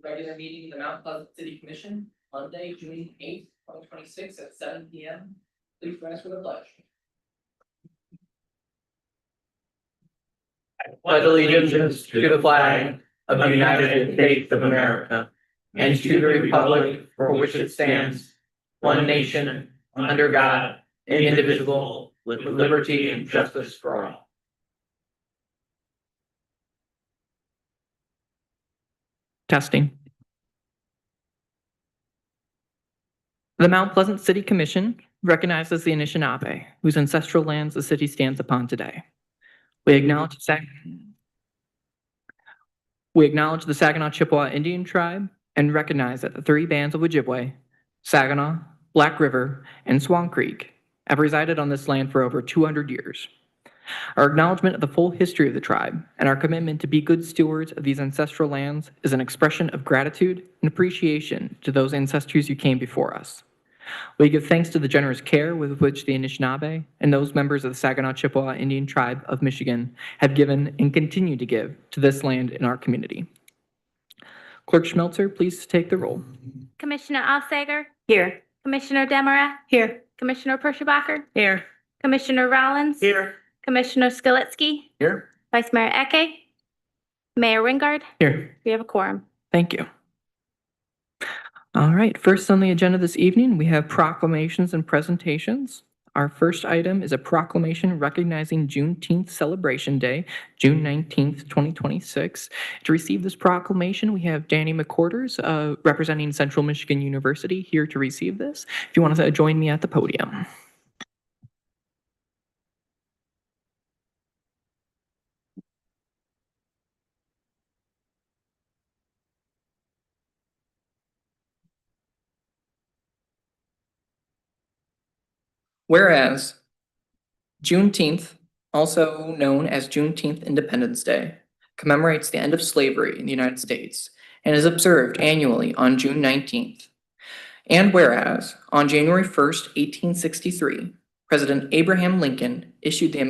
Regular meeting of the Mount Pleasant City Commission, Monday, June 8th, 2026 at 7 p.m. Please join us for the pledge. Pledge allegiance to the flag of the United States of America and to the republic for which it stands, one nation, under God, indivisible, with liberty and justice for all. Testing. The Mount Pleasant City Commission recognizes the Anishinaabe, whose ancestral lands the city stands upon today. We acknowledge the Saginaw Chippewa Indian Tribe and recognize that the three bands of Ojibwe, Saginaw, Black River, and Swan Creek, have resided on this land for over 200 years. Our acknowledgement of the full history of the tribe and our commitment to be good stewards of these ancestral lands is an expression of gratitude and appreciation to those ancestors who came before us. We give thanks to the generous care with which the Anishinaabe and those members of the Saginaw Chippewa Indian Tribe of Michigan have given and continue to give to this land in our community. Clerk Schmelzer, please take the roll. Commissioner Alsager? Here. Commissioner Demara? Here. Commissioner Perschebacker? Here. Commissioner Rollins? Here. Commissioner Skilitsky? Here. Vice Mayor Eke? Mayor Wingard? Here. We have a quorum. Thank you. All right, first on the agenda this evening, we have proclamations and presentations. Our first item is a proclamation recognizing Juneteenth Celebration Day, June 19th, 2026. To receive this proclamation, we have Danny McQuarters, representing Central Michigan University, here to receive this. If you want to join me at the podium. Whereas Juneteenth, also known as Juneteenth Independence Day, commemorates the end of slavery in the United States and is observed annually on June 19th. And whereas on January 1st, 1863, President Abraham Lincoln issued the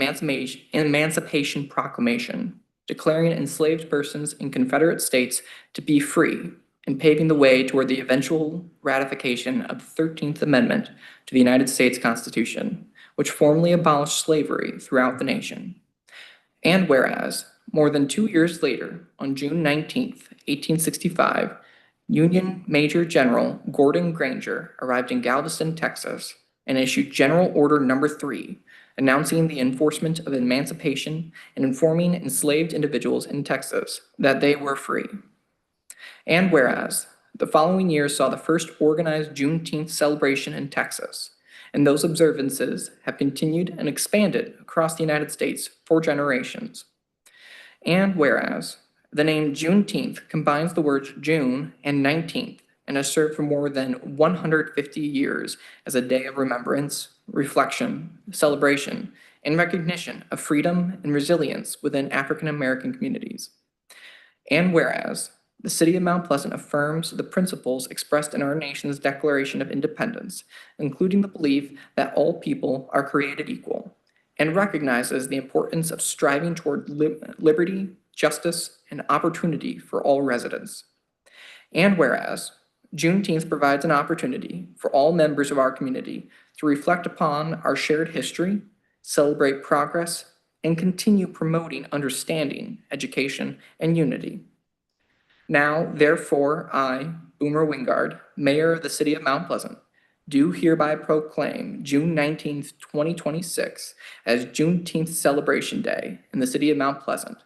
Emancipation Proclamation, declaring enslaved persons in Confederate states to be free and paving the way toward the eventual ratification of the 13th Amendment to the United States Constitution, which formally abolished slavery throughout the nation. And whereas, more than 2 years later, on June 19th, 1865, Union Major General Gordon Granger arrived in Galveston, Texas, and issued General Order No. 3, announcing the enforcement of emancipation and informing enslaved individuals in Texas that they were free. And whereas, the following year saw the first organized Juneteenth celebration in Texas, and those observances have continued and expanded across the United States for generations. And whereas, the name Juneteenth combines the words June and 19th and has served for more than 150 years as a day of remembrance, reflection, celebration, and recognition of freedom and resilience within African American communities. And whereas, the City of Mount Pleasant affirms the principles expressed in our nation's Declaration of Independence, including the belief that all people are created equal, and recognizes the importance of striving toward liberty, justice, and opportunity for all residents. And whereas, Juneteenth provides an opportunity for all members of our community to reflect upon our shared history, celebrate progress, and continue promoting understanding, education, and unity. Now, therefore, I, Boomer Wingard, Mayor of the City of Mount Pleasant, do hereby proclaim June 19th, 2026 as Juneteenth Celebration Day in the City of Mount Pleasant.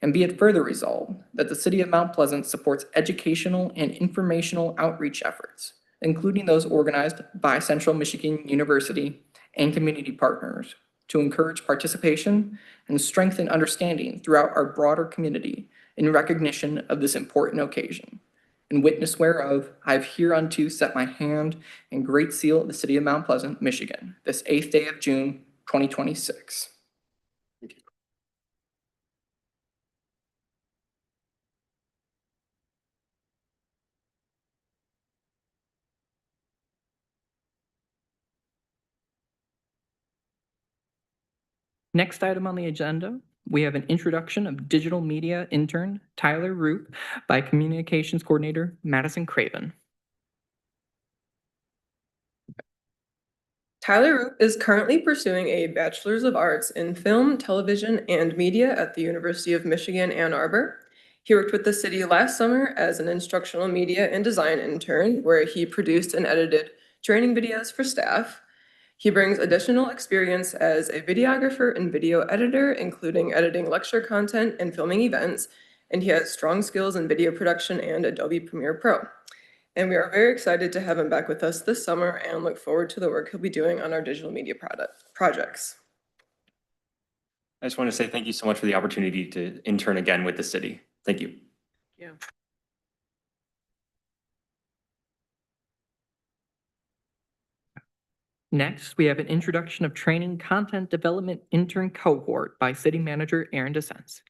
And be it further resolved that the City of Mount Pleasant supports educational and informational outreach efforts, including those organized by Central Michigan University and community partners, to encourage participation and strengthen understanding throughout our broader community in recognition of this important occasion. In witness whereof, I have hereunto set my hand and great seal of the City of Mount Pleasant, Michigan, this 8th day of June, 2026. Next item on the agenda we have an introduction of digital media intern Tyler Roop by communications coordinator Madison Craven. Tyler Roop is currently pursuing a Bachelor's of Arts in Film, Television, and Media at the University of Michigan, Ann Arbor. He worked with the city last summer as an instructional media and design intern, where he produced and edited training videos for staff. He brings additional experience as a videographer and video editor, including editing lecture content and filming events, and he has strong skills in video production and Adobe Premiere Pro. And we are very excited to have him back with us this summer and look forward to the work he'll be doing on our digital media projects. I just want to say thank you so much for the opportunity to intern again with the city. Thank you. Yeah. Next, we have an introduction of training content development intern cohort by city manager Aaron DeSense.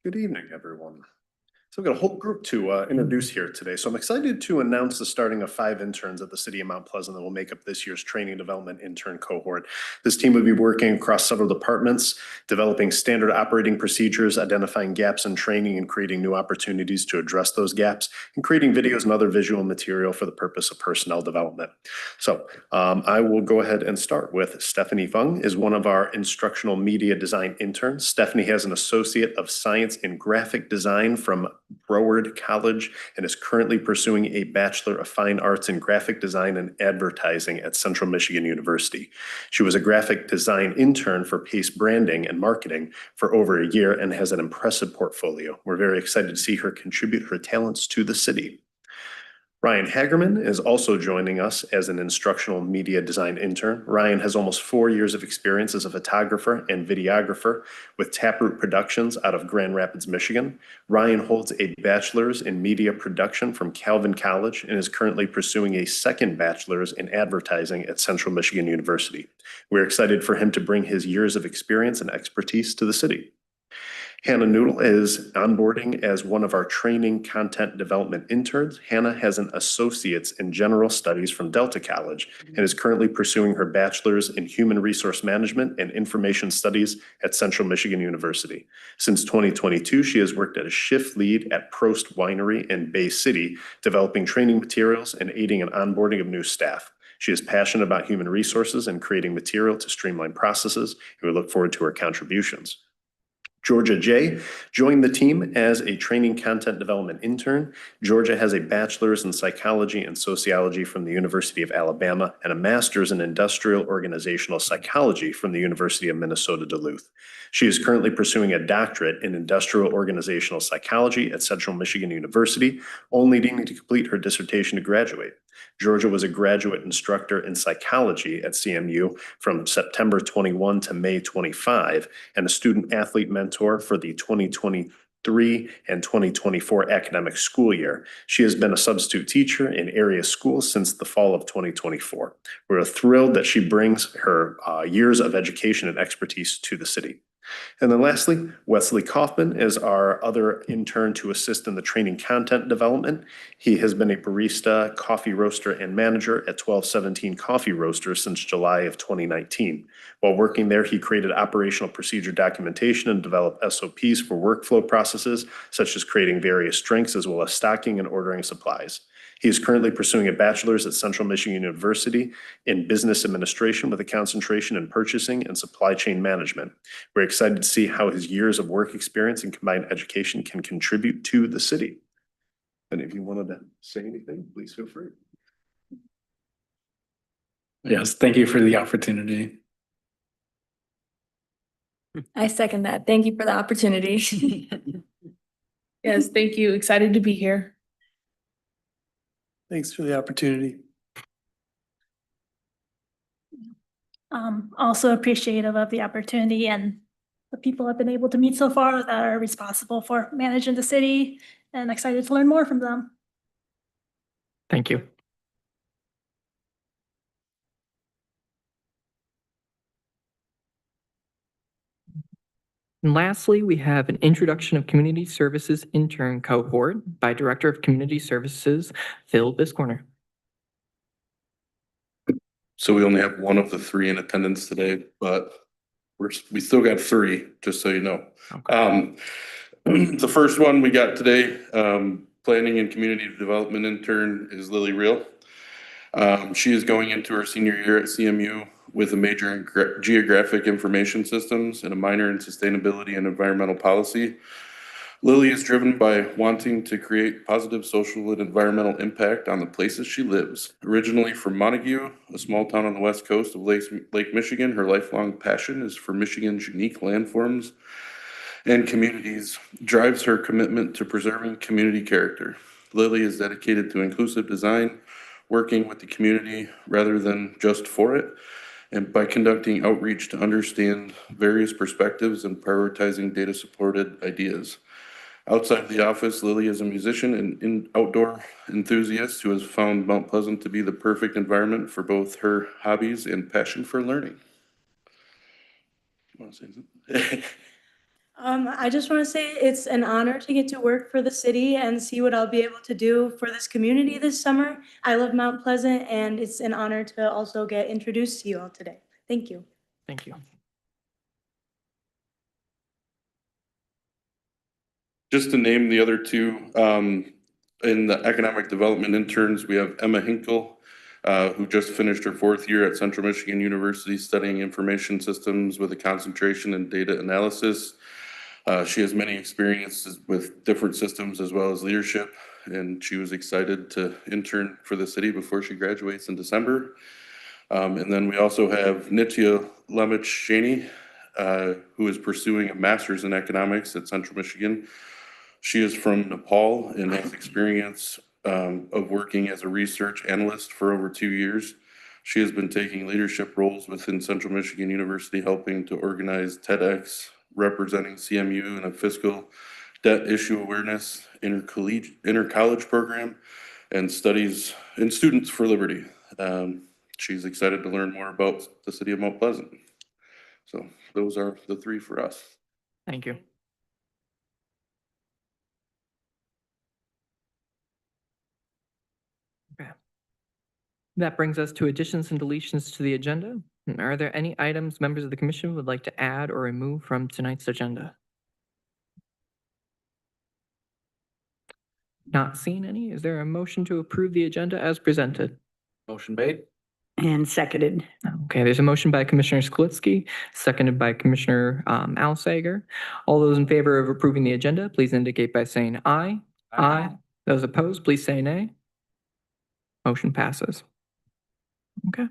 Good evening, everyone. So we've got a whole group to introduce here today. So I'm excited to announce the starting of 5 interns at the city of Mount Pleasant that will make up this year's training development intern cohort. This team will be working across several departments, developing standard operating procedures, identifying gaps in training, and creating new opportunities to address those gaps, and creating videos and other visual material for the purpose of personnel development. So I will go ahead and start with Stephanie Fung is one of our instructional media design interns. Stephanie has an Associate of Science in Graphic Design from Broward College and is currently pursuing a Bachelor of Fine Arts in Graphic Design and Advertising at Central Michigan University. She was a graphic design intern for Pace Branding and Marketing for over a year and has an impressive portfolio. We're very excited to see her contribute her talents to the city. Ryan Hagerman is also joining us as an instructional media design intern. Ryan has almost 4 years of experience as a photographer and videographer with Taproot Productions out of Grand Rapids, Michigan. Ryan holds a bachelor's in media production from Calvin College and is currently pursuing a second bachelor's in advertising at Central Michigan University. We're excited for him to bring his years of experience and expertise to the city. Hannah Noodle is onboarding as one of our training content development interns. Hannah has an associate's in general studies from Delta College and is currently pursuing her bachelor's in human resource management and information studies at Central Michigan University. Since 2022, she has worked as a shift lead at Prost Winery in Bay City, developing training materials and aiding in onboarding of new staff. She is passionate about human resources and creating material to streamline processes, and we look forward to her contributions. Georgia J. joined the team as a training content development intern. Georgia has a bachelor's in psychology and sociology from the University of Alabama and a master's in industrial organizational psychology from the University of Minnesota Duluth. She is currently pursuing a doctorate in industrial organizational psychology at Central Michigan University, only needing to complete her dissertation to graduate. Georgia was a graduate instructor in psychology at CMU from September 21 to May 25 and a student athlete mentor for the 2023 and 2024 academic school year. She has been a substitute teacher in area schools since the fall of 2024. We're thrilled that she brings her years of education and expertise to the city. And then lastly, Wesley Kaufman is our other intern to assist in the training content development. He has been a barista, coffee roaster, and manager at 1217 Coffee Roasters since July of 2019. While working there, he created operational procedure documentation and developed SOPs for workflow processes, such as creating various drinks as well as stocking and ordering supplies. He is currently pursuing a bachelor's at Central Michigan University in business administration with a concentration in purchasing and supply chain management. We're excited to see how his years of work experience and combined education can contribute to the city. And if you wanted to say anything, please feel free. Yes, thank you for the opportunity. I second that. Thank you for the opportunity. Yes, thank you. Excited to be here. Thanks for the opportunity. Also appreciative of the opportunity and the people I've been able to meet so far that are responsible for managing the city, and excited to learn more from them. Thank you. And lastly, we have an introduction of community services intern cohort by Director of Community Services, Phil Biscorner. So we only have one of the three in attendance today, but we still got three, just so you know. The first one we got today, planning and community development intern is Lily Real. She is going into her senior year at CMU with a major in geographic information systems and a minor in sustainability and environmental policy. Lily is driven by wanting to create positive social and environmental impact on the places she lives. Originally from Montague, a small town on the west coast of Lake Michigan, her lifelong passion is for Michigan's unique landforms and communities, drives her commitment to preserving community character. Lily is dedicated to inclusive design, working with the community rather than just for it, and by conducting outreach to understand various perspectives and prioritizing data-supported ideas. Outside of the office, Lily is a musician and outdoor enthusiast who has found Mount Pleasant to be the perfect environment for both her hobbies and passion for learning. You want to say something? I just want to say it's an honor to get to work for the city and see what I'll be able to do for this community this summer. I love Mount Pleasant, and it's an honor to also get introduced to you all today. Thank you. Thank you. Just to name the other two, in the economic development interns, we have Emma Hinkle, who just finished her 4th year at Central Michigan University studying information systems with a concentration in data analysis. She has many experiences with different systems as well as leadership, and she was excited to intern for the city before she graduates in December. And then we also have Nitya Lemich-Shaney, who is pursuing a master's in economics at Central Michigan. She is from Nepal and has experience of working as a research analyst for over 2 years. She has been taking leadership roles within Central Michigan University, helping to organize TEDx, representing CMU in a fiscal debt issue awareness inter-college program, and studies in Students for Liberty. She's excited to learn more about the city of Mount Pleasant. So those are the three for us. Thank you. Okay. That brings us to additions and deletions to the agenda. Are there any items members of the commission would like to add or remove from tonight's agenda? Not seeing any. Is there a motion to approve the agenda as presented? Motion made. And seconded. Okay, there's a motion by Commissioner Sklitsky, seconded by Commissioner Alsager. All those in favor of approving the agenda, please indicate by saying aye. Aye. Those opposed, please say nay. Motion passes. Okay,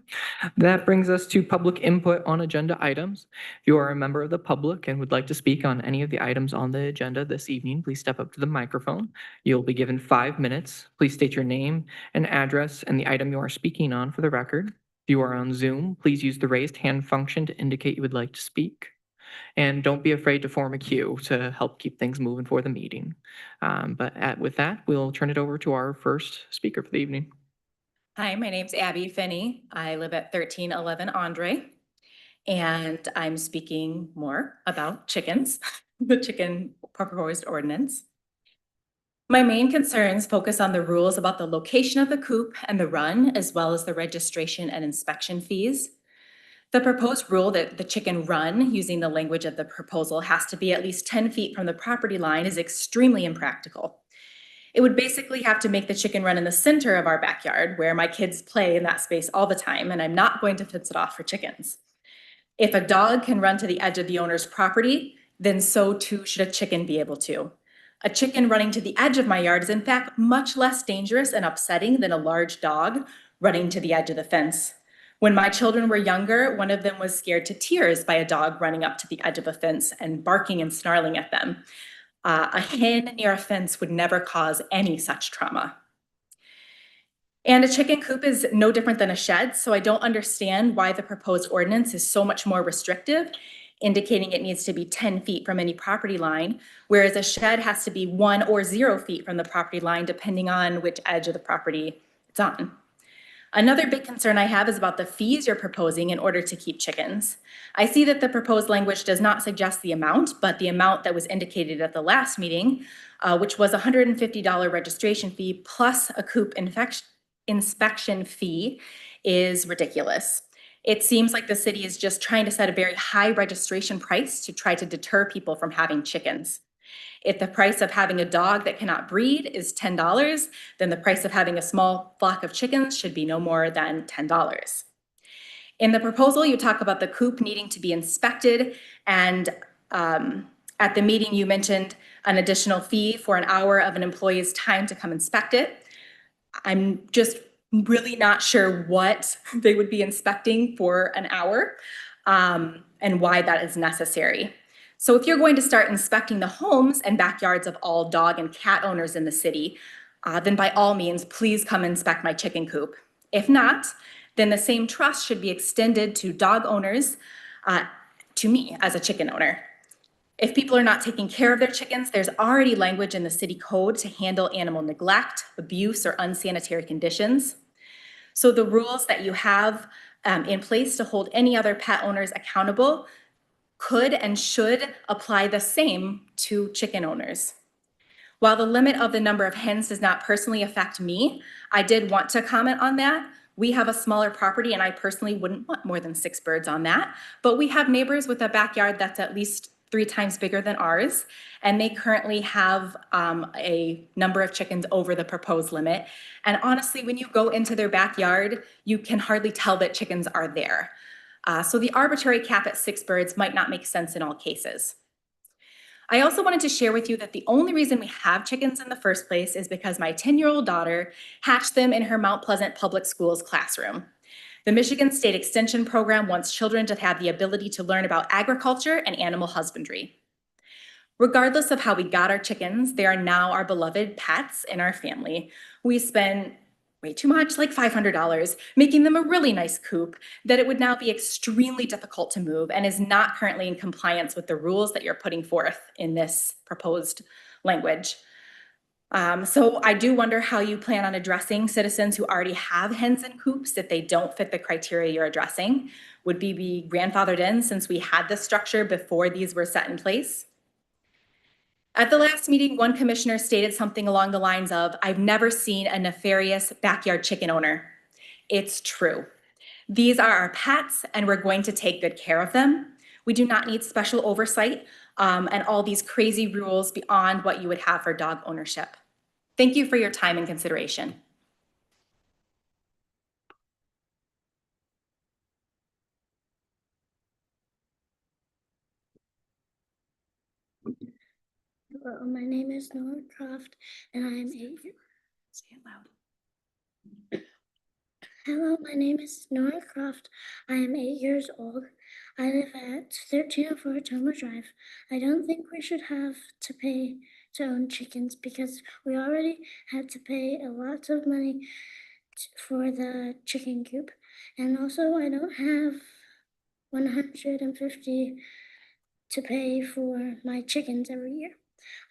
that brings us to public input on agenda items. If you are a member of the public and would like to speak on any of the items on the agenda this evening, please step up to the microphone. You'll be given 5 minutes. Please state your name and address and the item you are speaking on for the record. If you are on Zoom, please use the raised hand function to indicate you would like to speak. And don't be afraid to form a queue to help keep things moving for the meeting. With that, we'll turn it over to our first speaker for the evening. Hi, my name's Abby Finney. I live at 1311 Andre, and I'm speaking more about chickens, the chicken proposed ordinance. My main concerns focus on the rules about the location of the coop and the run, as well as the registration and inspection fees. The proposed rule that the chicken run, using the language of the proposal, has to be at least 10 feet from the property line is extremely impractical. It would basically have to make the chicken run in the center of our backyard where my kids play in that space all the time, and I'm not going to fence it off for chickens. If a dog can run to the edge of the owner's property, then so too should a chicken be able to. A chicken running to the edge of my yard is in fact much less dangerous and upsetting than a large dog running to the edge of the fence. When my children were younger, one of them was scared to tears by a dog running up to the edge of a fence and barking and snarling at them. A hen near a fence would never cause any such trauma. And a chicken coop is no different than a shed, so I don't understand why the proposed ordinance is so much more restrictive, indicating it needs to be 10 feet from any property line, whereas a shed has to be 1 or 0 feet from the property line, depending on which edge of the property it's on. Another big concern I have is about the fees you're proposing in order to keep chickens. I see that the proposed language does not suggest the amount, but the amount that was indicated at the last meeting, which was a $150 registration fee plus a coop inspection fee, is ridiculous. It seems like the city is just trying to set a very high registration price to try to deter people from having chickens. If the price of having a dog that cannot breed is $10, then the price of having a small flock of chickens should be no more than $10. In the proposal, you talk about the coop needing to be inspected, and at the meeting, you mentioned an additional fee for an hour of an employee's time to come inspect it. I'm just really not sure what they would be inspecting for an hour and why that is necessary. So if you're going to start inspecting the homes and backyards of all dog and cat owners in the city, then by all means, please come inspect my chicken coop. If not, then the same trust should be extended to dog owners, to me as a chicken owner. If people are not taking care of their chickens, there's already language in the city code to handle animal neglect, abuse, or unsanitary conditions. So the rules that you have in place to hold any other pet owners accountable could and should apply the same to chicken owners. While the limit of the number of hens does not personally affect me, I did want to comment on that. We have a smaller property and I personally wouldn't want more than 6 birds on that, but we have neighbors with a backyard that's at least 3 times bigger than ours, and they currently have a number of chickens over the proposed limit. And honestly, when you go into their backyard, you can hardly tell that chickens are there. So the arbitrary cap at 6 birds might not make sense in all cases. I also wanted to share with you that the only reason we have chickens in the first place is because my 10-year-old daughter hatched them in her Mount Pleasant Public Schools classroom. The Michigan State Extension Program wants children to have the ability to learn about agriculture and animal husbandry. Regardless of how we got our chickens, they are now our beloved pets in our family. We spend way too much, like $500, making them a really nice coop that it would now be extremely difficult to move and is not currently in compliance with the rules that you're putting forth in this proposed language. So I do wonder how you plan on addressing citizens who already have hens and coops if they don't fit the criteria you're addressing. Would be grandfathered in since we had this structure before these were set in place? At the last meeting, one commissioner stated something along the lines of, "I've never seen a nefarious backyard chicken owner." It's true. These are our pets and we're going to take good care of them. We do not need special oversight and all these crazy rules beyond what you would have for dog ownership. Thank you for your time and consideration. Hello, my name is Noah Croft, and I am 8 years. Say it loud. Hello, my name is Nora Croft. I am 8 years old. I live at 1304 Tomer Drive. I don't think we should have to pay to own chickens because we already had to pay a lot of money for the chicken coop. And also, I don't have $150 to pay for my chickens every year.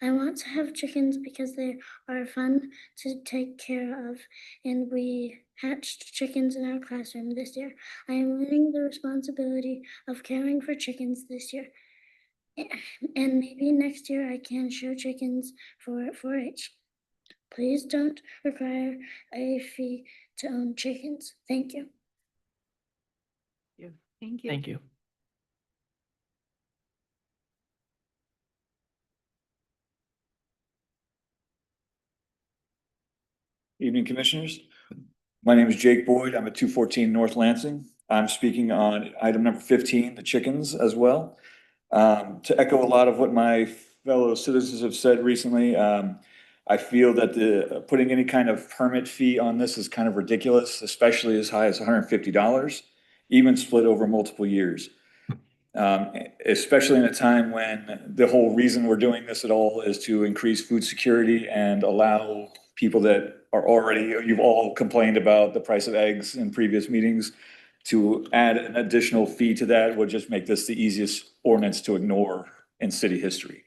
I want to have chickens because they are fun to take care of, and we hatched chickens in our classroom this year. I am learning the responsibility of caring for chickens this year, and maybe next year I can show chickens for 4-H. Please don't require a fee to own chickens. Thank you. Thank you. Thank you. Evening, Commissioners. My name is Jake Boyd. I'm at 214 North Lansing. I'm speaking on item number 15, the chickens as well. To echo a lot of what my fellow citizens have said recently, I feel that putting any kind of permit fee on this is kind of ridiculous, especially as high as $150, even split over multiple years. Especially in a time when the whole reason we're doing this at all is to increase food security and allow people that are already, you've all complained about the price of eggs in previous meetings, to add an additional fee to that would just make this the easiest ordinance to ignore in city history.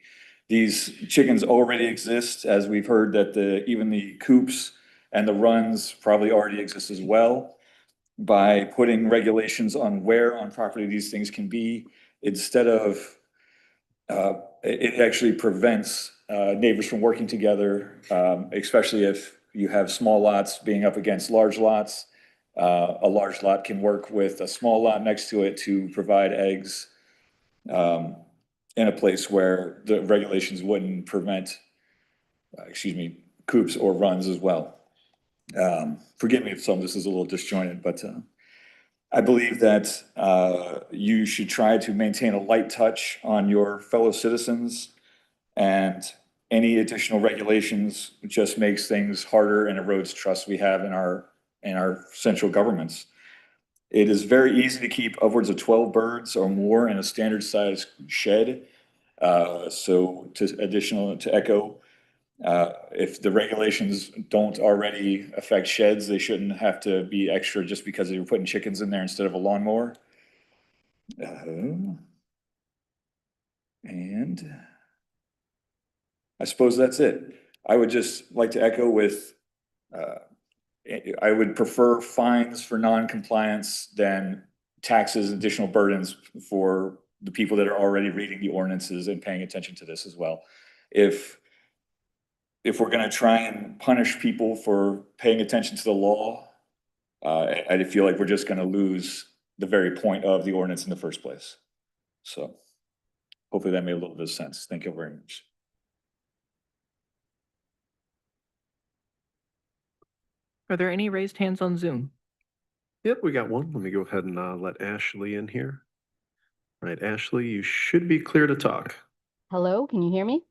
These chickens already exist, as we've heard that even the coops and the runs probably already exist as well. By putting regulations on where on property these things can be, instead of, it actually prevents neighbors from working together, especially if you have small lots being up against large lots. A large lot can work with a small lot next to it to provide eggs in a place where the regulations wouldn't prevent, coops or runs as well. Forgive me if some of this is a little disjointed, but I believe that you should try to maintain a light touch on your fellow citizens, and any additional regulations just makes things harder and erodes trust we have in our central governments. It is very easy to keep upwards of 12 birds or more in a standard size shed. So to echo, if the regulations don't already affect sheds, they shouldn't have to be extra just because you're putting chickens in there instead of a lawnmower. And I suppose that's it. I would just like to echo with, I would prefer fines for non-compliance than taxes, additional burdens for the people that are already reading the ordinances and paying attention to this as well. If we're gonna try and punish people for paying attention to the law, I feel like we're just gonna lose the very point of the ordinance in the first place. So hopefully that made a little bit of sense. Thank you very much. Are there any raised hands on Zoom? Yep, we got one. Let me go ahead and let Ashley in here. All right, Ashley, you should be clear to talk. Hello, can you hear me?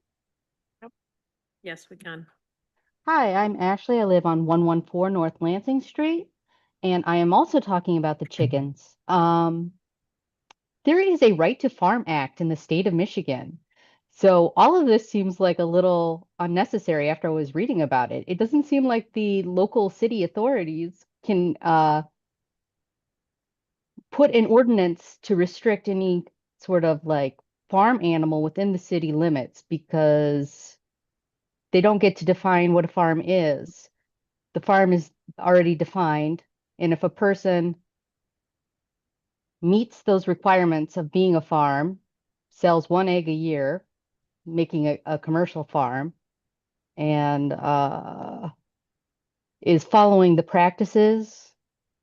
Yes, we can. Hi, I'm Ashley. I live on 114 North Lansing Street, and I am also talking about the chickens. There is a Right to Farm Act in the state of Michigan. So all of this seems like a little unnecessary after I was reading about it. It doesn't seem like the local city authorities can put an ordinance to restrict any sort of like farm animal within the city limits because they don't get to define what a farm is. The farm is already defined, and if a person meets those requirements of being a farm, sells one egg a year, making a commercial farm, and is following the practices,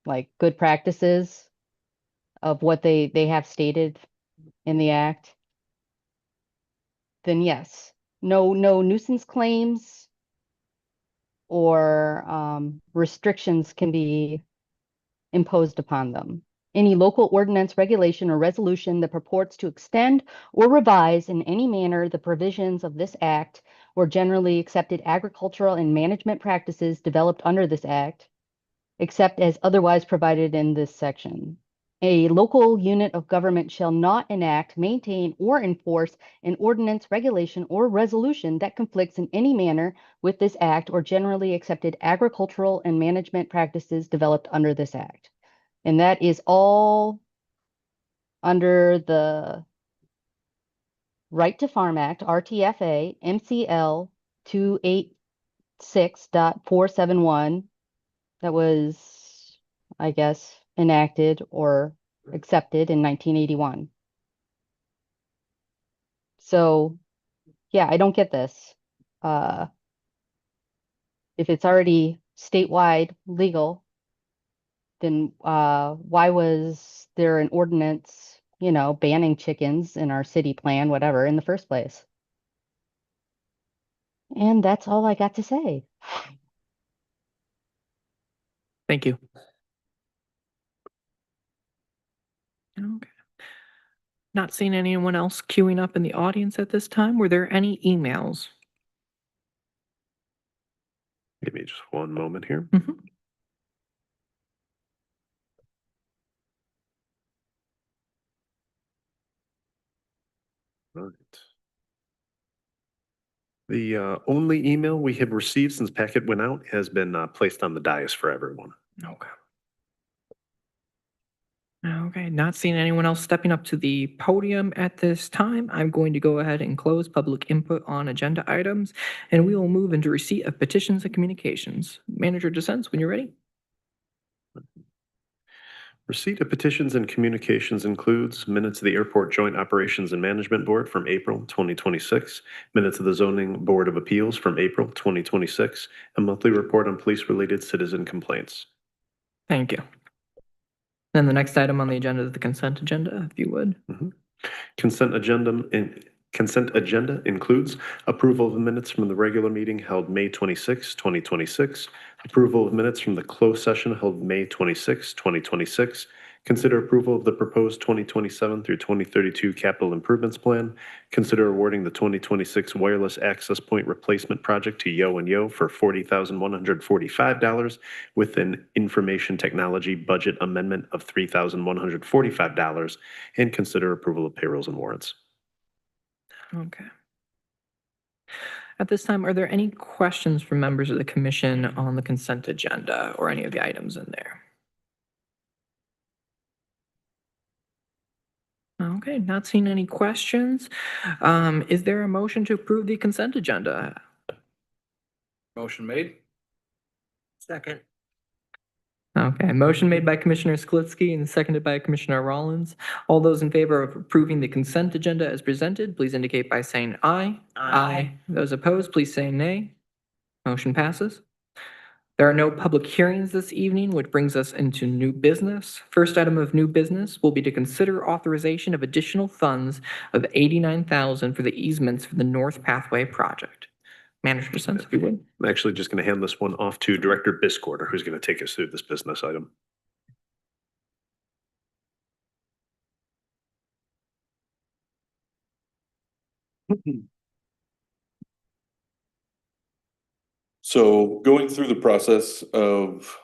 like good practices of what they have stated in the act, then yes, no nuisance claims or restrictions can be imposed upon them. Any local ordinance, regulation, or resolution that purports to extend or revise in any manner the provisions of this act or generally accepted agricultural and management practices developed under this act, except as otherwise provided in this section. A local unit of government shall not enact, maintain, or enforce an ordinance, regulation, or resolution that conflicts in any manner with this act or generally accepted agricultural and management practices developed under this act. And that is all under the Right to Farm Act, RTFA, MCL 286.471. That was, I guess, enacted or accepted in 1981. So, yeah, I don't get this. If it's already statewide legal, then why was there an ordinance, banning chickens in our city plan, whatever, in the first place? And that's all I got to say. Thank you. Okay. Not seeing anyone else queuing up in the audience at this time. Were there any emails? Give me just one moment here. Right. The only email we have received since packet went out has been placed on the dais for everyone. Okay. Okay, not seeing anyone else stepping up to the podium at this time. I'm going to go ahead and close public input on agenda items, and we will move into receipt of petitions and communications. Manager DeSense, when you're ready. Receipt of petitions and communications includes minutes of the Airport Joint Operations and Management Board from April 2026, minutes of the Zoning Board of Appeals from April 2026, a monthly report on police-related citizen complaints. Thank you. Then the next item on the agenda is the consent agenda, if you would. Consent agenda includes approval of the minutes from the regular meeting held May 26, 2026, approval of minutes from the closed session held May 26, 2026, consider approval of the proposed 2027 through 2032 capital improvements plan, consider awarding the 2026 wireless access point replacement project to Yo and Yo for $40,145 with an information technology budget amendment of $3,145, and consider approval of payrolls and warrants. Okay. At this time, are there any questions from members of the commission on the consent agenda or any of the items in there? Okay, not seeing any questions. Is there a motion to approve the consent agenda? Motion made. Second. Okay, motion made by Commissioner Sklitsky and seconded by Commissioner Rollins. All those in favor of approving the consent agenda as presented, please indicate by saying aye. Aye. Those opposed, please say nay. Motion passes. There are no public hearings this evening, which brings us into new business. First item of new business will be to consider authorization of additional funds of $89,000 for the easements for the North Pathway project. Manager Sense, if you would. I'm actually just going to hand this one off to Director Biscorder, who's going to take us through this business item. So going through the process of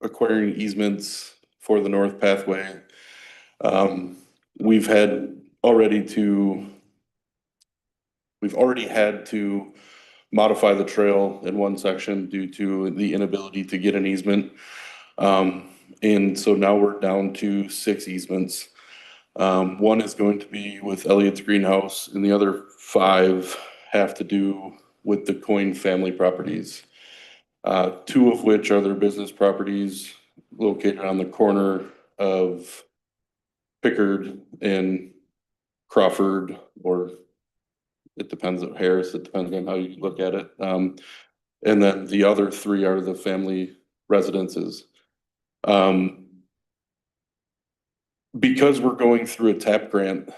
acquiring easements for the North Pathway, we've already had to modify the trail in one section due to the inability to get an easement. And so now we're down to 6 easements. One is going to be with Elliott's Greenhouse, and the other 5 have to do with the Coyne family properties. 2 of which are their business properties located on the corner of Pickard and Crawford, or it depends on Harris, it depends on how you look at it. And then the other 3 are the family residences. Because we're going through a TAP grant,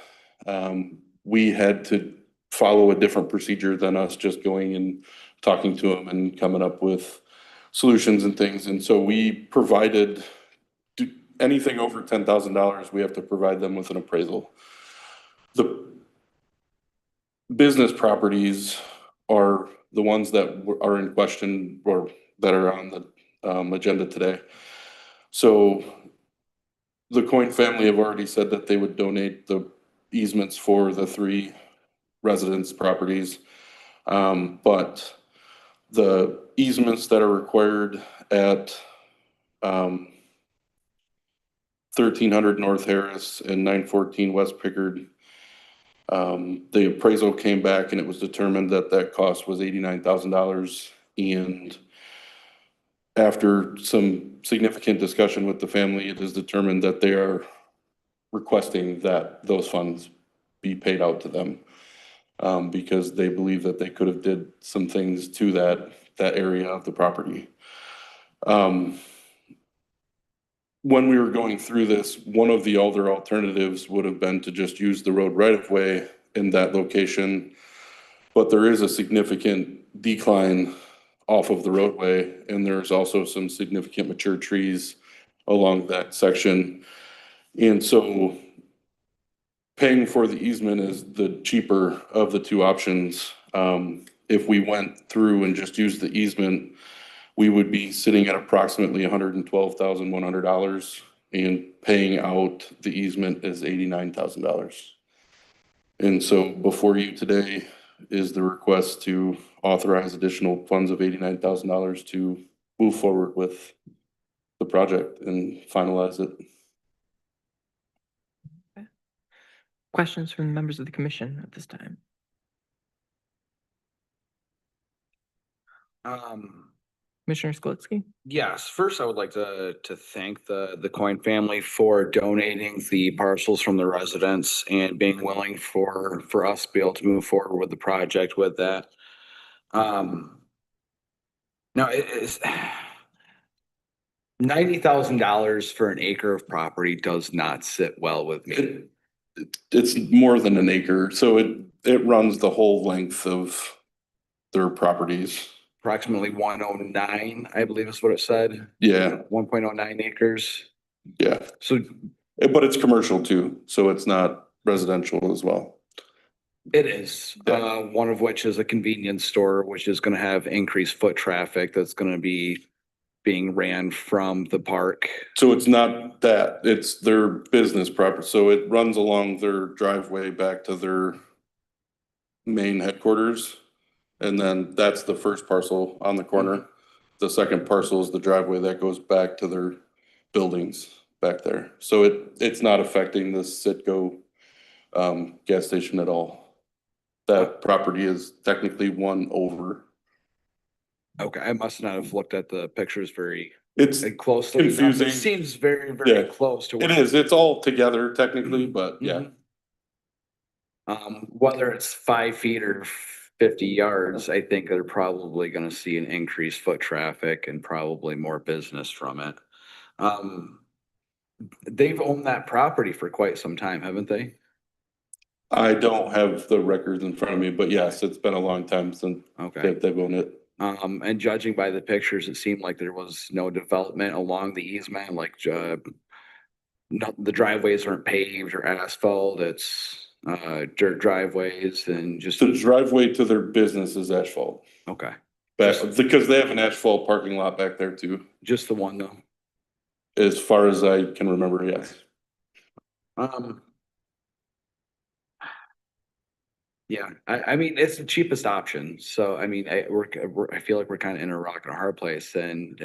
we had to follow a different procedure than us just going and talking to them and coming up with solutions and things. And so we provided anything over $10,000, we have to provide them with an appraisal. The business properties are the ones that are in question or that are on the agenda today. So the Coyne family have already said that they would donate the easements for the 3 residence properties. But the easements that are required at 1300 North Harris and 914 West Pickard, the appraisal came back and it was determined that that cost was $89,000. And after some significant discussion with the family, it is determined that they are requesting that those funds be paid out to them, because they believe that they could have did some things to that area of the property. When we were going through this, one of the other alternatives would have been to just use the road right of way in that location. But there is a significant decline off of the roadway, and there's also some significant mature trees along that section. And so paying for the easement is the cheaper of the 2 options. If we went through and just used the easement, we would be sitting at approximately $112,100, and paying out the easement is $89,000. And so before you today is the request to authorize additional funds of $89,000 to move forward with the project and finalize it. Okay. Questions from members of the commission at this time? Commissioner Sklitsky? Yes, first I would like to thank the Coyne family for donating the parcels from the residents and being willing for us to be able to move forward with the project with that. Now $90,000 for an acre of property does not sit well with me. It's more than an acre, so it runs the whole length of their properties. Approximately 109, I believe is what it said. Yeah, 1.09 acres. yeah. So But it's commercial too, so it's not residential as well. it is, one of which is a convenience store, which is gonna have increased foot traffic that's gonna be being ran from the park. So it's not that, it's their business property, so it runs along their driveway back to their main headquarters. And then that's the first parcel on the corner. The second parcel is the driveway that goes back to their buildings back there. So it's not affecting the Citgo gas station at all. That property is technically one over. Okay, I must not have looked at the pictures very It's closely enough. confusing. It seems very, very Yeah. close to It where. is, it's all together technically, but yeah. Whether it's 5 feet or 50 yards, I think they're probably gonna see an increased foot traffic and probably more business from it. They've owned that property for quite some time, haven't they? I don't have the records in front of me, but yes, it's been a long time since Okay. they've owned it. And judging by the pictures, it seemed like there was no development along the easement, like, not, the driveways aren't paved or asphalt, it's, dirt driveways and just. The driveway to their business is asphalt. Okay, Because they have an asphalt parking lot back there too, just the one though. as far as I can remember, yes. Yeah, I mean, it's the cheapest option. So, I mean, I feel like we're kind of in a rock and a hard place and,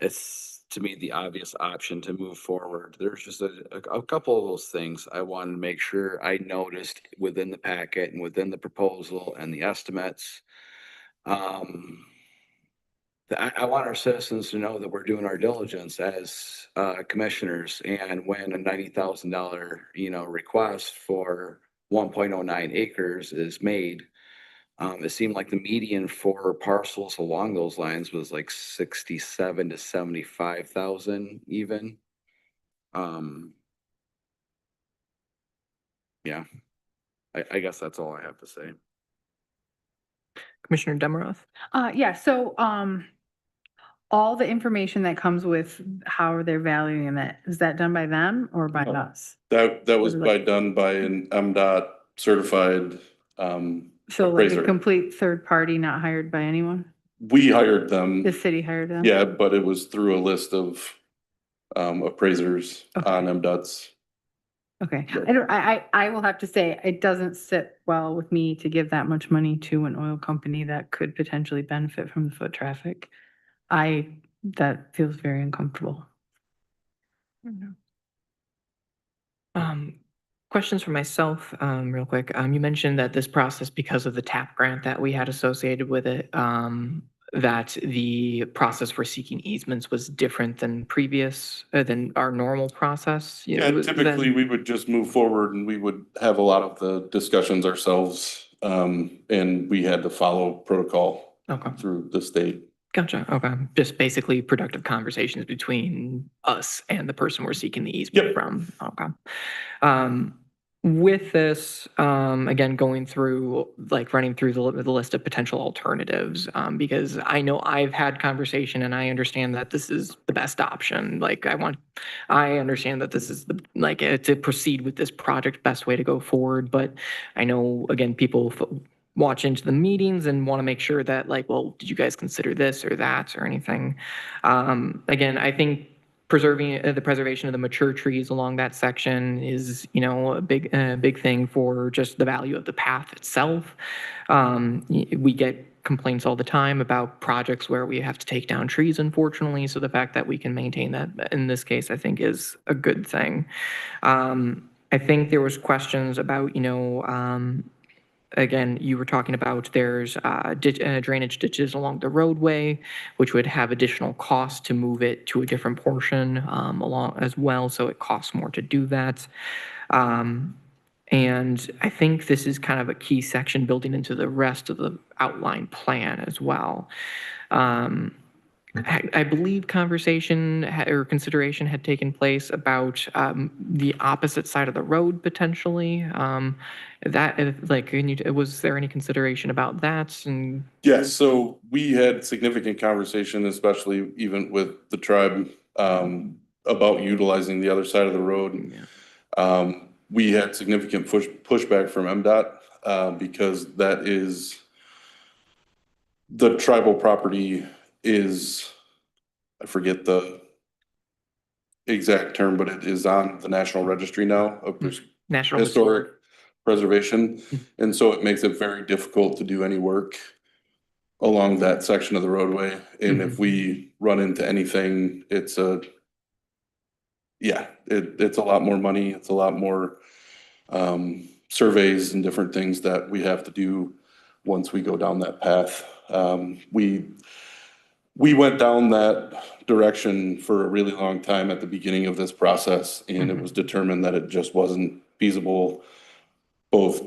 it's to me the obvious option to move forward. There's just a couple of those things I wanted to make sure I noticed within the packet and within the proposal and the estimates. I want our citizens to know that we're doing our diligence as commissioners, and when a $90,000, request for 1.09 acres is made, it seemed like the median for parcels along those lines was like 67 to 75,000 even. Yeah, I guess that's all I have to say. Commissioner Demeroth? Yeah, so, all the information that comes with how they're valuing it, is that done by them or by us? That was Was it done by an MDOT certified So like a appraiser. complete third party, not hired by anyone? We hired them. The city hired them? Yeah, but it was through a list of appraisers on MDOT's. Okay, I will have to say, it doesn't sit well with me to give that much money to an oil company that could potentially benefit from the foot traffic. That feels very uncomfortable. Questions for myself, real quick. You mentioned that this process, because of the TAP grant that we had associated with it, that the process for seeking easements was different than than our normal process. Yeah, typically we would just move forward and we would have a lot of the discussions ourselves. And we had to follow protocol through the state. Gotcha. Okay. Just basically productive conversations between us and the person we're seeking the easement from. Okay. With this, again, going through, like running through the list of potential alternatives, because I know I've had conversation and I understand that this is the best option. Like I understand that this is to proceed with this project, best way to go forward. But I know, again, people watch into the meetings and want to make sure that well, did you guys consider this or that or anything? Again, I think preserving the preservation of the mature trees along that section is, a big thing for just the value of the path itself. We get complaints all the time about projects where we have to take down trees, unfortunately. So the fact that we can maintain that in this case, I think is a good thing. I think there was questions about, again, you were talking about there's drainage ditches along the roadway, which would have additional cost to move it to a different portion along as well. So it costs more to do that. And I think this is kind of a key section building into the rest of the outline plan as well. I believe conversation or consideration had taken place about the opposite side of the road potentially. Was there any consideration about that? And Yes, so we had significant conversation, especially even with the tribe, about utilizing the other side of the road. We had significant pushback from MDOT, because that is, the tribal property is, I forget the exact term, but it is on the National Registry now of National Historic Preservation. And so it makes it very difficult to do any work along that section of the roadway. And if we run into anything, it's a lot more money. It's a lot more surveys and different things that we have to do once we go down that path. We went down that direction for a really long time at the beginning of this process, and it was determined that it just wasn't feasible, both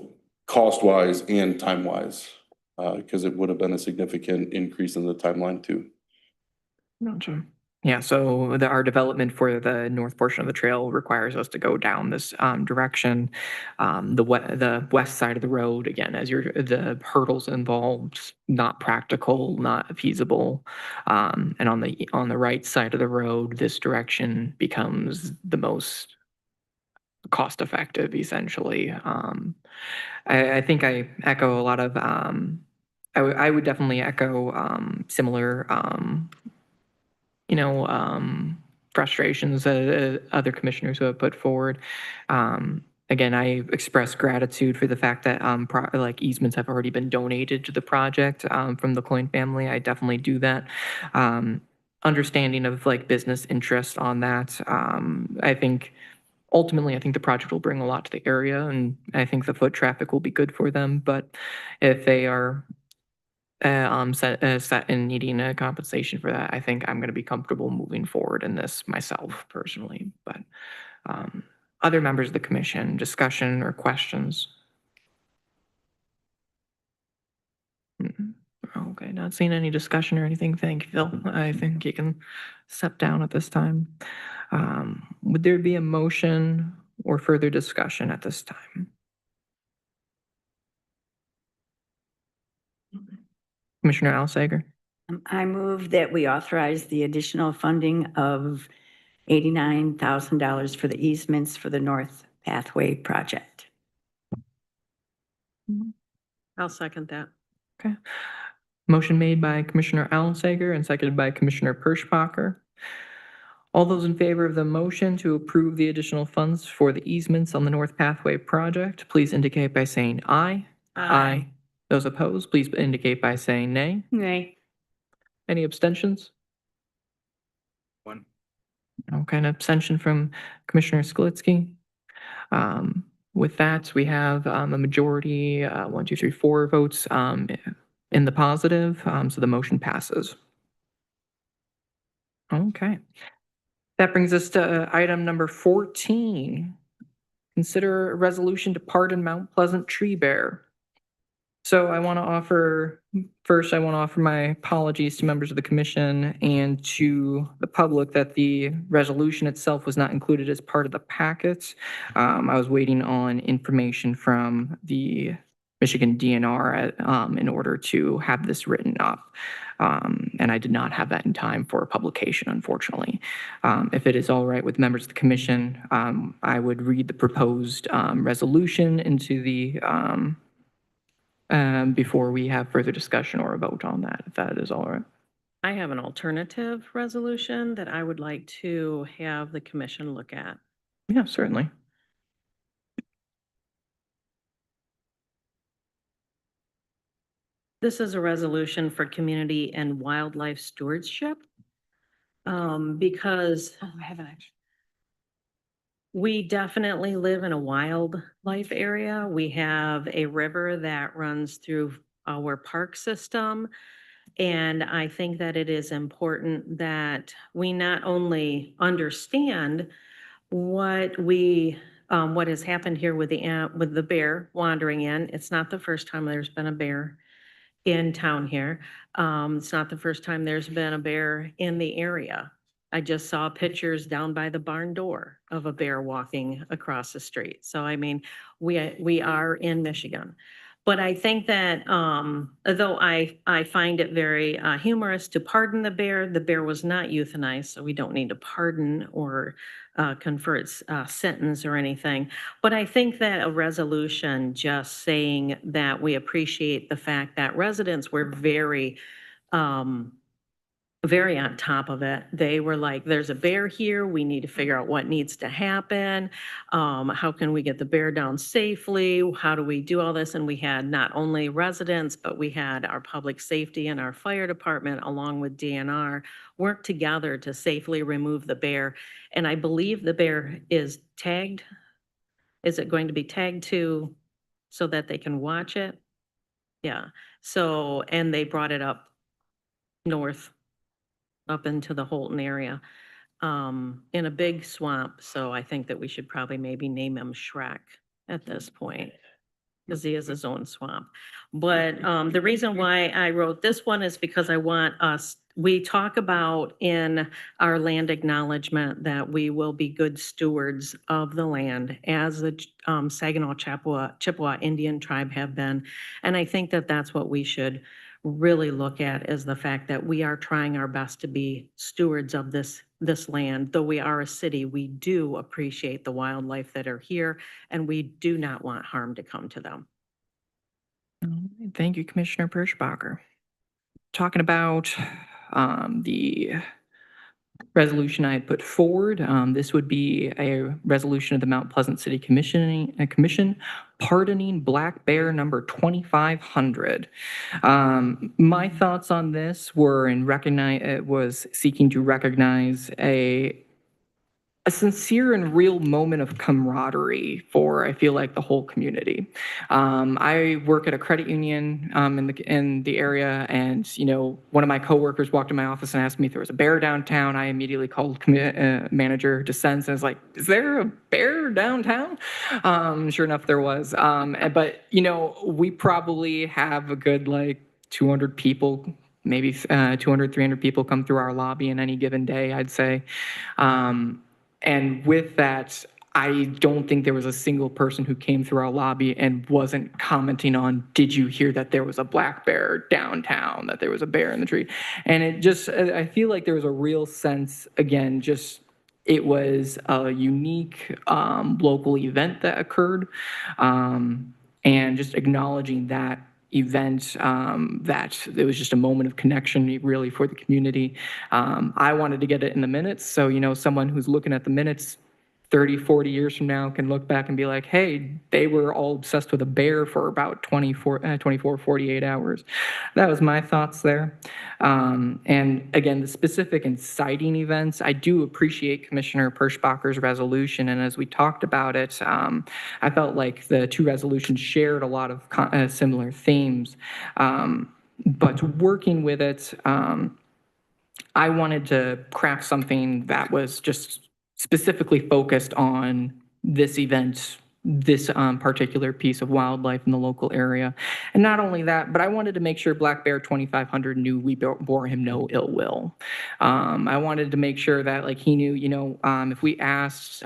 cost-wise and time-wise, because it would have been a significant increase in the timeline too. Gotcha. Yeah, so our development for the north portion of the trail requires us to go down this direction. The west side of the road, again, the hurdles involved, not practical, not feasible. And on the right side of the road, this direction becomes the most cost effective, essentially. I think I echo a lot of, I would definitely echo similar frustrations that other commissioners who have put forward. Again, I express gratitude for the fact that easements have already been donated to the project from the Coyne family. I definitely do that. Understanding of business interest on that. Ultimately, I think the project will bring a lot to the area, and I think the foot traffic will be good for them. But if they are set in needing a compensation for that, I think I'm going to be comfortable moving forward in this myself personally. But other members of the commission, discussion or questions? Okay, not seeing any discussion or anything. Thank you, Phil. I think you can step down at this time. Would there be a motion or further discussion at this time? Commissioner Alsager? I move that we authorize the additional funding of $89,000 for the easements for the North Pathway project. I'll second that. Okay. Motion made by Commissioner Alsager and seconded by Commissioner Perschbacher. All those in favor of the motion to approve the additional funds for the easements on the North Pathway project, please indicate by saying aye. Aye. Those opposed, please indicate by saying nay. Nay. Any abstentions? One. Okay, an abstention from Commissioner Sklitsky. With that, we have a majority, 1, 2, 3, 4 votes in the positive, so the motion passes. Okay. That brings us to item number 14. Consider a resolution to pardon Mount Pleasant tree bearer. So I want to offer my apologies to members of the commission and to the public that the resolution itself was not included as part of the packet. I was waiting on information from the Michigan DNR in order to have this written up. And I did not have that in time for publication, unfortunately. If it is all right with members of the commission, I would read the proposed resolution into the before we have further discussion or a vote on that, if that is all right. I have an alternative resolution that I would like to have the commission look at. Yeah, certainly. This is a resolution for community and wildlife stewardship. Because I haven't actually. We definitely live in a wildlife area. We have a river that runs through our park system. And I think that it is important that we not only understand what has happened here with the bear wandering in. It's not the first time there's been a bear in town here. It's not the first time there's been a bear in the area. I just saw pictures down by the barn door of a bear walking across the street. So I mean, we are in Michigan. But I think that, though I find it very humorous to pardon the bear was not euthanized, so we don't need to pardon or confer its sentence or anything. But I think that a resolution just saying that we appreciate the fact that residents were very on top of it. They were like, there's a bear here. We need to figure out what needs to happen. How can we get the bear down safely? How do we do all this? And we had not only residents, but we had our public safety and our fire department, along with DNR, work together to safely remove the bear. And I believe the bear is tagged. Is it going to be tagged too so that they can watch it? Yeah. So, and they brought it up north, up into the Holton area, in a big swamp. So I think that we should probably maybe name him Shrek at this point, because he is his own swamp. But the reason why I wrote this one is because I want us, we talk about in our land acknowledgement that we will be good stewards of the land, as the Saginaw Chippewa Indian tribe have been. And I think that that's what we should really look at, is the fact that we are trying our best to be stewards of this land. Though we are a city, we do appreciate the wildlife that are here, and we do not want harm to come to them. Thank you, Commissioner Perschbacher. Talking about the resolution I had put forward, this would be a resolution of the Mount Pleasant City Commission pardoning Black Bear number 2500. My thoughts on this were was seeking to recognize a sincere and real moment of camaraderie for, I feel like, the whole community. I work at a credit union in the area, and one of my coworkers walked in my office and asked me if there was a bear downtown. I immediately called manager DeSense and was like, "Is there a bear downtown?" Sure enough, there was. But we probably have a good 200 people, maybe 200, 300 people come through our lobby in any given day, I'd say. And with that, I don't think there was a single person who came through our lobby and wasn't commenting on, did you hear that there was a black bear downtown, that there was a bear in the tree? And I feel like there was a real sense, again, it was a unique local event that occurred. And just acknowledging that event, that it was just a moment of connection really for the community. I wanted to get it in the minutes, so someone who's looking at the minutes 30, 40 years from now can look back and be like, hey, they were all obsessed with a bear for about 24, 48 hours. That was my thoughts there. And again, the specific inciting events, I do appreciate Commissioner Perschbacher's resolution. And as we talked about it, I felt like the two resolutions shared a lot of similar themes. But working with it, I wanted to craft something that was just specifically focused on this event, this particular piece of wildlife in the local area. And not only that, but I wanted to make sure Black Bear 2500 knew we bore him no ill will. I wanted to make sure that he knew, if we asked,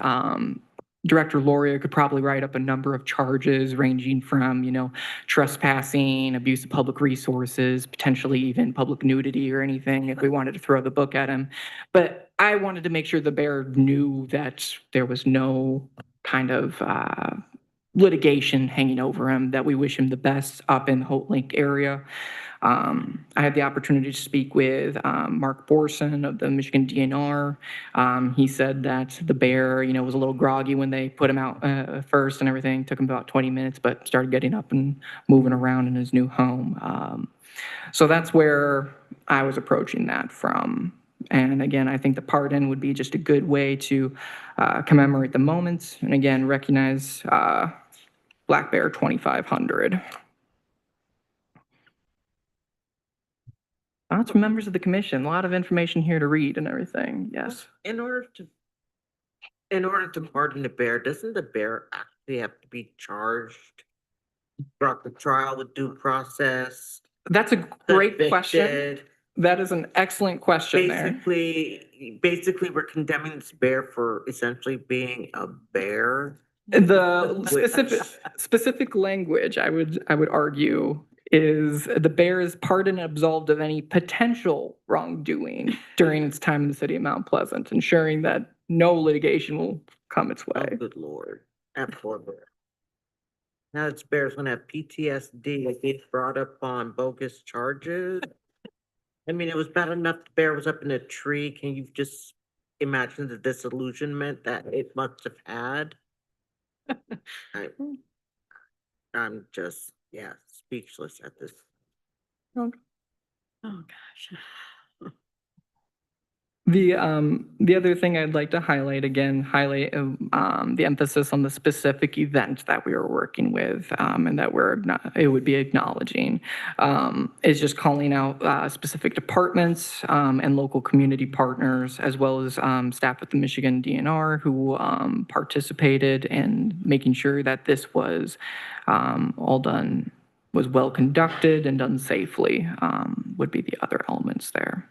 Director Loria could probably write up a number of charges ranging from, trespassing, abuse of public resources, potentially even public nudity or anything if we wanted to throw the book at him. But I wanted to make sure the bear knew that there was no kind of litigation hanging over him, that we wish him the best up in the Holt Lake area. I had the opportunity to speak with Mark Borson of the Michigan DNR. He said that the bear, was a little groggy when they put him out first and everything. Took him about 20 minutes, but started getting up and moving around in his new home. So that's where I was approaching that from. And again, I think the pardon would be just a good way to commemorate the moment and again, recognize Black Bear 2500. Thoughts from members of the commission. A lot of information here to read and everything. Yes. In order to pardon the bear, doesn't the bear actually have to be charged throughout the trial with due process? That's a great question. convicted. That is an excellent question there. Basically, we're condemning this bear for essentially being a bear. The Which- specific language I would argue is the bear is pardoned and absolved of any potential wrongdoing during its time in the city of Mount Pleasant, ensuring that no litigation will come its way. Oh, good Lord. That poor bear. Now this bear's gonna have PTSD if he's brought up on bogus charges. I mean, it was bad enough the bear was up in a tree. Can you just imagine the disillusionment that it must have had? I'm just, yeah, speechless at this. Oh, gosh. The other thing I'd like to highlight the emphasis on the specific event that we are working with and that it would be acknowledging is just calling out specific departments and local community partners as well as staff at the Michigan DNR who participated in making sure that this was was well conducted and done safely would be the other elements there.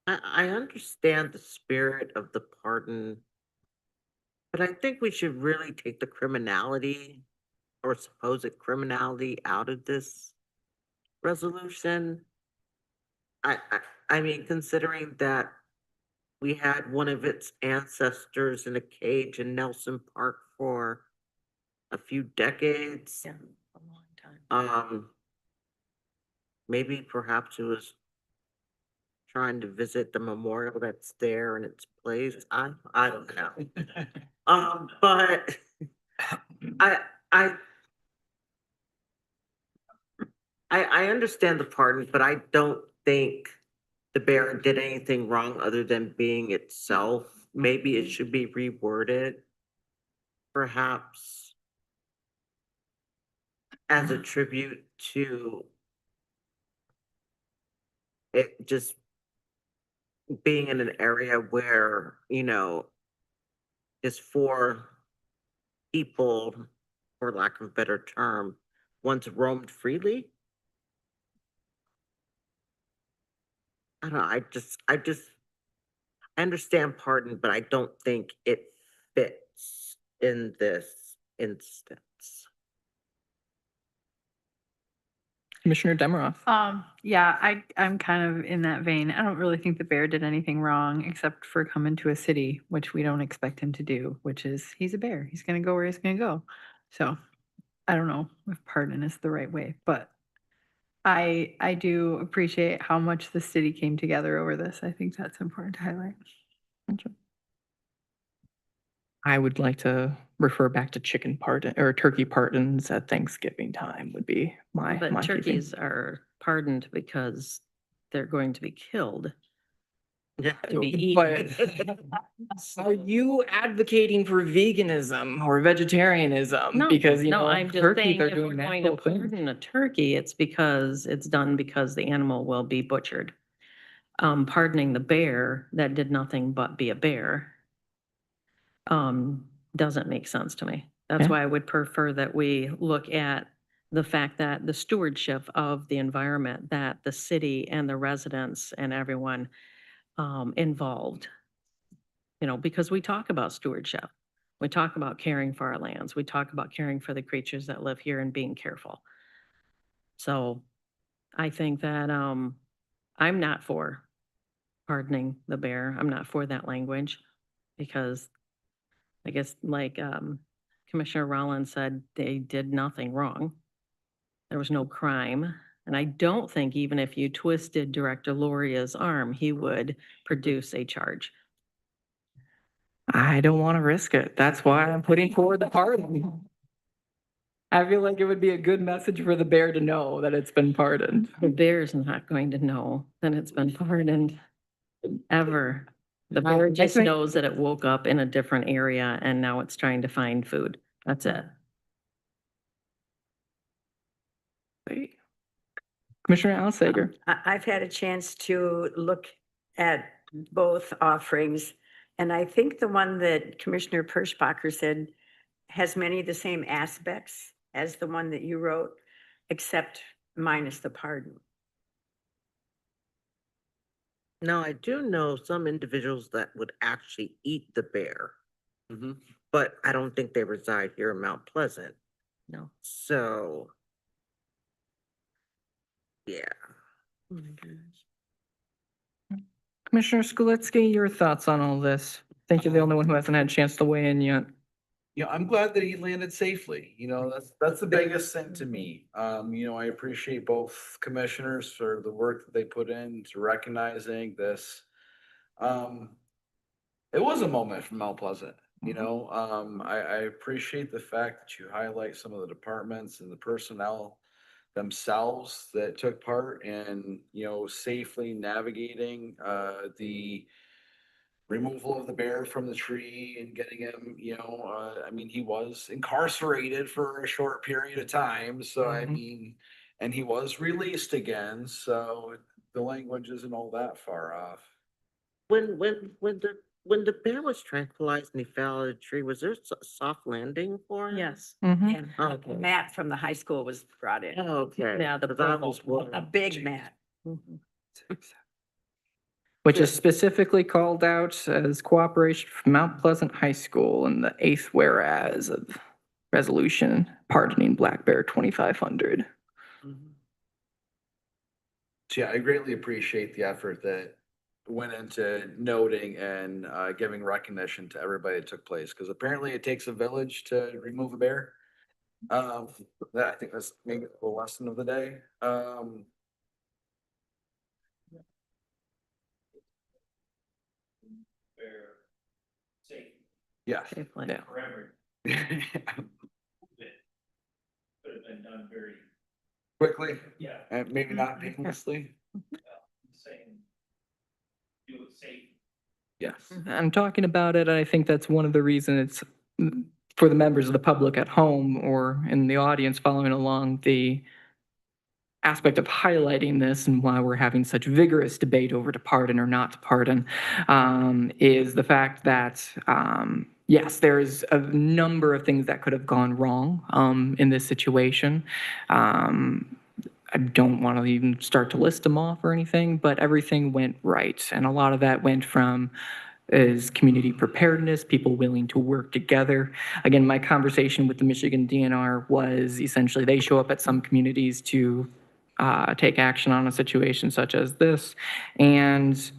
I understand the spirit of the pardon, but I think we should really take the criminality or supposed criminality out of this resolution. I mean, considering that we had one of its ancestors in a cage in Nelson Park for a few decades. Yeah, a long time. Maybe perhaps it was trying to visit the memorial that's there in its place. I don't know. But I understand the pardon, but I don't think the bear did anything wrong other than being itself. Maybe it should be reworded, perhaps as a tribute to it just being in an area where, is for people, for lack of a better term, once roamed freely. I don't know, I understand pardon, but I don't think it fits in this instance. Commissioner Demiroff. Yeah, I'm kind of in that vein. I don't really think the bear did anything wrong except for coming to a city, which we don't expect him to do, which is he's a bear. He's going to go where he's going to go. So I don't know if pardon is the right way, but I do appreciate how much the city came together over this. I think that's important to highlight. Thank you. I would like to refer back to chicken pardon or turkey pardons at Thanksgiving time would be my But keeping. turkeys are pardoned because they're going to be killed. To be eaten. But are you advocating for veganism or vegetarianism? No, Because no, I'm just turkeys saying are if doing we're that going to whole thing. pardon a turkey, it's because it's done because the animal will be butchered. Pardoning the bear that did nothing but be a bear doesn't make sense to me. That's Okay. why I would prefer that we look at the fact that the stewardship of the environment that the city and the residents and everyone involved. Because we talk about stewardship. We talk about caring for our lands. We talk about caring for the creatures that live here and being careful. So I think that I'm not for pardoning the bear. I'm not for that language because I guess like Commissioner Rollins said, they did nothing wrong. There was no crime. And I don't think even if you twisted Director Loria's arm, he would produce a charge. I don't want to risk it. That's why I'm putting forward the pardon. I feel like it would be a good message for the bear to know that it's been pardoned. The bear's not going to know that it's been pardoned ever. The bear just knows that it woke up in a different area and now it's trying to find food. That's it. Commissioner Alsager. I've had a chance to look at both offerings, and I think the one that Commissioner Perschbacher said has many of the same aspects as the one that you wrote, except minus the pardon. Now, I do know some individuals that would actually eat the bear, Mhm. but I don't think they reside here in Mount Pleasant. No. So, yeah. Oh my gosh. Commissioner Skulitsky, your thoughts on all this? I think you're the only one who hasn't had a chance to weigh in yet. Yeah, I'm glad that he landed safely. That's the biggest thing to me. I appreciate both commissioners for the work that they put into recognizing this. It was a moment for Mount Pleasant, I appreciate the fact that you highlight some of the departments and the personnel themselves that took part in, safely navigating, the removal of the bear from the tree and getting him, he was incarcerated for a short period of time. So, and he was released again. So the language isn't all that far off. When the bear was tranquilized and he fell out of the tree, was there a soft landing for him? Yes. Mhm. And Okay. Matt from the high school was brought in. Okay. Yeah, the 'Cause I purple. was wondering. A big Matt. Which is specifically called out as cooperation from Mount Pleasant High School in the 8th whereas of resolution pardoning Black Bear 2500. So yeah, I greatly appreciate the effort that went into noting and giving recognition to everybody that took place, because apparently it takes a village to remove a bear. I think that's maybe the lesson of the day. Yes. Safely. Yeah. Forever. Could have been done very, Quickly yeah, and maybe not painlessly. saying, do it safe. Yes. I'm talking about it. I think that's one of the reasons it's for the members of the public at home or in the audience following along, the aspect of highlighting this and why we're having such vigorous debate over to pardon or not to pardon, is the fact that, yes, there's a number of things that could have gone wrong in this situation. I don't want to even start to list them off or anything, but everything went right. And a lot of that went from is community preparedness, people willing to work together. Again, my conversation with the Michigan DNR was essentially they show up at some communities to take action on a situation such as this, and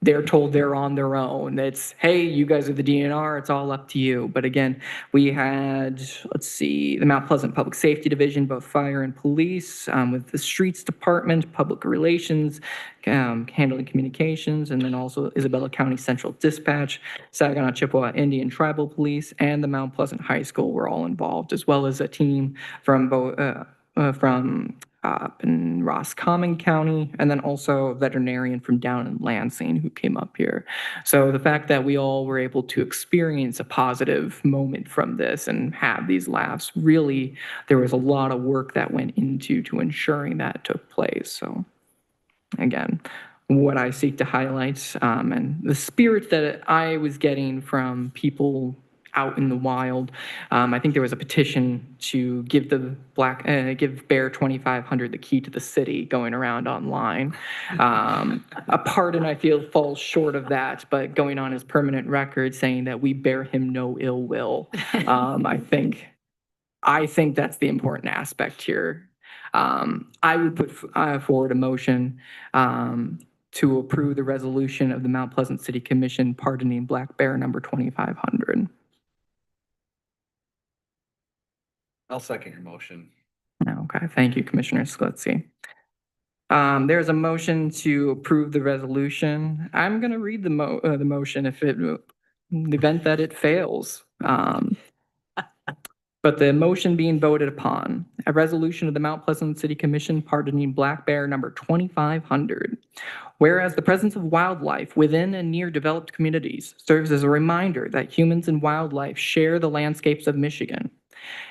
they're told they're on their own. It's, hey, you guys are the DNR, it's all up to you. But again, we had, let's see, the Mount Pleasant Public Safety Division, both fire and police, with the Streets Department, Public Relations, handling communications, and then also Isabella County Central Dispatch, Saginaw Chippewa Indian Tribal Police, and the Mount Pleasant High School were all involved, as well as a team from both, up in Roscommon County, and then also a veterinarian from down in Lansing who came up here. So the fact that we all were able to experience a positive moment from this and have these laughs, really, there was a lot of work that went into to ensuring that took place. So again, what I seek to highlight and the spirit that I was getting from people out in the wild. I think there was a petition to give give Bear 2500 the key to the city going around online. A pardon I feel falls short of that, but going on his permanent record saying that we bear him no ill will. I think that's the important aspect here. I would put forward a motion to approve the resolution of the Mount Pleasant City Commission pardoning Black Bear number 2500. I'll second your motion. Okay, thank you, Commissioner Skletsky. There's a motion to approve the resolution. I'm going to read the motion if in the event that it fails. But the motion being voted upon, a resolution of the Mount Pleasant City Commission pardoning Black Bear number 2500. Whereas the presence of wildlife within and near developed communities serves as a reminder that humans and wildlife share the landscapes of Michigan.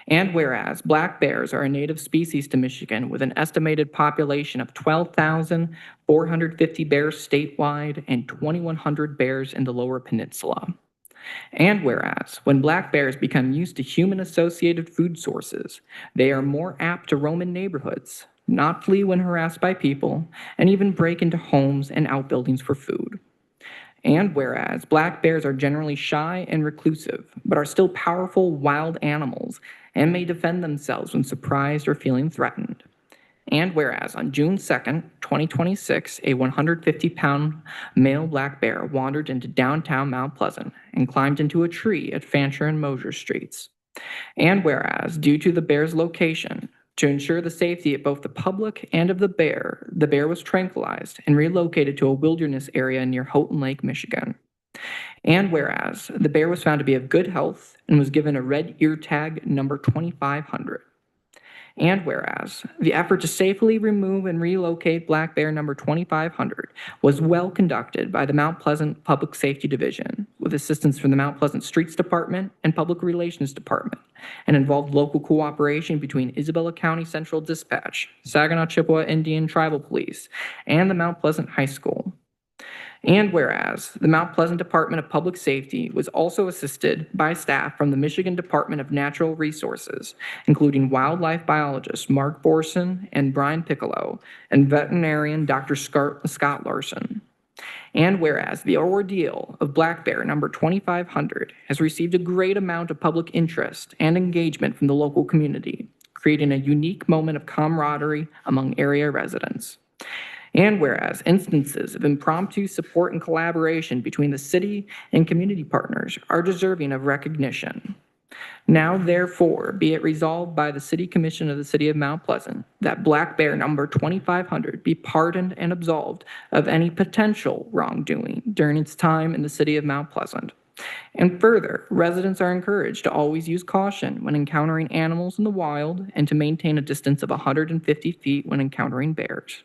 And whereas black bears are a native species to Michigan with an estimated population of 12,450 bears statewide and 2,100 bears in the Lower Peninsula. And whereas, when black bears become used to human-associated food sources, they are more apt to roam in neighborhoods, not flee when harassed by people, and even break into homes and outbuildings for food. And whereas, black bears are generally shy and reclusive, but are still powerful wild animals and may defend themselves when surprised or feeling threatened. And whereas on June 2nd, 2026, a 150-pound male black bear wandered into downtown Mount Pleasant and climbed into a tree at Fancher and Mosier Streets. And whereas, due to the bear's location, to ensure the safety of both the public and of the bear was tranquilized and relocated to a wilderness area near Houghton Lake, Michigan. And whereas, the bear was found to be of good health and was given a red ear tag number 2500. And whereas, the effort to safely remove and relocate black bear number 2500 was well conducted by the Mount Pleasant Public Safety Division, with assistance from the Mount Pleasant Streets Department and Public Relations Department, and involved local cooperation between Isabella County Central Dispatch, Saginaw Chippewa Indian Tribal Police, and the Mount Pleasant High School. And whereas, the Mount Pleasant Department of Public Safety was also assisted by staff from the Michigan Department of Natural Resources, including wildlife biologists Mark Borson and Brian Piccolo, and veterinarian Dr. Scott Larson. And whereas, the ordeal of black bear number 2500 has received a great amount of public interest and engagement from the local community, creating a unique moment of camaraderie among area residents. And whereas, instances of impromptu support and collaboration between the city and community partners are deserving of recognition. Now, therefore, be it resolved by the City Commission of the City of Mount Pleasant that black bear number 2500 be pardoned and absolved of any potential wrongdoing during its time in the City of Mount Pleasant. And further, residents are encouraged to always use caution when encountering animals in the wild and to maintain a distance of 150 feet when encountering bears.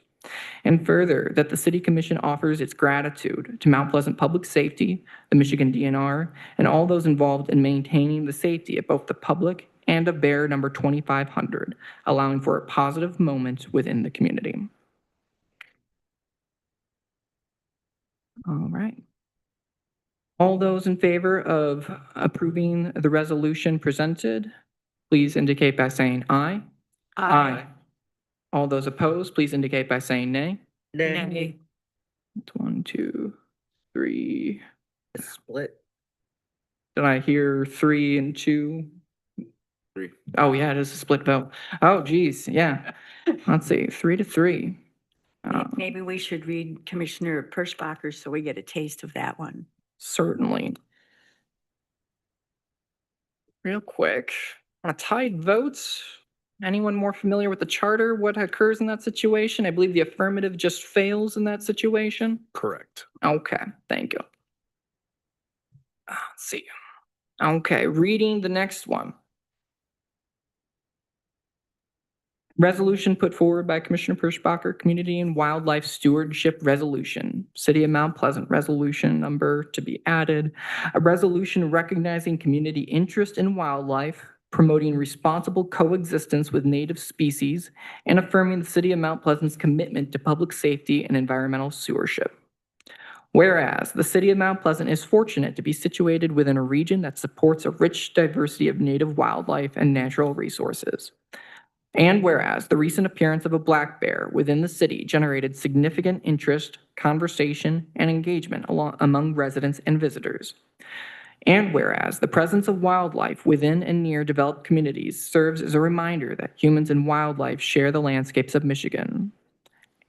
And further, that the City Commission offers its gratitude to Mount Pleasant Public Safety, the Michigan DNR, and all those involved in maintaining the safety of both the public and of bear number 2500, allowing for a positive moment within the community. All right. All those in favor of approving the resolution presented, please indicate by saying aye. Aye. All those opposed, please indicate by saying nay. Nay. It's 1, 2, 3. Split. Did I hear 3 and 2? 3. Oh, yeah, it is a split vote. Oh, geez, yeah. Let's see, 3-3. Maybe we should read Commissioner Perschbacher so we get a taste of that one. Certainly. Real quick, on a tied vote, anyone more familiar with the charter? What occurs in that situation? I believe the affirmative just fails in that situation. Correct. Okay, thank you. Let's see. Okay, reading the next one. Resolution put forward by Commissioner Perschbacher, Community and Wildlife Stewardship Resolution, City of Mount Pleasant Resolution number to be added. A resolution recognizing community interest in wildlife, promoting responsible coexistence with native species, and affirming the City of Mount Pleasant's commitment to public safety and environmental stewardship. Whereas the City of Mount Pleasant is fortunate to be situated within a region that supports a rich diversity of native wildlife and natural resources. And whereas the recent appearance of a black bear within the city generated significant interest, conversation, and engagement among residents and visitors. And whereas the presence of wildlife within and near developed communities serves as a reminder that humans and wildlife share the landscapes of Michigan.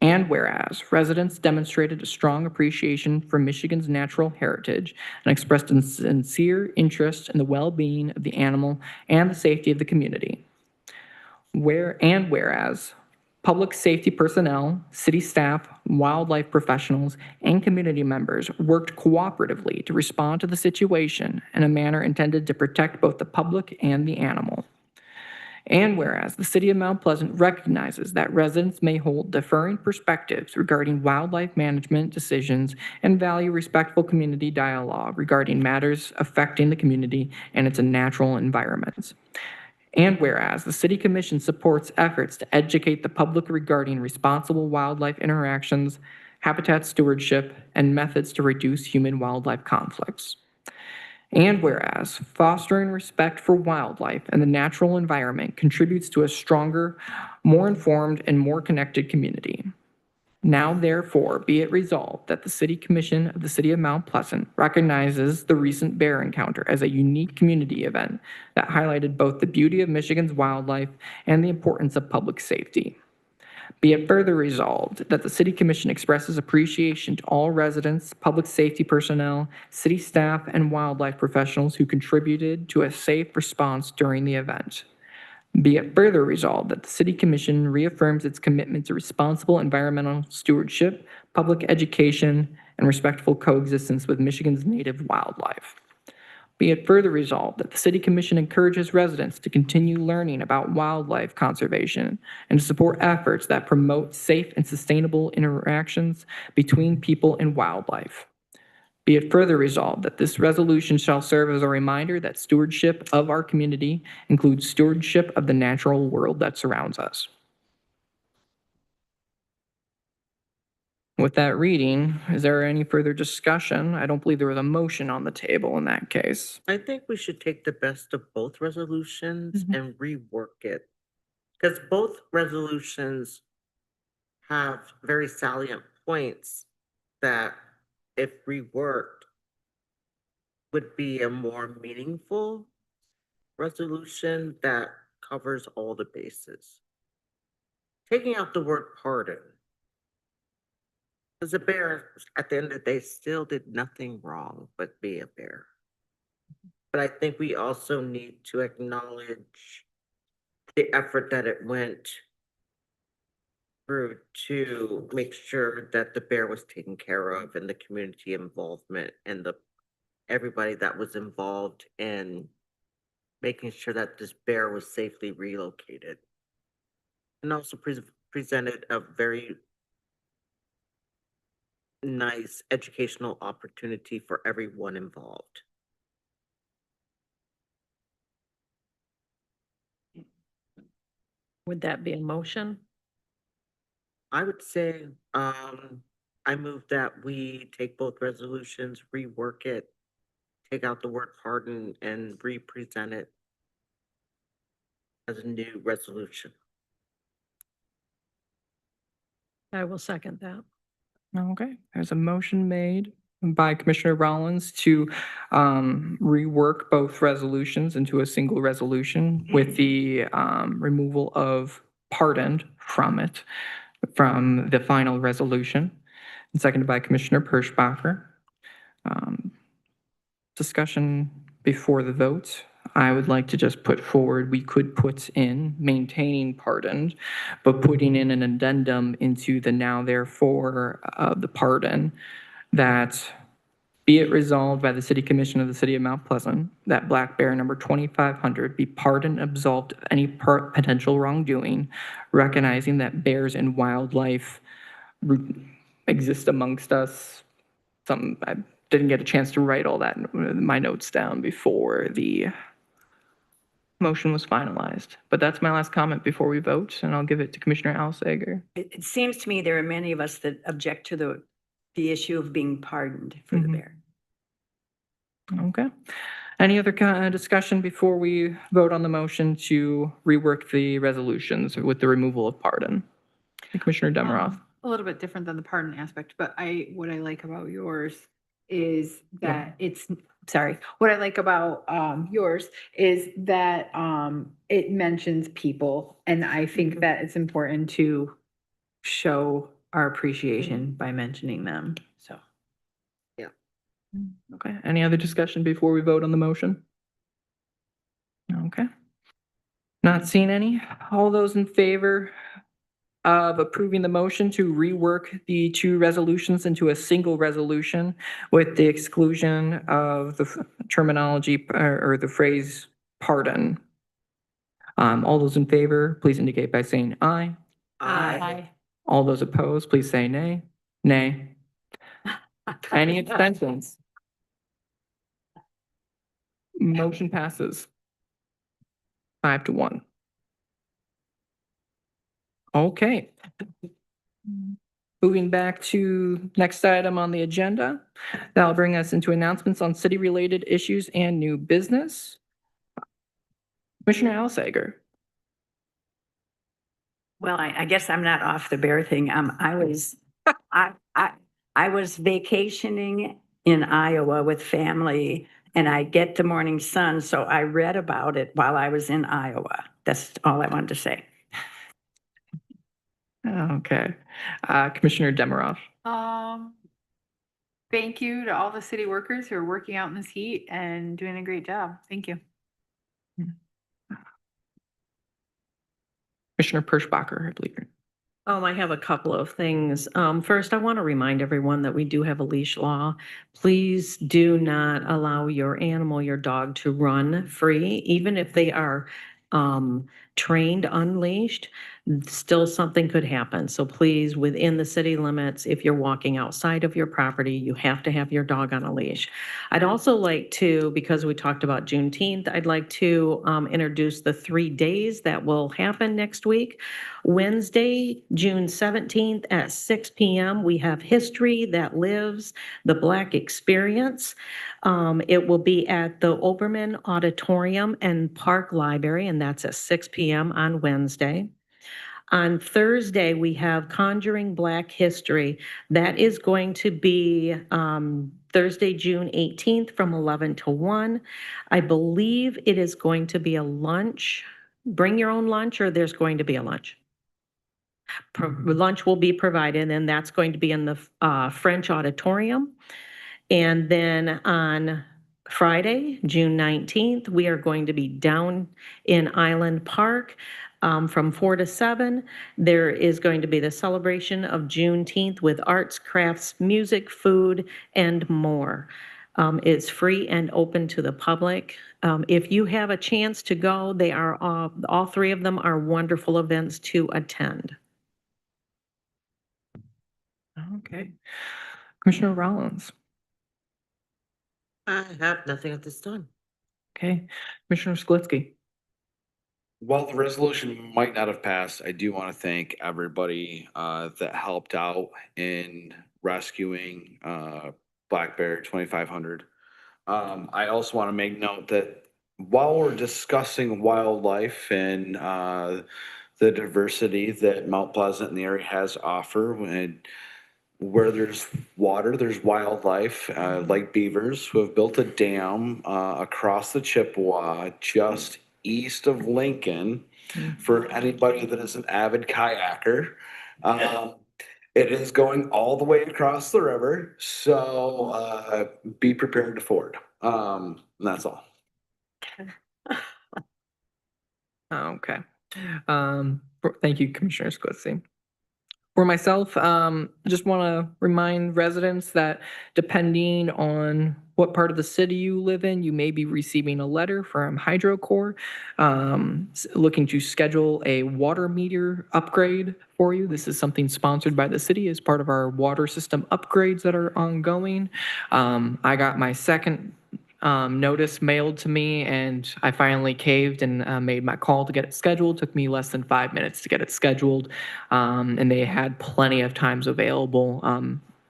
And whereas residents demonstrated a strong appreciation for Michigan's natural heritage and expressed a sincere interest in the well-being of the animal and the safety of the community. Whereas public safety personnel, city staff, wildlife professionals, and community members worked cooperatively to respond to the situation in a manner intended to protect both the public and the animal. And whereas the City of Mount Pleasant recognizes that residents may hold differing perspectives regarding wildlife management decisions and value respectful community dialogue regarding matters affecting the community and its natural environments. And whereas the City Commission supports efforts to educate the public regarding responsible wildlife interactions, habitat stewardship, and methods to reduce human-wildlife conflicts. And whereas fostering respect for wildlife and the natural environment contributes to a stronger, more informed, and more connected community. Now therefore be it resolved that the City Commission of the City of Mount Pleasant recognizes the recent bear encounter as a unique community event that highlighted both the beauty of Michigan's wildlife and the importance of public safety. Be it further resolved that the City Commission expresses appreciation to all residents, public safety personnel, city staff, and wildlife professionals who contributed to a safe response during the event. Be it further resolved that the City Commission reaffirms its commitment to responsible environmental stewardship, public education, and respectful coexistence with Michigan's native wildlife. Be it further resolved that the City Commission encourages residents to continue learning about wildlife conservation and to support efforts that promote safe and sustainable interactions between people and wildlife. Be it further resolved that this resolution shall serve as a reminder that stewardship of our community includes stewardship of the natural world that surrounds us. With that reading, is there any further discussion? I don't believe there was a motion on the table in that case. I think we should take the best of both resolutions and rework it. Because both resolutions have very salient points that, if reworked, would be a more meaningful resolution that covers all the bases. Taking out the word pardon, because a bear, at the end of the day, still did nothing wrong but be a bear. But I think we also need to acknowledge the effort that it went through to make sure that the bear was taken care of, and the community involvement and everybody that was involved in making sure that this bear was safely relocated. And also presented a very nice educational opportunity for everyone involved. Would that be a motion? I would say, I move that we take both resolutions, rework it, take out the word pardon, and re-present it as a new resolution. I will second that. Okay, there's a motion made by Commissioner Rollins to rework both resolutions into a single resolution with the removal of pardoned from it, from the final resolution, and seconded by Commissioner Perschbacher. Discussion before the vote. I would like to just put forward, we could put in maintaining pardoned, but putting in an addendum into the now therefore of the pardon, that be it resolved by the City Commission of the City of Mount Pleasant that Black Bear number 2500 be pardoned, absolved of any potential wrongdoing, recognizing that bears and wildlife exist amongst us. I didn't get a chance to write all that in my notes down before the motion was finalized. But that's my last comment before we vote, and I'll give it to Commissioner Alsager. It seems to me there are many of us that object to the issue of being pardoned for the bear. Okay. Any other discussion before we vote on the motion to rework the resolutions with the removal of pardon? Commissioner Demeroff. A little bit different than the pardon aspect, but what I like about yours is that what I like about yours is that it mentions people, and I think that it's important to show our appreciation by mentioning them. So yeah. Okay, any other discussion before we vote on the motion? Okay. Not seeing any. All those in favor of approving the motion to rework the two resolutions into a single resolution with the exclusion of the terminology or the phrase pardon. All those in favor, please indicate by saying aye. Aye. All those opposed, please say nay. Nay. Any abstentions? Motion passes 5-1. Moving back to next item on the agenda, that'll bring us into announcements on city-related issues and new business. Commissioner Alsager. Well, I guess I'm not off the bear thing. I was vacationing in Iowa with family and I get the morning sun, so I read about it while I was in Iowa. That's all I wanted to say. Okay. Commissioner Demiroff. Thank you to all the city workers who are working out in this heat and doing a great job. Thank you. Commissioner Perschbacher, I believe. I have a couple of things. First, I want to remind everyone that we do have a leash law. Please do not allow your animal, your dog, to run free, even if they are trained unleashed. Still something could happen. So please, within the city limits, if you're walking outside of your property, you have to have your dog on a leash. I'd also like to, because we talked about Juneteenth, I'd like to introduce the 3 days that will happen next week. Wednesday, June 17th at 6 p.m., we have History That Lives, the Black Experience. It will be at the Oberman Auditorium and Park Library, and that's at 6 p.m. on Wednesday. On Thursday, we have Conjuring Black History. That is going to be Thursday, June 18th from 11 to 1. I believe it is going to be a lunch. Bring your own lunch, or there's going to be a lunch. Lunch will be provided, and that's going to be in the French Auditorium. And then on Friday, June 19th, we are going to be down in Island Park from 4 to 7. There is going to be the celebration of Juneteenth with arts, crafts, music, food, and more. It's free and open to the public. If you have a chance to go, they are all 3 of them are wonderful events to attend. Okay. Commissioner Rollins. I have nothing at this time. Okay. Commissioner Sklitsky. While the resolution might not have passed, I do want to thank everybody that helped out in rescuing Black Bear 2500. I also want to make note that while we're discussing wildlife and the diversity that Mount Pleasant and the area has to offer, where there's water, there's wildlife, like beavers who have built a dam across the Chippewa just east of Lincoln. For anybody that is an avid kayaker, it is going all the way across the river, so be prepared to ford. And that's all. Okay. Thank you, Commissioner Sklitsky. For myself, just want to remind residents that depending on what part of the city you live in, you may be receiving a letter from HydroCorps looking to schedule a water meter upgrade for you. This is something sponsored by the city as part of our water system upgrades that are ongoing. I got my second notice mailed to me, and I finally caved and made my call to get it scheduled. Took me less than 5 minutes to get it scheduled, and they had plenty of times available.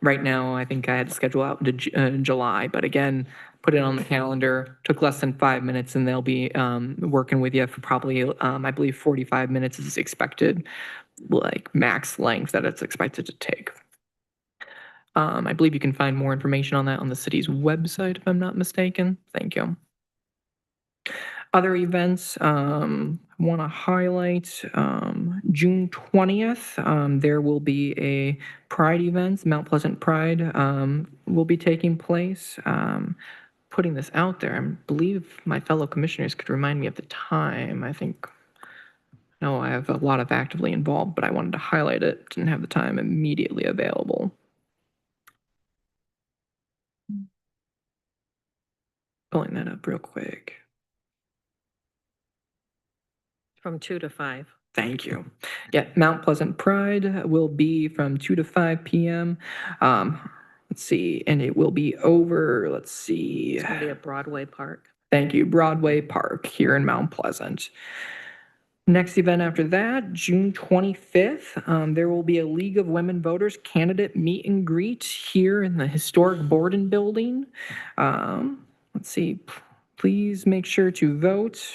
Right now, I think I had to schedule out into July, but again, put it on the calendar. Took less than 5 minutes, and they'll be working with you for probably, I believe 45 minutes is expected, like max length that it's expected to take. I believe you can find more information on that on the city's website, if I'm not mistaken. Thank you. Other events, I want to highlight June 20th. There will be a Pride event. Mount Pleasant Pride will be taking place. Putting this out there, I believe my fellow commissioners could remind me of the time. I think, no, I have a lot of actively involved, but I wanted to highlight it. Didn't have the time immediately available. Pulling that up real quick. From 2 to 5. Thank you. Yeah, Mount Pleasant Pride will be from 2 to 5 p.m. Let's see, and it will be over, let's see. It's going to be at Broadway Park. Thank you, Broadway Park here in Mount Pleasant. Next event after that, June 25th, there will be a League of Women Voters candidate meet and greet here in the historic Borden building. Let's see, please make sure to vote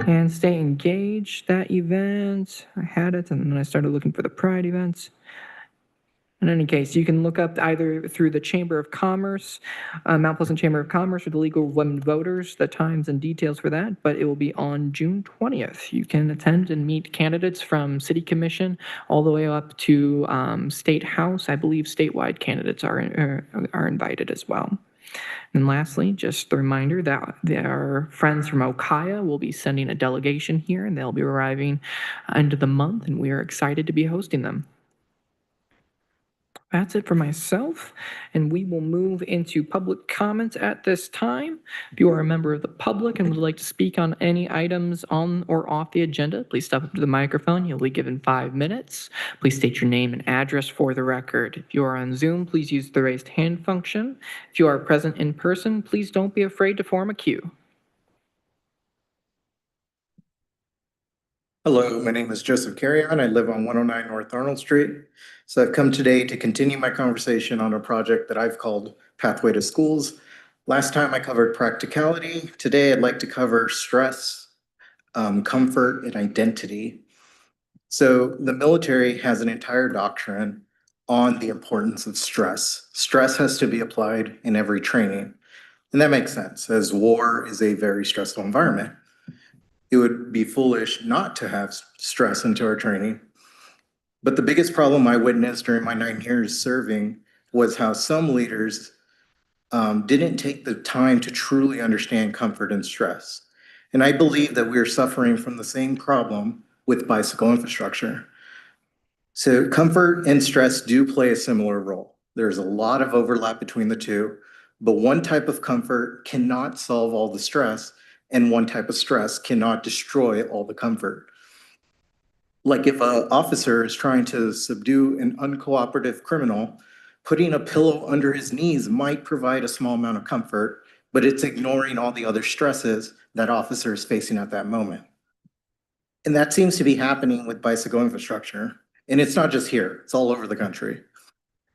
and stay engaged. That event, I had it, and then I started looking for the Pride events. In any case, you can look up either through the Chamber of Commerce, Mount Pleasant Chamber of Commerce, or the League of Women Voters, the times and details for that, but it will be on June 20th. You can attend and meet candidates from City Commission all the way up to State House. I believe statewide candidates are invited as well. And lastly, just a reminder that our friends from Okaya will be sending a delegation here, and they'll be arriving end of the month, and we are excited to be hosting them. That's it for myself, and we will move into public comments at this time. If you are a member of the public and would like to speak on any items on or off the agenda, please step up to the microphone. You'll be given 5 minutes. Please state your name and address for the record. If you are on Zoom, please use the raised hand function. If you are present in person, please don't be afraid to form a queue. Hello, my name is Joseph Carrion. I live on 109 North Arnold Street. So I've come today to continue my conversation on a project that I've called Pathway to Schools. Last time I covered practicality. Today I'd like to cover stress, comfort, and identity. So the military has an entire doctrine on the importance of stress. Stress has to be applied in every training. And that makes sense, as war is a very stressful environment. It would be foolish not to have stress into our training. But the biggest problem I witnessed during my 9 years serving was how some leaders didn't take the time to truly understand comfort and stress. And I believe that we're suffering from the same problem with bicycle infrastructure. So comfort and stress do play a similar role. There's a lot of overlap between the two, but one type of comfort cannot solve all the stress, and one type of stress cannot destroy all the comfort. Like if an officer is trying to subdue an uncooperative criminal, putting a pillow under his knees might provide a small amount of comfort, but it's ignoring all the other stresses that officer is facing at that moment. And that seems to be happening with bicycle infrastructure. And it's not just here, it's all over the country.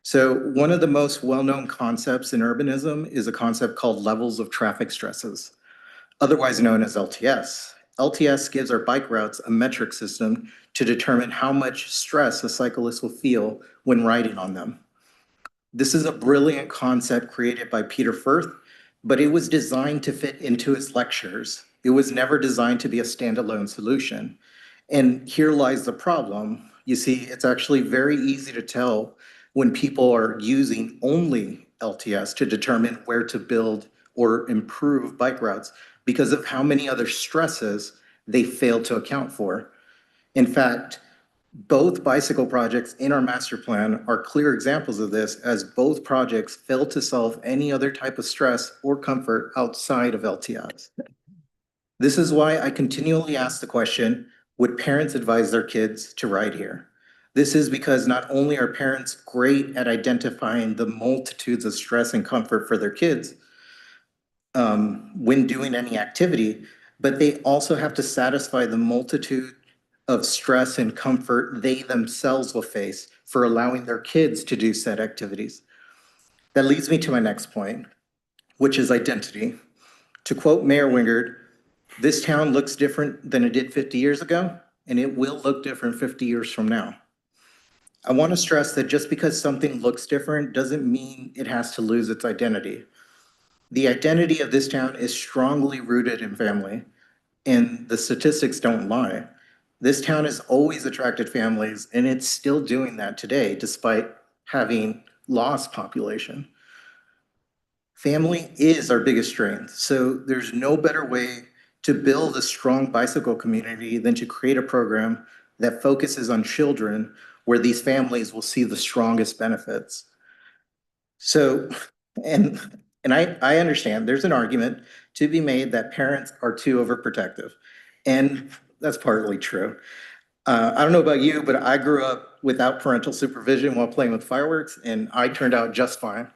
So one of the most well-known concepts in urbanism is a concept called levels of traffic stresses, otherwise known as LTS. LTS gives our bike routes a metric system to determine how much stress a cyclist will feel when riding on them. This is a brilliant concept created by Peter Firth, but it was designed to fit into his lectures. It was never designed to be a standalone solution. And here lies the problem. You see, it's actually very easy to tell when people are using only LTS to determine where to build or improve bike routes because of how many other stresses they fail to account for. In fact, both bicycle projects in our master plan are clear examples of this, as both projects fail to solve any other type of stress or comfort outside of LTS. This is why I continually ask the question, would parents advise their kids to ride here? This is because not only are parents great at identifying the multitudes of stress and comfort for their kids when doing any activity, but they also have to satisfy the multitude of stress and comfort they themselves will face for allowing their kids to do said activities. That leads me to my next point, which is identity. To quote Mayor Wingard, this town looks different than it did 50 years ago, and it will look different 50 years from now. I want to stress that just because something looks different doesn't mean it has to lose its identity. The identity of this town is strongly rooted in family, and the statistics don't lie. This town has always attracted families, and it's still doing that today, despite having lost population. Family is our biggest strength, so there's no better way to build a strong bicycle community than to create a program that focuses on children where these families will see the strongest benefits. So, and I understand there's an argument to be made that parents are too overprotective, and that's partly true. I don't know about you, but I grew up without parental supervision while playing with fireworks, and I turned out just fine.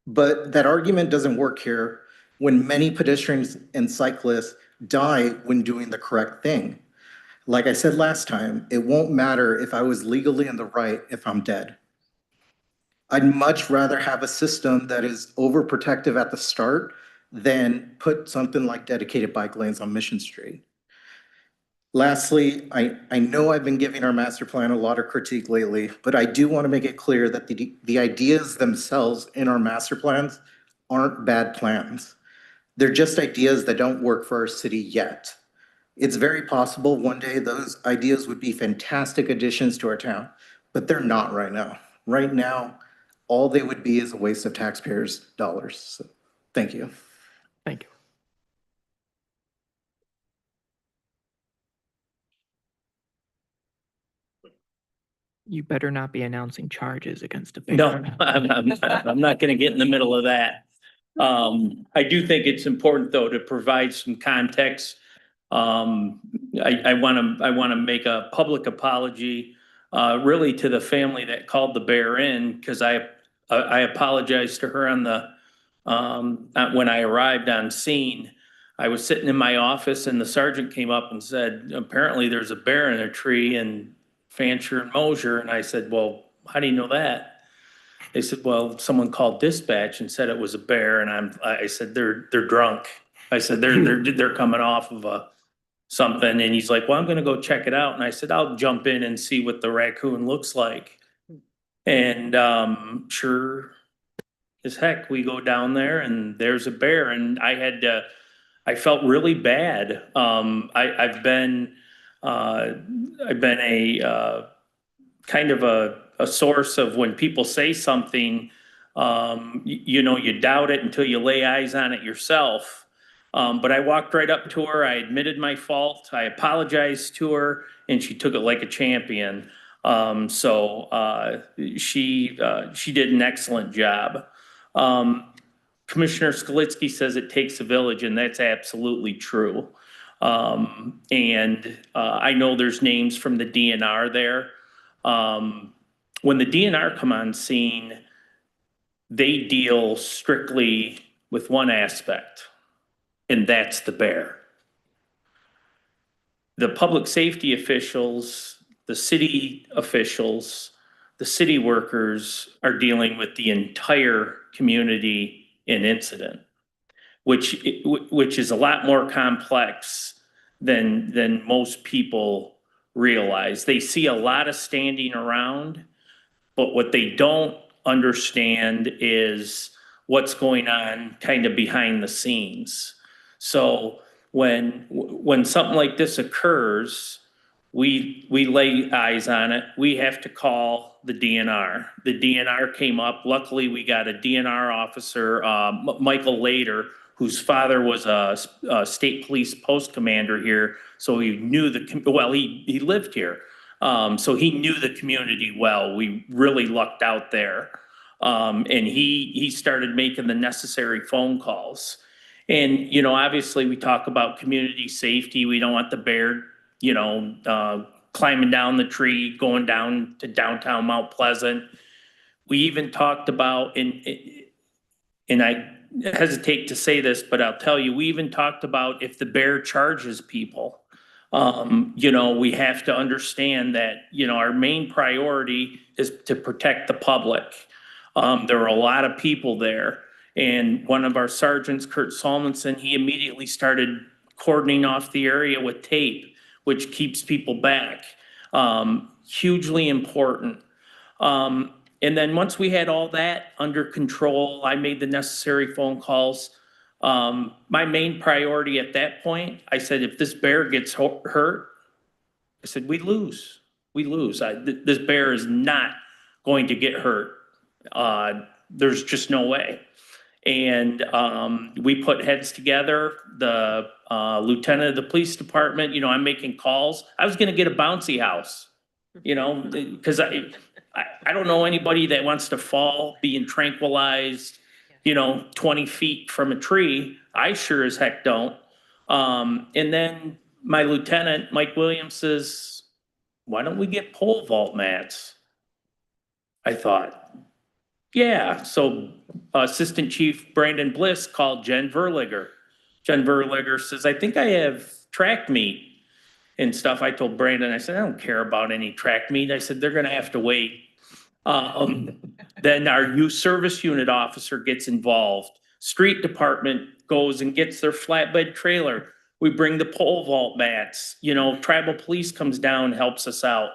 But that argument doesn't work here when many pedestrians and cyclists die when doing the correct thing. Like I said last time, it won't matter if I was legally in the right if I'm dead. I'd much rather have a system that is overprotective at the start than put something like dedicated bike lanes on Mission Street. Lastly, I know I've been giving our master plan a lot of critique lately, but I do want to make it clear that the ideas themselves in our master plans aren't bad plans. They're just ideas that don't work for our city yet. It's very possible one day those ideas would be fantastic additions to our town, but they're not right now. Right now, all they would be is a waste of taxpayers' dollars. So, thank you. Thank you. You better not be announcing charges against a bear. No, I'm not gonna get in the middle of that. I do think it's important, though, to provide some context. I wanna make a public apology, really to the family that called the bear in, because I apologized to her on the, when I arrived on scene. I was sitting in my office and the sergeant came up and said, apparently there's a bear in a tree in Fancher and Mosier. And I said, well, how do you know that? They said, well, someone called dispatch and said it was a bear. And I said, they're drunk. I said, they're coming off of something. And he's like, well, I'm going to go check it out. And I said, I'll jump in and see what the raccoon looks like. And sure as heck, we go down there and there's a bear. And I felt really bad. I've been a kind of a source of when people say something, you doubt it until you lay eyes on it yourself. But I walked right up to her. I admitted my fault. I apologized to her, and she took it like a champion. So she did an excellent job. Commissioner Skalitsky says it takes a village, and that's absolutely true. And I know there's names from the DNR there. When the DNR come on scene, they deal strictly with one aspect, and that's the bear. The public safety officials, the city officials, the city workers are dealing with the entire community in incident, which is a lot more complex than most people realize. They see a lot of standing around, but what they don't understand is what's going on kind of behind the scenes. So when something like this occurs, we lay eyes on it. We have to call the DNR. The DNR came up. Luckily, we got a DNR officer, Michael Lader, whose father was a state police post commander here. So he knew he lived here. So he knew the community well. We really lucked out there. And he started making the necessary phone calls. And, obviously we talk about community safety. We don't want the bear, climbing down the tree, going down to downtown Mount Pleasant. We even talked about, and I hesitate to say this, but I'll tell you, we even talked about if the bear charges people. We have to understand that, our main priority is to protect the public. There were a lot of people there. And one of our sergeants, Kurt Salmonson, he immediately started cordoning off the area with tape, which keeps people back. Hugely important. And then once we had all that under control, I made the necessary phone calls. My main priority at that point, I said, if this bear gets hurt, I said, we lose. This bear is not going to get hurt. There's just no way. And we put heads together. The lieutenant of the police department, I'm making calls. I was going to get a bouncy house, because I don't know anybody that wants to fall being tranquilized, 20 feet from a tree. I sure as heck don't. And then my lieutenant, Mike Williams, says, why don't we get pole vault mats? I thought, yeah. So Assistant Chief Brandon Bliss called Jen Verliger. Jen Verliger says, I think I have track meet and stuff. I told Brandon, I said, I don't care about any track meet. I said, they're gonna have to wait. Then our youth service unit officer gets involved. Street department goes and gets their flatbed trailer. We bring the pole vault mats, you know, tribal police comes down, helps us out.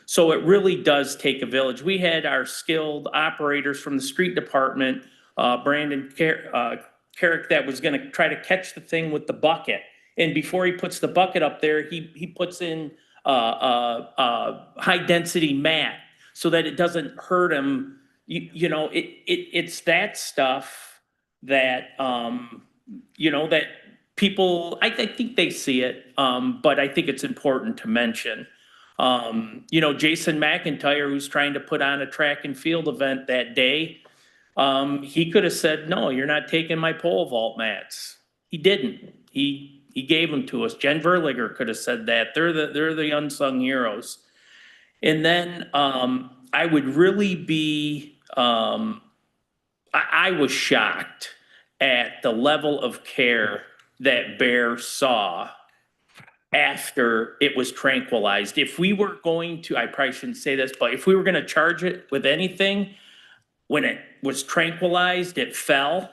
So it really does take a village. We had our skilled operators from the street department, Brandon Carrick, that was gonna try to catch the thing with the bucket. And before he puts the bucket up there, he puts in high density mat so that it doesn't hurt him. You know, it's that stuff that, you know, that people, I think they see it, but I think it's important to mention. You know, Jason McIntyre, who's trying to put on a track and field event that day, he could have said, no, you're not taking my pole vault mats. He didn't. He gave them to us. Jen Verliger could have said that. They're the unsung heroes. And then I would really be, I was shocked at the level of care that Bear saw after it was tranquilized. If we were going to, I probably shouldn't say this, but if we were going to charge it with anything, when it was tranquilized, it fell.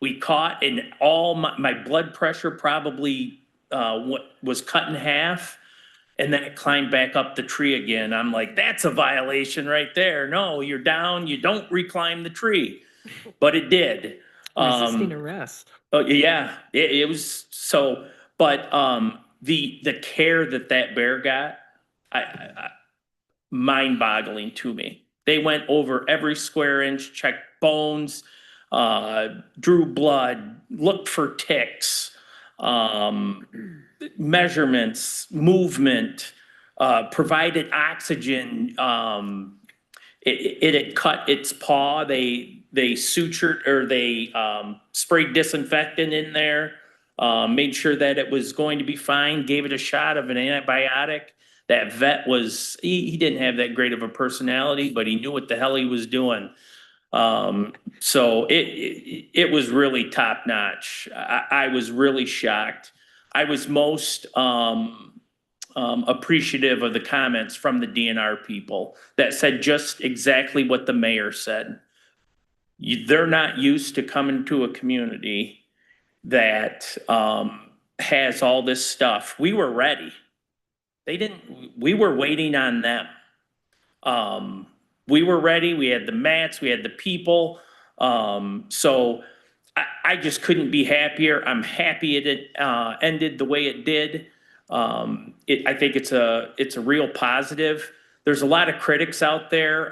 We caught, and all my blood pressure probably was cut in half, and then it climbed back up the tree again. I'm like, that's a violation right there. No, you're down. You don't reclimb the tree, but it did. Resisting arrest. Oh yeah, it was so. But the care that bear got, I mind-boggling to me. They went over every square inch, checked bones, drew blood, looked for ticks, measurements, movement, provided oxygen. It had cut its paw. They sutured, or they sprayed disinfectant in there, made sure that it was going to be fine, gave it a shot of an antibiotic. That vet was, he didn't have that great of a personality, but he knew what the hell he was doing. So it was really top notch. I was really shocked. I was most appreciative of the comments from the DNR people that said just exactly what the mayor said. They're not used to coming to a community that has all this stuff. We were ready. We were waiting on them. We were ready. We had the mats, we had the people. So I just couldn't be happier. I'm happy it ended the way it did. I think it's a real positive. There's a lot of critics out there.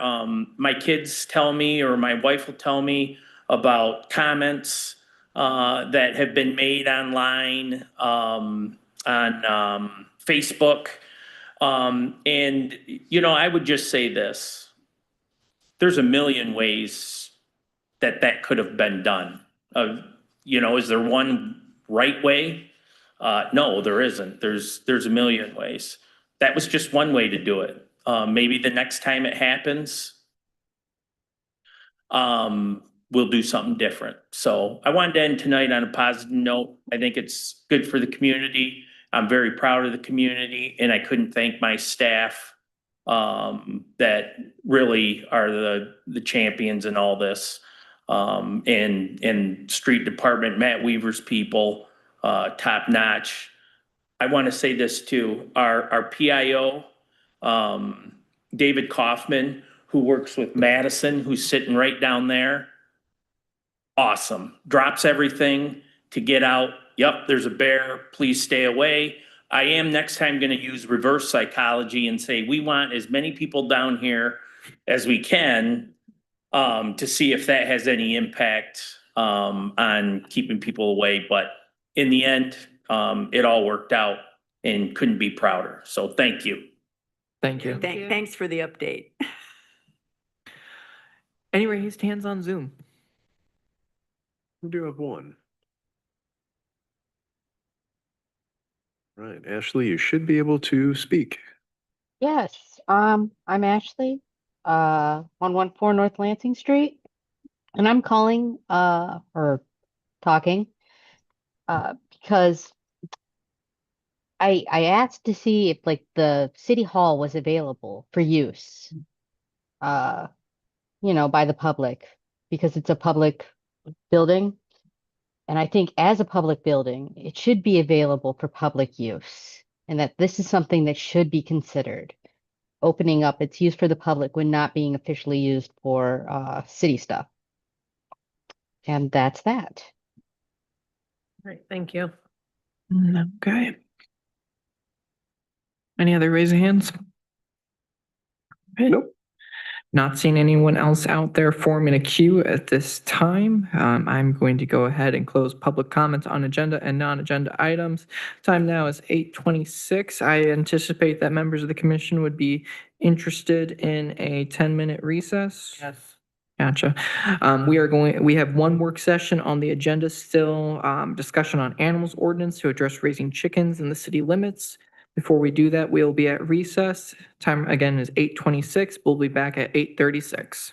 My kids tell me, or my wife will tell me about comments that have been made online, on Facebook. And, you know, I would just say this. There's a million ways that could have been done. You know, is there one right way? No, there isn't. There's a million ways. That was just one way to do it. Maybe the next time it happens, we'll do something different. So I wanted to end tonight on a positive note. I think it's good for the community. I'm very proud of the community, and I couldn't thank my staff that really are the champions in all this. And street department, Matt Weaver's people, top notch. I want to say this too, our PIO, David Kaufman, who works with Madison, who's sitting right down there. Awesome. Drops everything to get out. Yep, there's a bear. Please stay away. I am next time going to use reverse psychology and say, we want as many people down here as we can, to see if that has any impact on keeping people away. But in the end, it all worked out, and couldn't be prouder. So thank you. Thank you. Thanks for the update. Any raised hands on Zoom? We do have one. Right, Ashley, you should be able to speak. Yes, I'm Ashley, 114 North Lansing Street, and I'm calling, or talking Because I asked to see if like the city hall was available for use, uh, by the public, because it's a public building. And I think as a public building, it should be available for public use, and that this is something that should be considered. Opening up its use for the public when not being officially used for city stuff. And that's that. Great, thank you. Okay. Any other raise of hands? Okay. Nope. Not seeing anyone else out there forming a queue at this time. I'm going to go ahead and close public comments on agenda and non-agenda items. Time now is 8:26. I anticipate that members of the commission would be interested in a 10-minute recess. Yes. Gotcha. We have one work session on the agenda still, discussion on animals ordinance to address raising chickens in the city limits. Before we do that, we'll be at recess. Time again is 8:26. We'll be back at 8:36.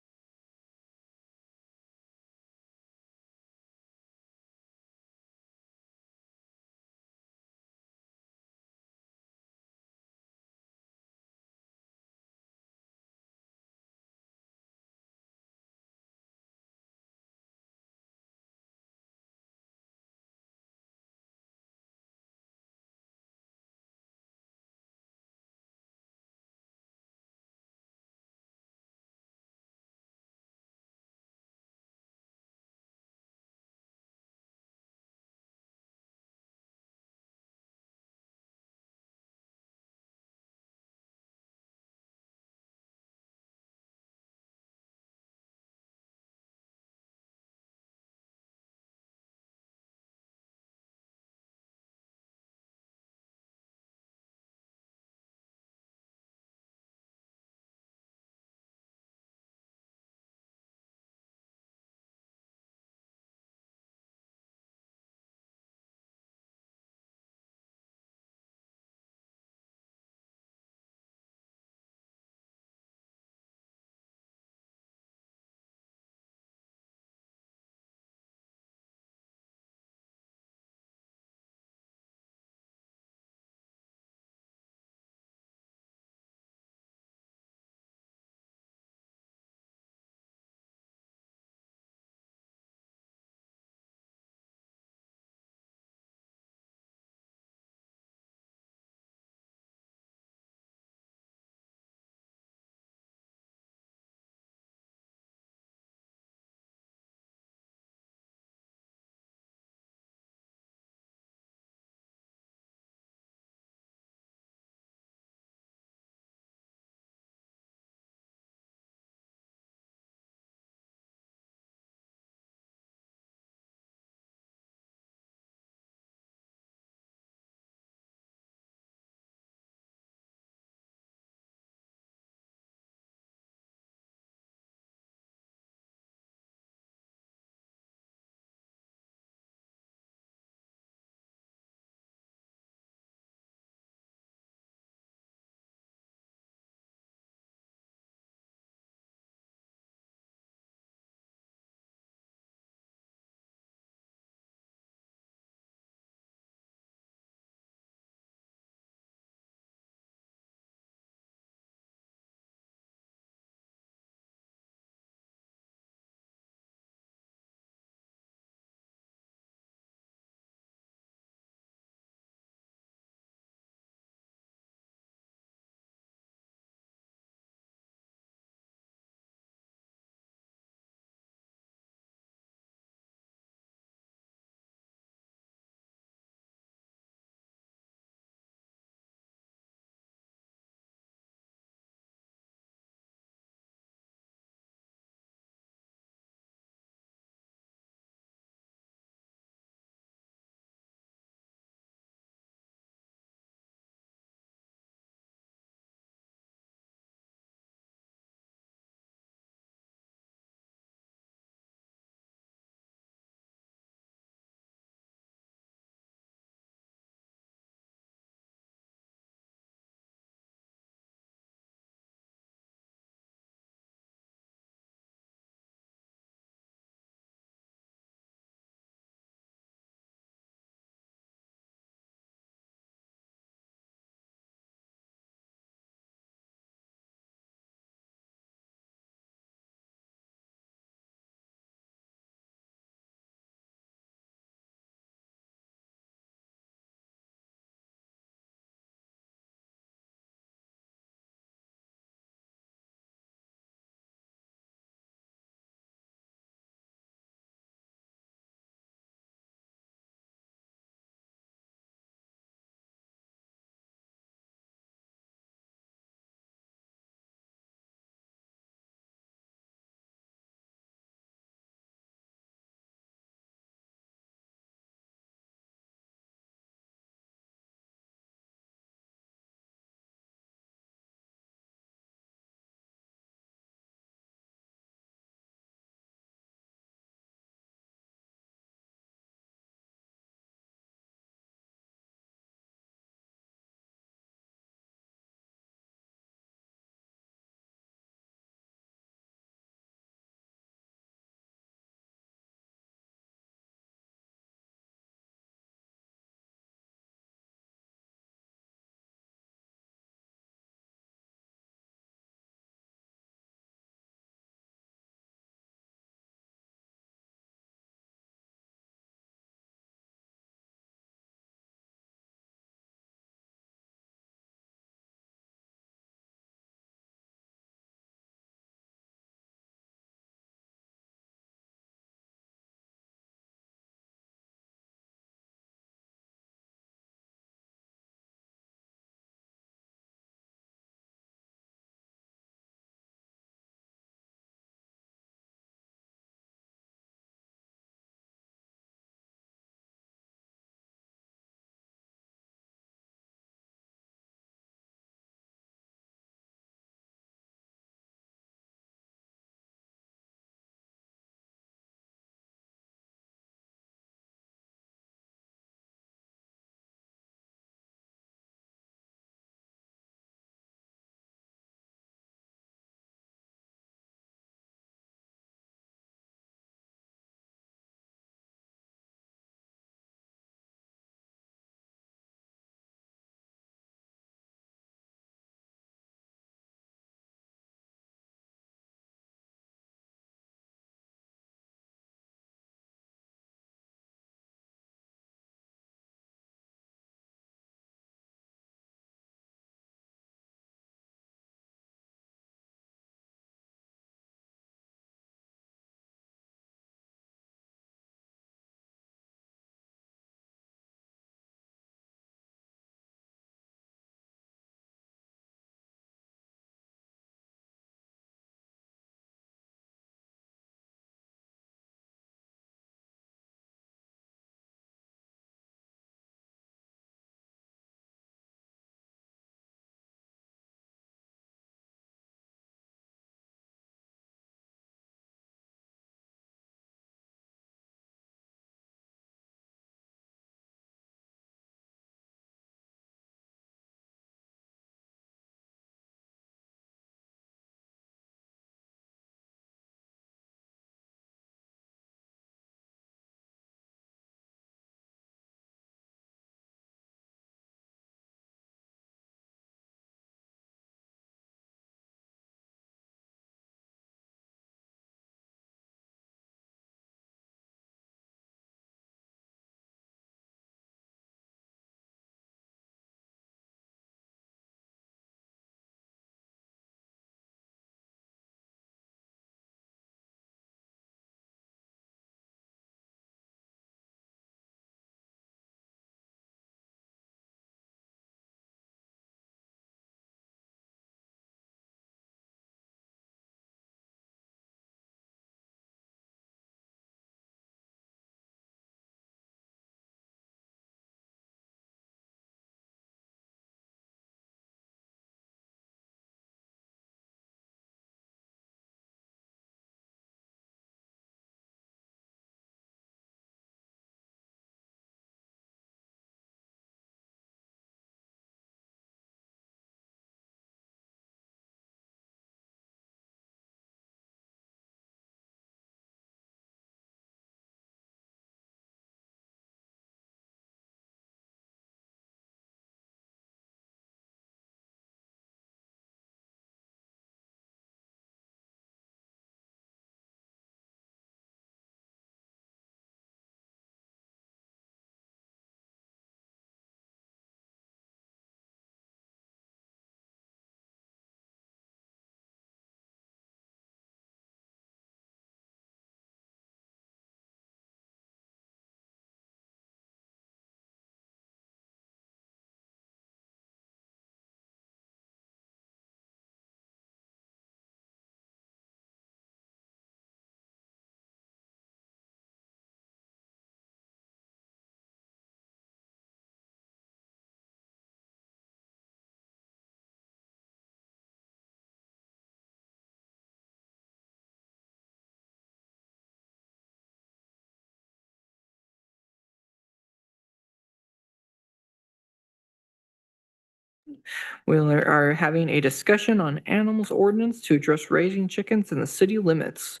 We are having a discussion on animals ordinance to address raising chickens in the city limits.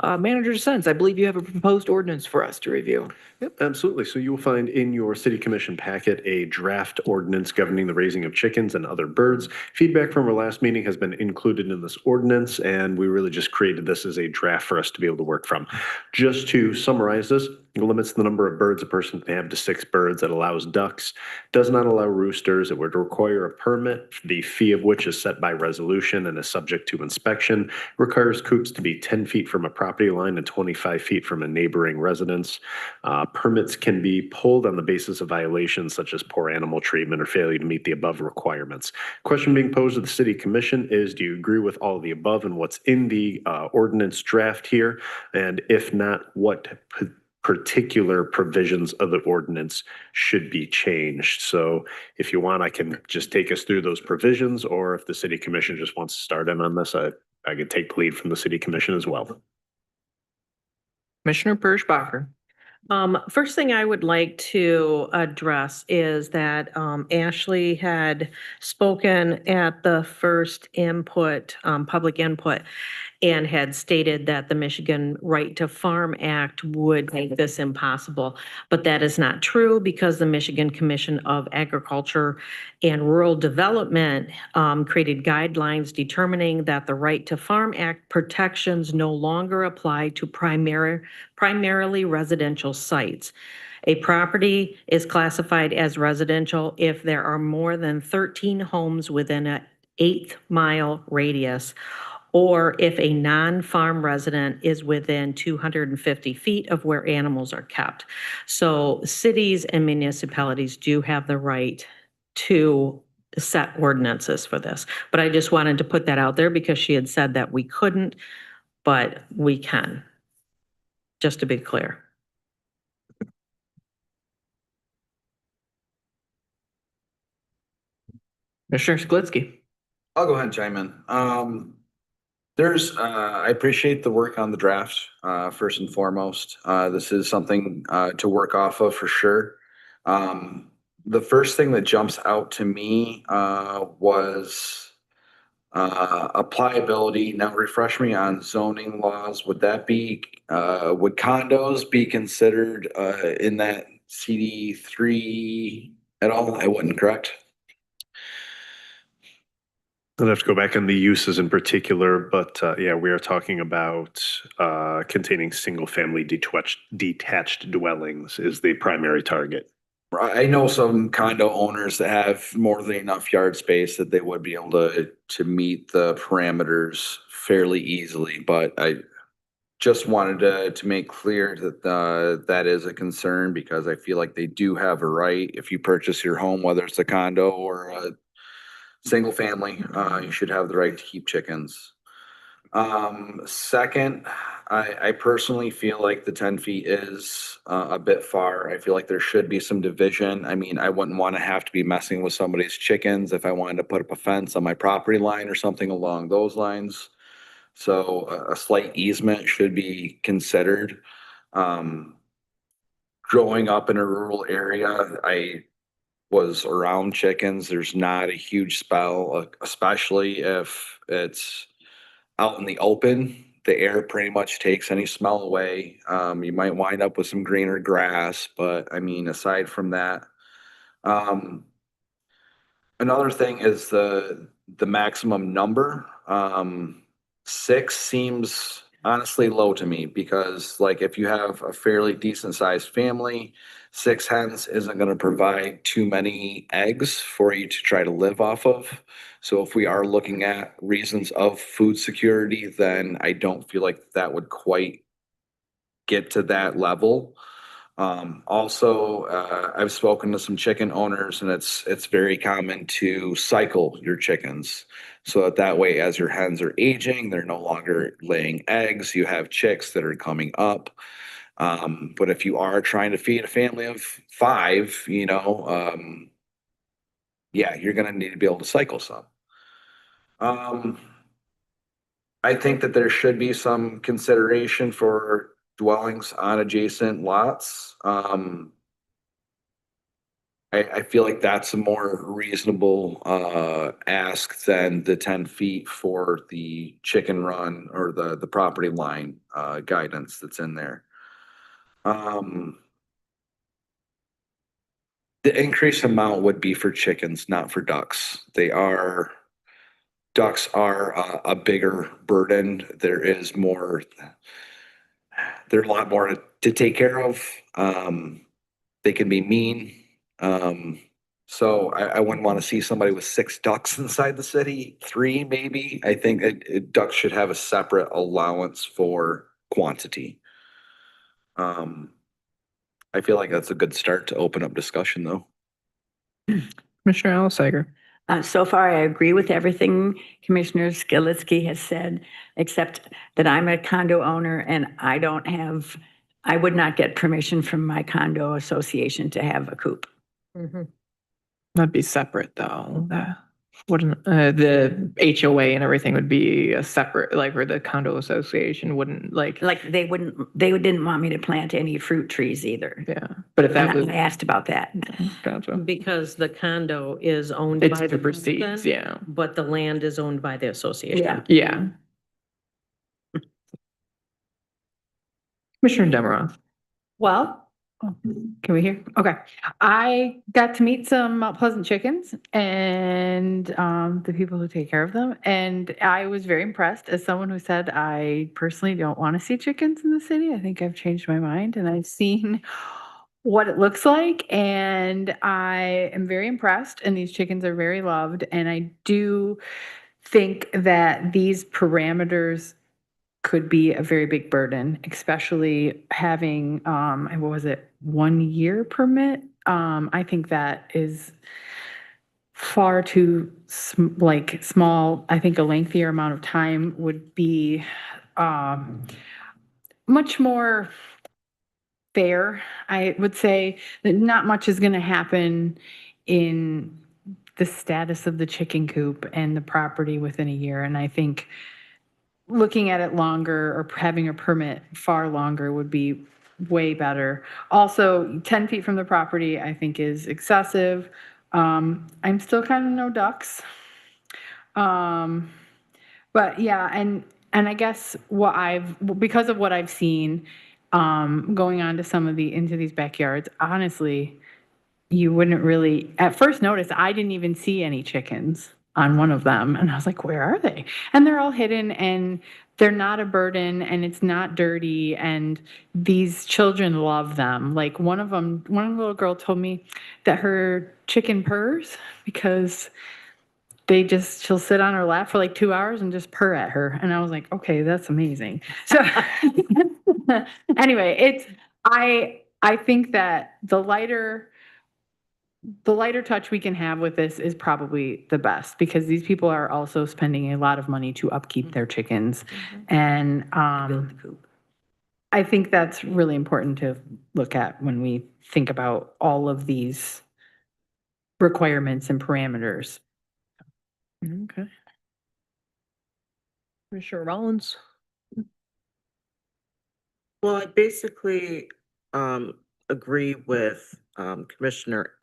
Manager Sens, I believe you have a proposed ordinance for us to review. Yep, absolutely. So you will find in your city commission packet a draft ordinance governing the raising of chickens and other birds. Feedback from our last meeting has been included in this ordinance, and we really just created this as a draft for us to be able to work from. Just to summarize this, it limits the number of birds a person can have to 6 birds. It allows ducks, does not allow roosters. It would require a permit, the fee of which is set by resolution and is subject to inspection. Requires coops to be 10 feet from a property line and 25 feet from a neighboring residence. Permits can be pulled on the basis of violations such as poor animal treatment or failure to meet the above requirements. Question being posed to the city commission is, do you agree with all of the above and what's in the ordinance draft here? And if not, what particular provisions of the ordinance should be changed? So if you want, I can just take us through those provisions, or if the city commission just wants to start in on this, I could take the lead from the city commission as well. Commissioner Pershbacher. First thing I would like to address is that Ashley had spoken at the first input, public input, and had stated that the Michigan Right to Farm Act would make this impossible. But that is not true, because the Michigan Commission of Agriculture and Rural Development created guidelines determining that the Right to Farm Act protections no longer apply to primarily residential sites. A property is classified as residential if there are more than 13 homes within an 8-mile radius, or if a non-farm resident is within 250 feet of where animals are kept. So cities and municipalities do have the right to set ordinances for this. But I just wanted to put that out there because she had said that we couldn't, but we can, just to be clear. Commissioner Sklitsky. I'll go ahead and chime in. I appreciate the work on the draft, first and foremost. This is something to work off of for sure. The first thing that jumps out to me was applicability. Now refresh me on zoning laws. Would that be, would condos be considered in that CD3 at all? I wouldn't, correct? I'd have to go back on the uses in particular, but yeah, we are talking about containing single-family detached dwellings is the primary target. I know some condo owners that have more than enough yard space that they would be able to meet the parameters fairly easily, but I just wanted to make clear that that is a concern, because I feel like they do have a right. If you purchase your home, whether it's a condo or a single family, you should have the right to keep chickens. Second, I personally feel like the 10 feet is a bit far. I feel like there should be some division. I mean, I wouldn't want to have to be messing with somebody's chickens if I wanted to put up a fence on my property line or something along those lines. So a slight easement should be considered. Growing up in a rural area, I was around chickens. There's not a huge spell, especially if it's out in the open. The air pretty much takes any smell away. You might wind up with some greener grass, but I mean, aside from that, another thing is the maximum number. 6 seems honestly low to me, because like if you have a fairly decent sized family, 6 hens isn't going to provide too many eggs for you to try to live off of. So if we are looking at reasons of food security, then I don't feel like that would quite get to that level. Also, I've spoken to some chicken owners, and it's very common to cycle your chickens. So that way, as your hens are aging, they're no longer laying eggs. You have chicks that are coming up. But if you are trying to feed a family of 5, yeah, you're going to need to be able to cycle some. I think that there should be some consideration for dwellings on adjacent lots. I feel like that's a more reasonable ask than the 10 feet for the chicken run or the property line guidance that's in there. The increased amount would be for chickens, not for ducks. Ducks are a bigger burden. There's a lot more to take care of. They can be mean. So I wouldn't want to see somebody with 6 ducks inside the city, 3 maybe. I think ducks should have a separate allowance for quantity. I feel like that's a good start to open up discussion though. Commissioner Alsager. So far, I agree with everything Commissioner Skilitsky has said, except that I'm a condo owner and I would not get permission from my condo association to have a coop. That'd be separate though. That wouldn't, the HOA and everything would be a separate, like where the condo association wouldn't like. Like they didn't want me to plant any fruit trees either. Yeah, but if that And was. I asked about that. Gotcha. Because the condo is owned It's by the the proceeds, person, yeah. but the land is owned by the association. Yeah. Commissioner Demeroff. Well, can we hear? Okay. I got to meet some Mount Pleasant chickens and the people who take care of them. And I was very impressed as someone who said, I personally don't want to see chickens in the city. I think I've changed my mind and I've seen what it looks like. And I am very impressed. And these chickens are very loved. And I do think that these parameters could be a very big burden, especially having, what was it, 1 year permit? I think that is far too small. I think a lengthier amount of time would be much more fair. I would say that not much is going to happen in the status of the chicken coop and the property within a year. And I think looking at it longer or having a permit far longer would be way better. Also, 10 feet from the property, I think is excessive. I'm still kind of no ducks. But yeah, and I guess because of what I've seen, going on to into these backyards, honestly, you wouldn't really, at first notice, I didn't even see any chickens on one of them. And I was like, where are they? And they're all hidden and they're not a burden and it's not dirty. And these children love them. Like one little girl told me that her chicken purrs because she'll sit on her lap for like 2 hours and just purr at her. And I was like, okay, that's amazing. So anyway, I think that the lighter touch we can have with this is probably the best because these people are also spending a lot of money to upkeep their chickens. And I think that's really important to look at when we think about all of these requirements and parameters. Okay. Commissioner Rollins. Well, I basically agree with Commissioner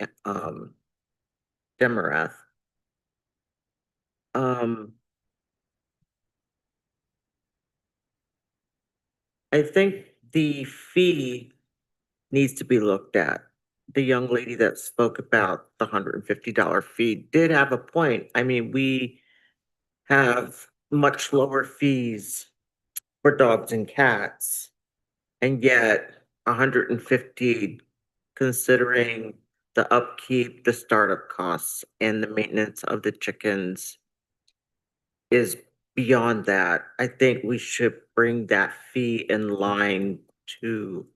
Demarath. I think the fee needs to be looked at. The young lady that spoke about the $150 fee did have a point. I mean, we have much lower fees for dogs and cats, and yet 150, considering the upkeep, the startup costs, and the maintenance of the chickens is beyond that. I think we should bring that fee in line to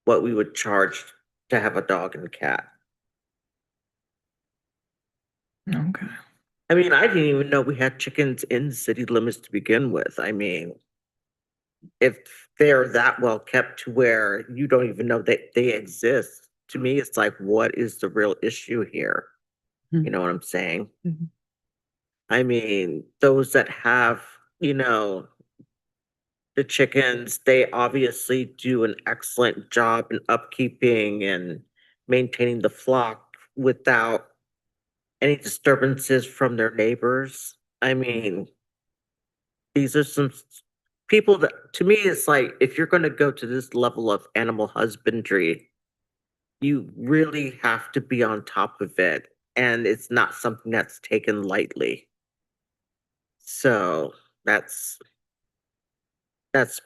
what we would charge to have a dog and a cat. Okay. I mean, I didn't even know we had chickens in city limits to begin with. I mean, if they're that well kept to where you don't even know that they exist, to me, it's like, what is the real issue here? You know what I'm saying? I mean, those that have, the chickens, they obviously do an excellent job in upkeeping and maintaining the flock without any disturbances from their neighbors. I mean, these are some people that, to me, it's like, if you're gonna go to this level of animal husbandry, you really have to be on top of it, and it's not something that's taken lightly. So that's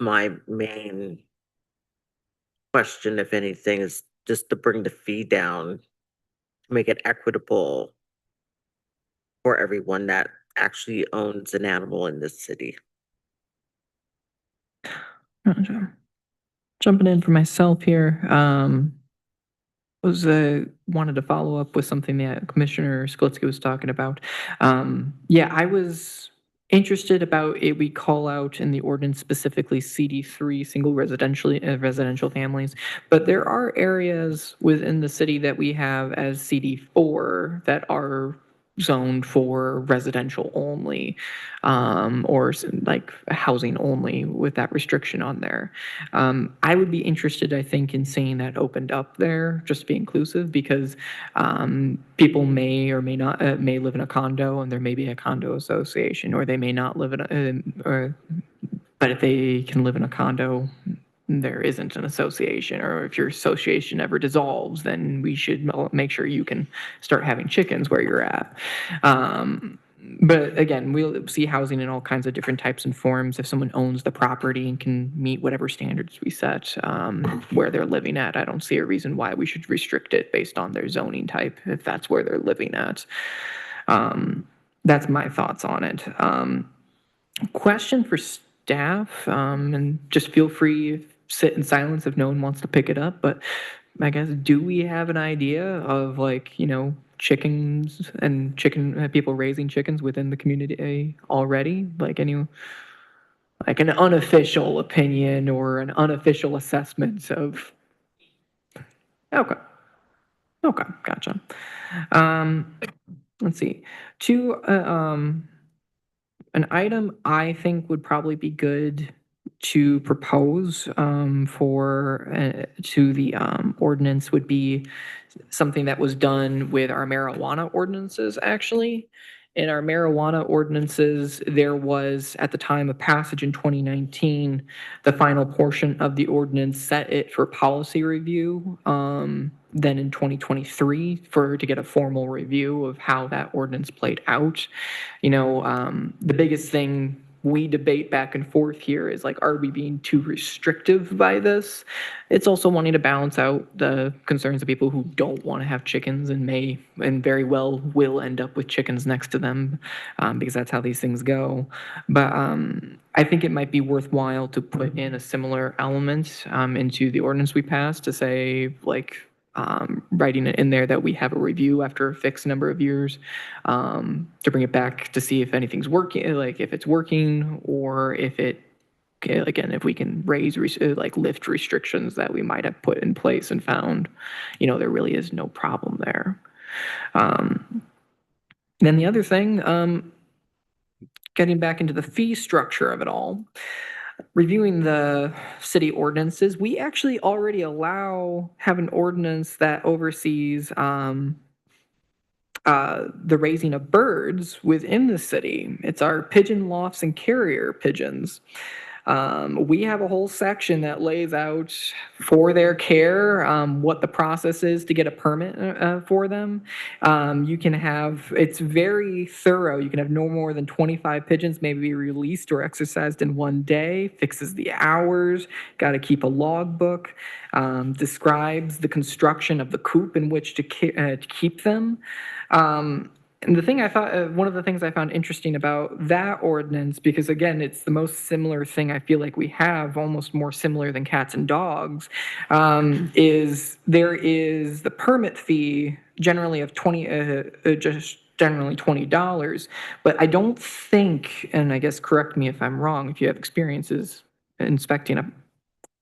my main question, if anything, is just to bring the fee down, to make it equitable for everyone that actually owns an animal in this city. Jumping in for myself here, wanted to follow up with something that Commissioner Sklitsky was talking about. Yeah, I was interested about it. We call out in the ordinance specifically CD3, single residential families, but there are areas within the city that we have as CD4 that are zoned for residential only, or like housing only with that restriction on there. I would be interested, I think, in seeing that opened up there, just to be inclusive, because people may or may not may live in a condo, and there may be a condo association, or they may not live in a. But if they can live in a condo, there isn't an association, or if your association ever dissolves, then we should make sure you can start having chickens where you're at. But again, we'll see housing in all kinds of different types and forms. If someone owns the property and can meet whatever standards we set where they're living at, I don't see a reason why we should restrict it based on their zoning type if that's where they're living at. That's my thoughts on it. Question for staff, and just feel free, sit in silence if no one wants to pick it up, but I guess, do we have an idea of, like, chickens and people raising chickens within the community already? Like an unofficial opinion or an unofficial assessment of. Okay. Okay, gotcha. Let's see. An item I think would probably be good to propose to the ordinance would be something that was done with our marijuana ordinances, actually. In our marijuana ordinances, there was, at the time of passage in 2019, the final portion of the ordinance set it for policy review. Then in 2023, to get a formal review of how that ordinance played out. The biggest thing we debate back and forth here is, like, are we being too restrictive by this? It's also wanting to balance out the concerns of people who don't want to have chickens and very well will end up with chickens next to them, because that's how these things go. But I think it might be worthwhile to put in a similar element into the ordinance we passed, to say, like, writing it in there that we have a review after a fixed number of years, to bring it back to see if anything's working, like if it's working, or if we can lift restrictions that we might have put in place and found, there really is no problem there. Then the other thing, getting back into the fee structure of it all, reviewing the city ordinances, we actually already have an ordinance that oversees the raising of birds within the city. It's our pigeon lofts and carrier pigeons. We have a whole section that lays out for their care what the process is to get a permit for them. It's very thorough. You can have no more than 25 pigeons may be released or exercised in one day, fixes the hours, got to keep a logbook, describes the construction of the coop in which to keep them. And one of the things I found interesting about that ordinance, because again, it's the most similar thing I feel like we have, almost more similar than cats and dogs, is there is the permit fee generally of generally $20. But I don't think, and I guess correct me if I'm wrong, if you have experiences inspecting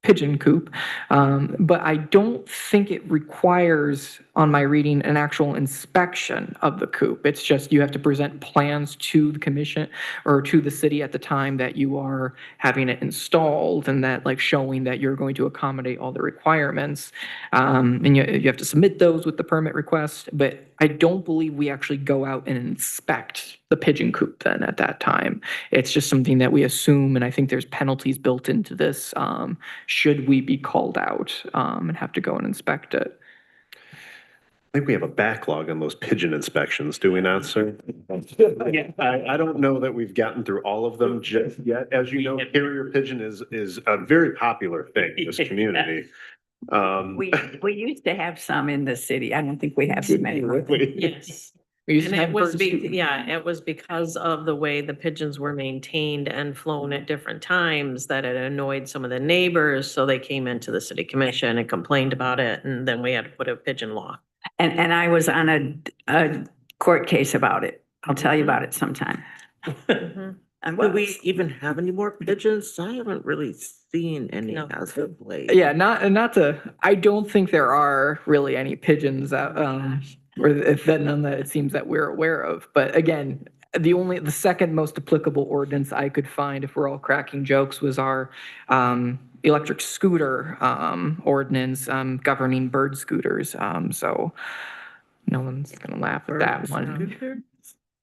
pigeon coop. But I don't think it requires, on my reading, an actual inspection of the coop. It's just you have to present plans to the commission or to the city at the time that you are having it installed, and that like showing that you're going to accommodate all the requirements. And you have to submit those with the permit request, but I don't believe we actually go out and inspect the pigeon coop then at that time. It's just something that we assume, and I think there's penalties built into this should we be called out and have to go and inspect it. I think we have a backlog on those pigeon inspections, do we not, sir? Yeah. I don't know that we've gotten through all of them just yet. As you know, carrier pigeon is a very popular thing in this community. We used to have some in the city. I don't think we have so many. Yes. And it was, it was because of the way the pigeons were maintained and flown at different times that it annoyed some of the neighbors. So they came into the city commission and complained about it. And then we had to put a pigeon law. And I was on a court case about it. I'll tell you about it sometime. Do we even have any more pigeons? I haven't really seen any as of late. Yeah, not to, I don't think there are really any pigeons that, or if that none that it seems that we're aware of. But again, the second most applicable ordinance I could find, if we're all cracking jokes, was our electric scooter ordinance governing bird scooters. So no one's gonna laugh at that one.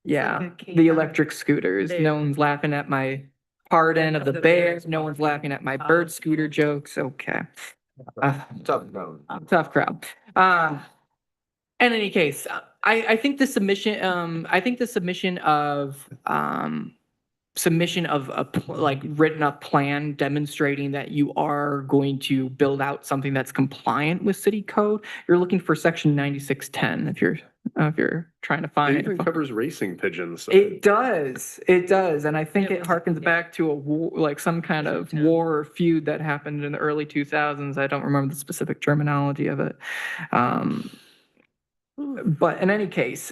Yeah, the electric scooters. No one's laughing at my pardon of the bears. No one's laughing at my bird scooter jokes. Okay. Tough crowd. Tough crowd. In any case, I think the submission of a like written up plan demonstrating that you are going to build out something that's compliant with city code. You're looking for section 9610 if you're trying to find it. Even covers racing pigeons. It does, and I think it harkens back to a war, like some kind of war or feud that happened in the early 2000s. I don't remember the specific terminology of it. But in any case,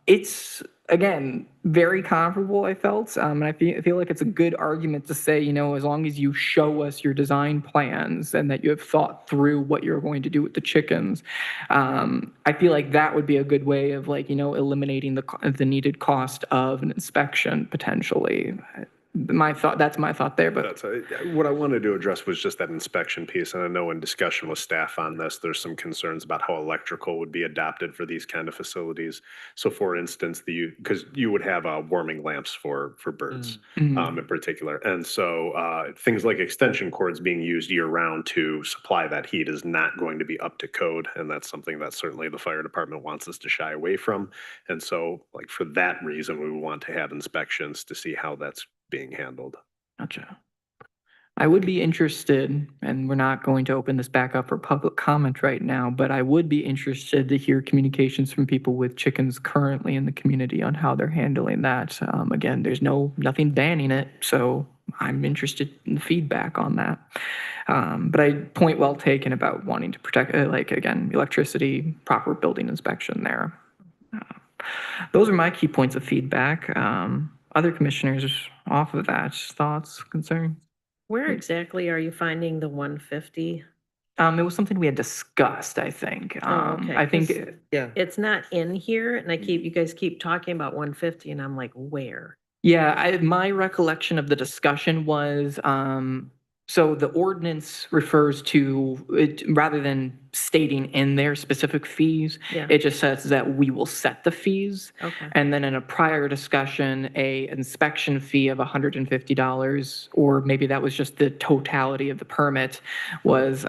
it's again very comparable, I felt, and I feel like it's a good argument to say, as long as you show us your design plans and that you have thought through what you're going to do with the chickens, I feel like that would be a good way of eliminating the needed cost of an inspection potentially. That's my thought there, but what I wanted to address was just that inspection piece. And I know in discussion with staff on this, there's some concerns about how electrical would be adopted for these kind of facilities. So for instance, because you would have warming lamps for birds in particular. And so things like extension cords being used year round to supply that heat is not going to be up to code. And that's something that certainly the fire department wants us to shy away from. And so like for that reason, we want to have inspections to see how that's being handled. Gotcha. I would be interested, and we're not going to open this back up for public comment right now, but I would be interested to hear communications from people with chickens currently in the community on how they're handling that. Again, there's nothing banning it, so I'm interested in the feedback on that. But point well taken about wanting to protect, again, electricity, proper building inspection there. Those are my key points of feedback. Other commissioners off of that, thoughts, concerns? Where exactly are you finding the 150? It was something we had discussed, I think. Okay. I think, It's not in here, and you guys keep talking about 150, and I'm like, where? yeah, my recollection of the discussion was, so the ordinance refers to it rather than stating in there specific fees. Yeah. It just says that we will set the fees. Okay. And then in a prior discussion, a inspection fee of $150, or maybe that was just the totality of the permit, was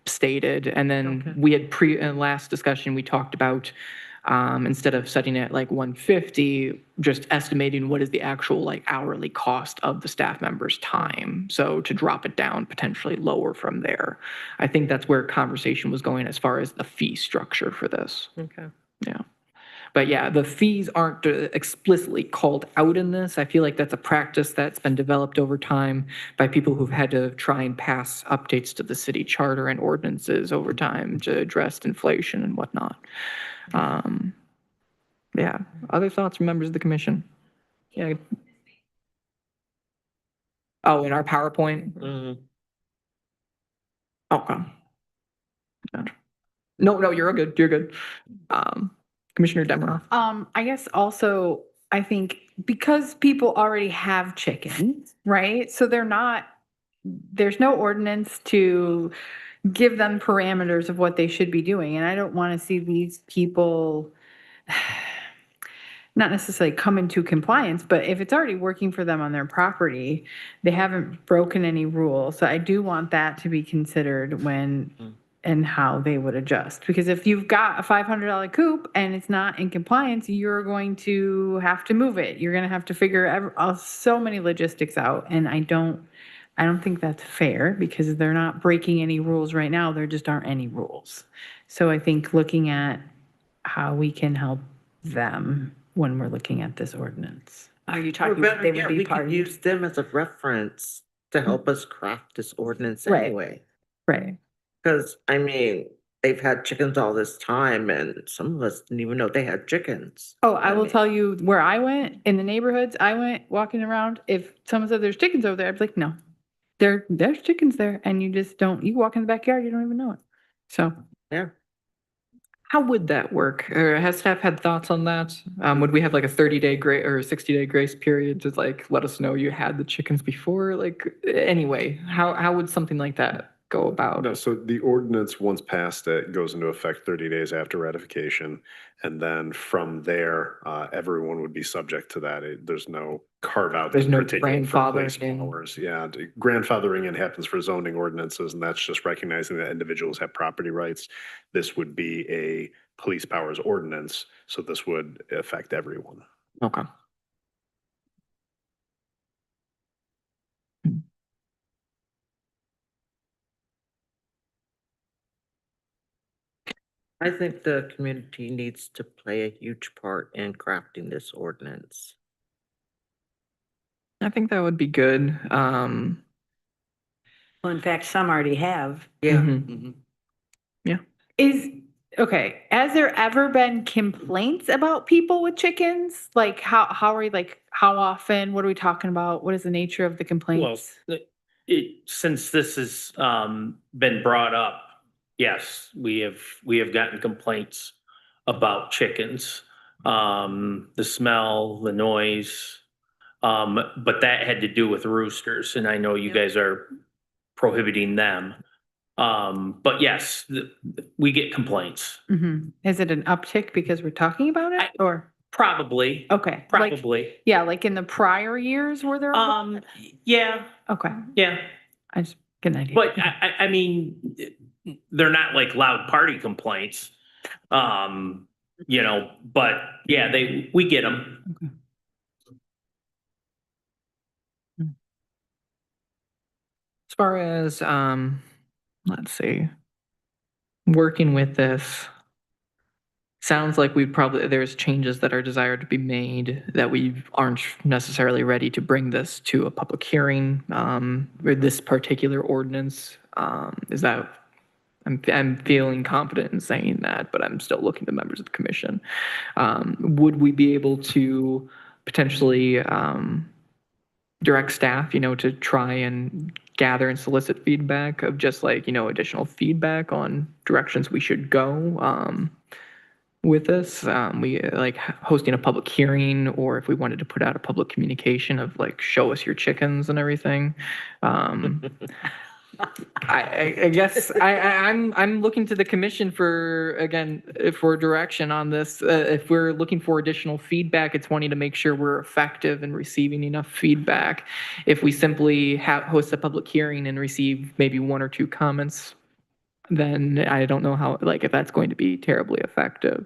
stated. And then we had in last discussion, we talked about instead of setting it like 150, just estimating what is the actual hourly cost of the staff member's time. So to drop it down potentially lower from there. I think that's where conversation was going as far as the fee structure for this. Okay. Yeah. But yeah, the fees aren't explicitly called out in this. I feel like that's a practice that's been developed over time by people who've had to try and pass updates to the city charter and ordinances over time to address inflation and whatnot. Yeah, other thoughts from members of the commission? Yeah. Oh, in our PowerPoint? Okay. Gotcha. No, you're all good. You're good. Commissioner Demerol. I guess also, I think because people already have chickens, right? So there's no ordinance to give them parameters of what they should be doing. And I don't want to see these people not necessarily come into compliance, but if it's already working for them on their property, they haven't broken any rules. So I do want that to be considered when and how they would adjust. Because if you've got a $500 coop and it's not in compliance, you're going to have to move it. You're going to have to figure so many logistics out. And I don't think that's fair because they're not breaking any rules right now. There just aren't any rules. So I think looking at how we can help them when we're looking at this ordinance. Are you Or talking, better they would yet, be we part could of? use them as a reference to help us craft this ordinance Right. anyway. Right. Because, I mean, they've had chickens all this time and some of us didn't even know they had chickens. Oh, I will tell you where I went, in the neighborhoods I went walking around, if someone said there's chickens over there, I'd be like, no, there's chickens there. And you just don't, you walk in the backyard, you don't even know it. So. Yeah. How would that work? Or has staff had thoughts on that? Would we have like a 30-day grace or 60-day grace period to like let us know you had the chickens before? Like, anyway, how would something like that go about? No, so the ordinance, once passed, it goes into effect 30 days after ratification. And then from there, everyone would be subject to that. There's no carve out. There's no particular for place grandfathering in. mowers. Yeah, grandfathering in happens for zoning ordinances, and that's just recognizing that individuals have property rights. This would be a police powers ordinance, so this would affect everyone. Okay. I think the community needs to play a huge part in crafting this ordinance. I think that would be good. Well, in fact, some already have. Yeah. Mhm. Yeah. Okay, has there ever been complaints about people with chickens? Like how are we, like, how often? What are we talking about? What is the nature of the Well, complaints? since this has been brought up, yes, we have gotten complaints about chickens. The smell, the noise, but that had to do with roosters, and I know you guys are prohibiting them. But yes, we get complaints. Is it an uptick because we're talking about it or? Probably. Okay. Probably. Yeah, like in the prior years were there? Yeah. Okay. Yeah. I just get an idea. But I mean, they're not like loud party complaints. But yeah, we get them. As far as let's see, working with this, sounds like there's changes that are desired to be made that we aren't necessarily ready to bring this to a public hearing, or this particular ordinance. Is that, I'm feeling confident in saying that, but I'm still looking to members of the commission. Would we be able to potentially direct staff, to try and gather and solicit feedback of just like, additional feedback on directions we should go with this? We like hosting a public hearing, or if we wanted to put out a public communication of like, show us your chickens and everything. I guess I'm looking to the commission for direction on this. If we're looking for additional feedback, it's wanting to make sure we're effective in receiving enough feedback. If we simply host a public hearing and receive maybe 1 or 2 comments, then I don't know how, if that's going to be terribly effective.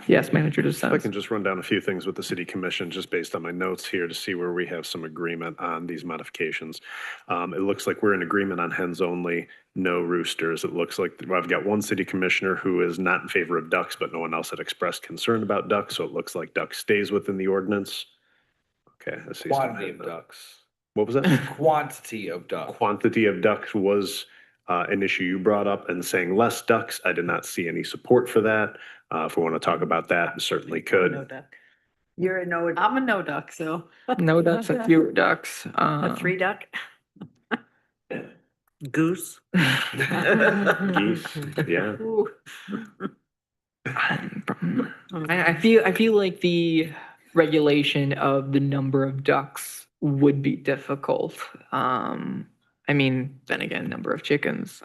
Yes, Manager If I DeSenz. can just run down a few things with the city commission, just based on my notes here to see where we have some agreement on these modifications. It looks like we're in agreement on hens only, no roosters. It looks like I've got one city commissioner who is not in favor of ducks, but no one else had expressed concern about ducks. So it looks like duck stays within the ordinance. Okay, I see. Quantity of ducks. What was that? Quantity of ducks. Quantity of ducks was an issue you brought up, and saying less ducks, I did not see any support for that. If we want to talk about that, we certainly could. You're a no. I'm a no duck, so. No ducks and fewer ducks. A 3 duck? Goose. Geese, yeah. I feel like the regulation of the number of ducks would be difficult. I mean, then again, number of chickens.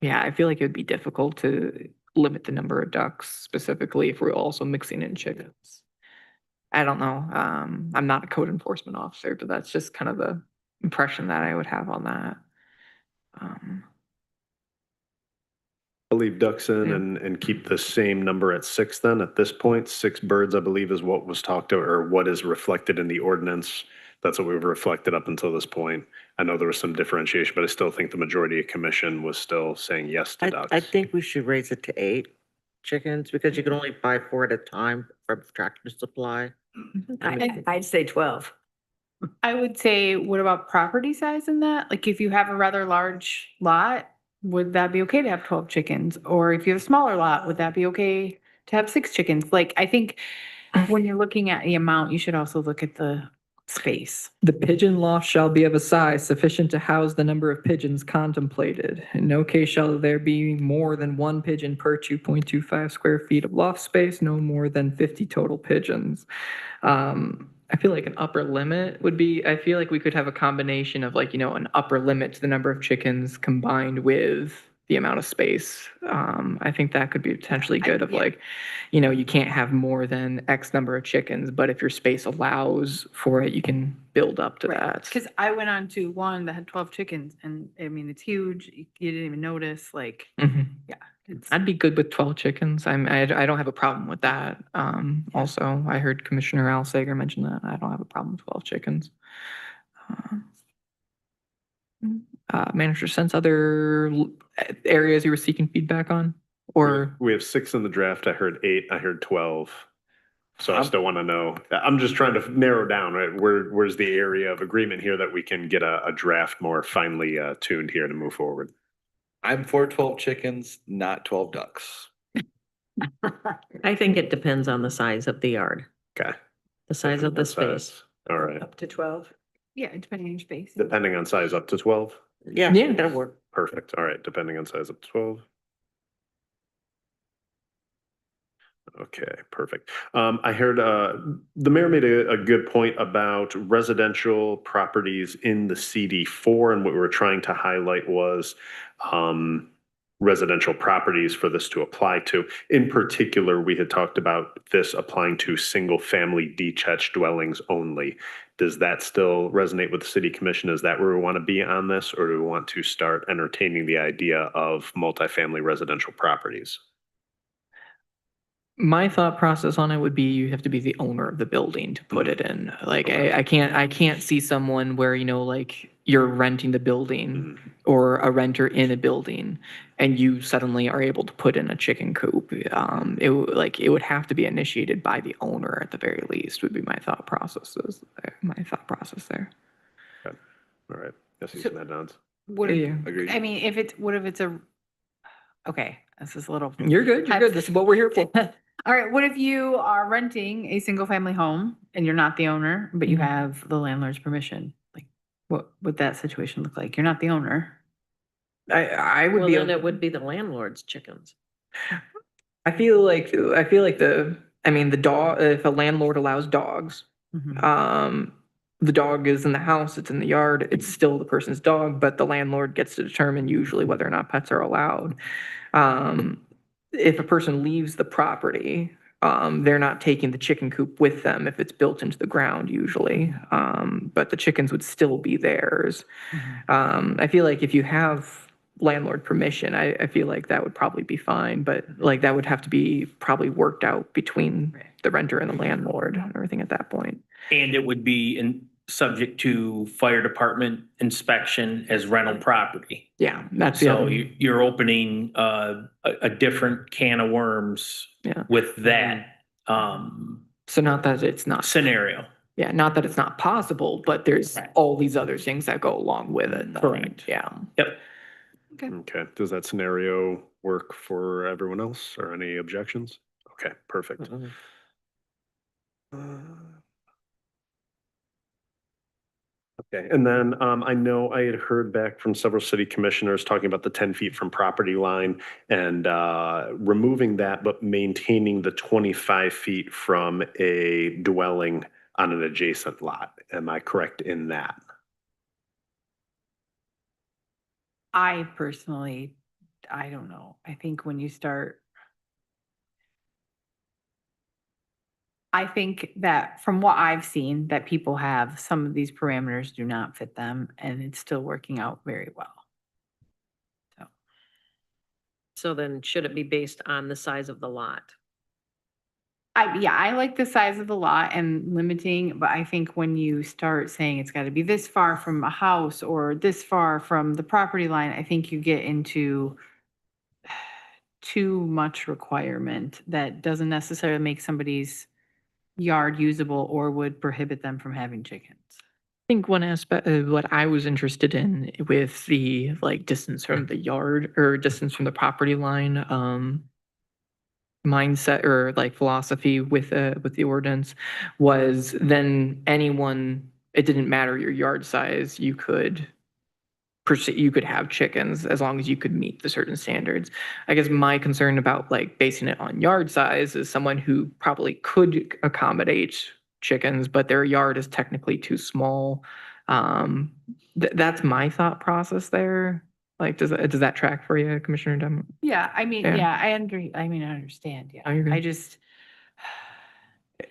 Yeah, I feel like it would be difficult to limit the number of ducks specifically if we're also mixing in chickens. I don't know. I'm not a code enforcement officer, but that's just kind of the impression that I would have on that. I'll leave ducks in and keep the same number at 6 then. At this point, 6 birds, I believe, is what was talked about or what is reflected in the ordinance. That's what we've reflected up until this point. I know there was some differentiation, but I still think the majority of commission was still saying yes to ducks. I think we should raise it to 8 chickens because you can only buy 4 at a time from Tractor Supply. I'd say 12. I would say, what about property size in that? Like if you have a rather large lot, would that be okay to have 12 chickens? Or if you have a smaller lot, would that be okay to have 6 chickens? Like, I think when you're looking at the amount, you should also look at the space. The pigeon loft shall be of a size sufficient to house the number of pigeons contemplated. In no case shall there be more than 1 pigeon per 2.25 square feet of loft space, no more than 50 total pigeons. I feel like an upper limit would be, I feel like we could have a combination of like, an upper limit to the number of chickens combined with the amount of space. I think that could be potentially good of like, you can't have more than X number of chickens, but if your space allows for it, you can build up to that. Because I went on to one that had 12 chickens and I mean, it's huge. You didn't even notice, like, yeah. I'd be good with 12 chickens. I don't have a problem with that. Also, I heard Commissioner Al Sager mention that. I don't have a problem with 12 chickens. Manager, sense other areas you were seeking feedback on? Or we have 6 in the draft. I heard 8. I heard 12. So I still want to know. I'm just trying to narrow down, right? Where's the area of agreement here that we can get a draft more finely tuned here to move forward? I'm for 12 chickens, not 12 ducks. I think it depends on the size of the yard. Okay. The size of the space. All right. Up to 12. Yeah, depending on your space. Depending on size up to 12? Yeah, that'll work. Perfect. All right. Depending on size up to 12. Okay, perfect. I heard the mayor made a good point about residential properties in the CD4, and what we were trying to highlight was residential properties for this to apply to. In particular, we had talked about this applying to single-family detached dwellings only. Does that still resonate with the city commission? Is that where we want to be on this, or do we want to start entertaining the idea of multifamily residential properties? my thought process on it would be you have to be the owner of the building to put it in. Like I can't see someone where, like you're renting the building or a renter in a building and you suddenly are able to put in a chicken coop. It would have to be initiated by the owner at the very least would be my thought process there. Okay. All right. Yes, he's mad nods. What Yeah. Agreed. I mean, what if it's a, okay, this is a little. You're good. This is what we're here for. All right, what if you are renting a single family home and you're not the owner, but you have the landlord's permission? Like, what would that situation look like? You're not the owner. I would Well, be. then it would be the landlord's chickens. I feel like the dog. If a landlord allows dogs, the dog is in the house. It's in the yard. It's still the person's dog, but the landlord gets to determine usually whether or not pets are allowed. If a person leaves the property, they're not taking the chicken coop with them if it's built into the ground usually. But the chickens would still be theirs. I feel like if you have landlord permission, I feel like that would probably be fine, but like that would have to be probably worked out between the renter and the landlord and everything at that point. And it would be subject to fire department inspection as rental property. Yeah, that's the So other. you're opening a different can of worms with that So not that it's not scenario. Yeah, not that it's not possible, but there's all these other things that go along with it. Correct. Yeah. Yep. Okay. Does that scenario work for everyone else or any objections? Okay, perfect. Okay, and then I know I had heard back from several city commissioners talking about the 10 feet from property line and removing that, but maintaining the 25 feet from a dwelling on an adjacent lot. Am I correct in that? I personally, I don't know. I think when you start, I think that from what I've seen, that people have, some of these parameters do not fit them, and it's still working out very well. So then should it be based on the size of the lot? Yeah, I like the size of the lot and limiting, but I think when you start saying it's got to be this far from a house or this far from the property line, I think you get into too much requirement that doesn't necessarily make somebody's yard usable or would prohibit them from having chickens. I think one aspect of what I was interested in with the like distance from the yard or distance from the property line mindset or like philosophy with the ordinance was then anyone, it didn't matter your yard size, you could have chickens as long as you could meet the certain standards. I guess my concern about like basing it on yard size is someone who probably could accommodate chickens, but their yard is technically too small. That's my thought process there. Like, does that track for you, Commissioner Dunn? Yeah, I mean, Yeah. yeah, I understand. Yeah, Oh, you're good. I just,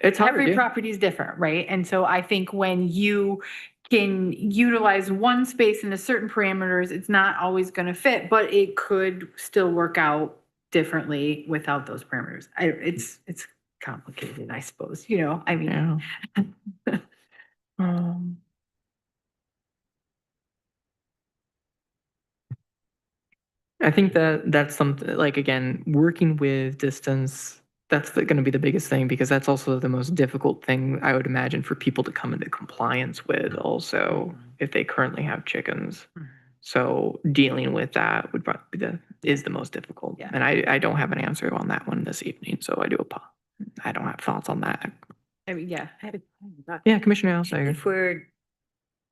It's hard, every yeah. property is different, right? And so I think when you can utilize one space in a certain parameters, it's not always going to fit, but it could still work out differently without those parameters. It's complicated, I suppose, I mean. Yeah. I think that's something like, again, working with distance, that's going to be the biggest thing because that's also the most difficult thing I would imagine for people to come into compliance with also if they currently have chickens. So dealing with that would probably is the most difficult. Yeah. And I don't have an answer on that one this evening, so I don't have thoughts on that. I mean, yeah. Yeah, Commissioner Alsteiger. If we're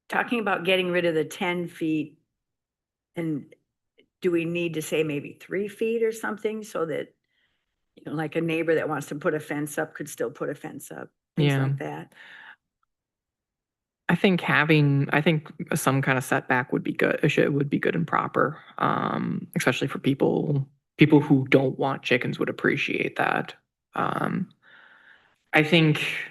talking about getting rid of the 10 feet, and do we need to say maybe 3 feet or something so that, like a neighbor that wants to put a fence up could still put a fence up, things Yeah. like that? I think some kind of setback would be good. It would be good and proper, especially for people who don't want chickens would appreciate that. I think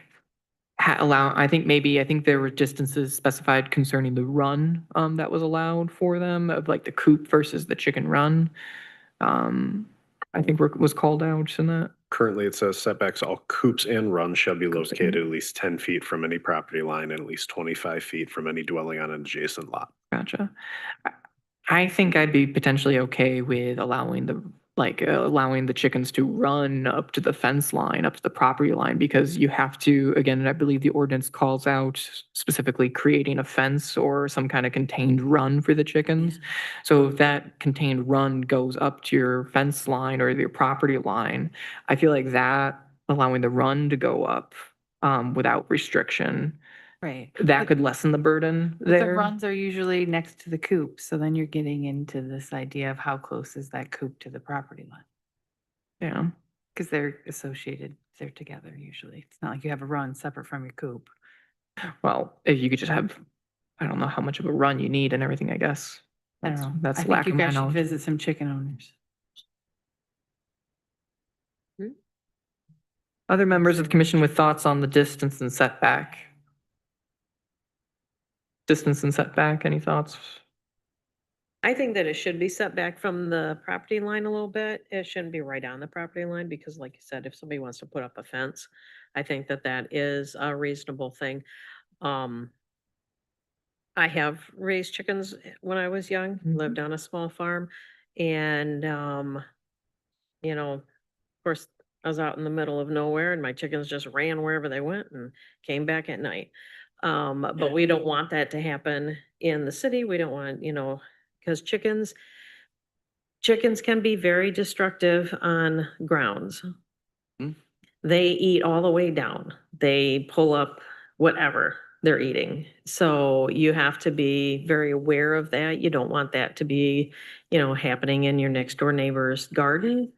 I think there were distances specified concerning the run that was allowed for them of like the coop versus the chicken run. I think was called out in that. Currently, it says setbacks, all coops and runs shall be located at least 10 feet from any property line and at least 25 feet from any dwelling on an adjacent lot. Gotcha. I think I'd be potentially okay with allowing the chickens to run up to the fence line, up to the property line, because you have to, again, I believe the ordinance calls out specifically creating a fence or some kind of contained run for the chickens. So if that contained run goes up to your fence line or your property line, I feel like that allowing the run to go up without restriction, Right. that could lessen the burden But the there. runs are usually next to the coop, so then you're getting into this idea of how close is that coop to the property line? Yeah. Because they're associated, they're together usually. It's not like you have a run separate from your coop. Well, if you could just have, I don't know how much of a run you need and everything, I guess. I don't know. That's I lack think you of my guys should knowledge. visit some chicken owners. Other members of the commission with thoughts on the distance and setback? Distance and setback, any thoughts? I think that it should be set back from the property line a little bit. It shouldn't be right on the property line because like you said, if somebody wants to put up a fence, I think that that is a reasonable thing. I have raised chickens when I was young, lived on a small farm and, of course, I was out in the middle of nowhere and my chickens just ran wherever they went and came back at night. But we don't want that to happen in the city. We don't want, because chickens can be very destructive on grounds. They eat all the way down. They pull up whatever. they're eating. So you have to be very aware of that. You don't want that to be, happening in your next door neighbor's garden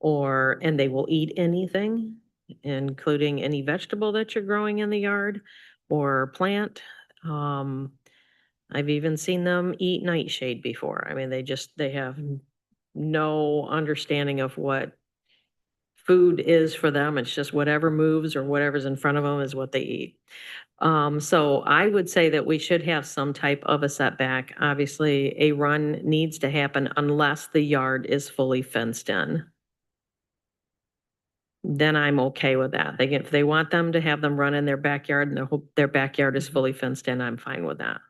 and they will eat anything, including any vegetable that you're growing in the yard or plant. I've even seen them eat nightshade before. I mean, they have no understanding of what food is for them. It's just whatever moves or whatever's in front of them is what they eat. So I would say that we should have some type of a setback. Obviously, a run needs to happen unless the yard is fully fenced in. Then I'm okay with that. If they want them to have them run in their backyard and their backyard is fully fenced in, I'm fine with that.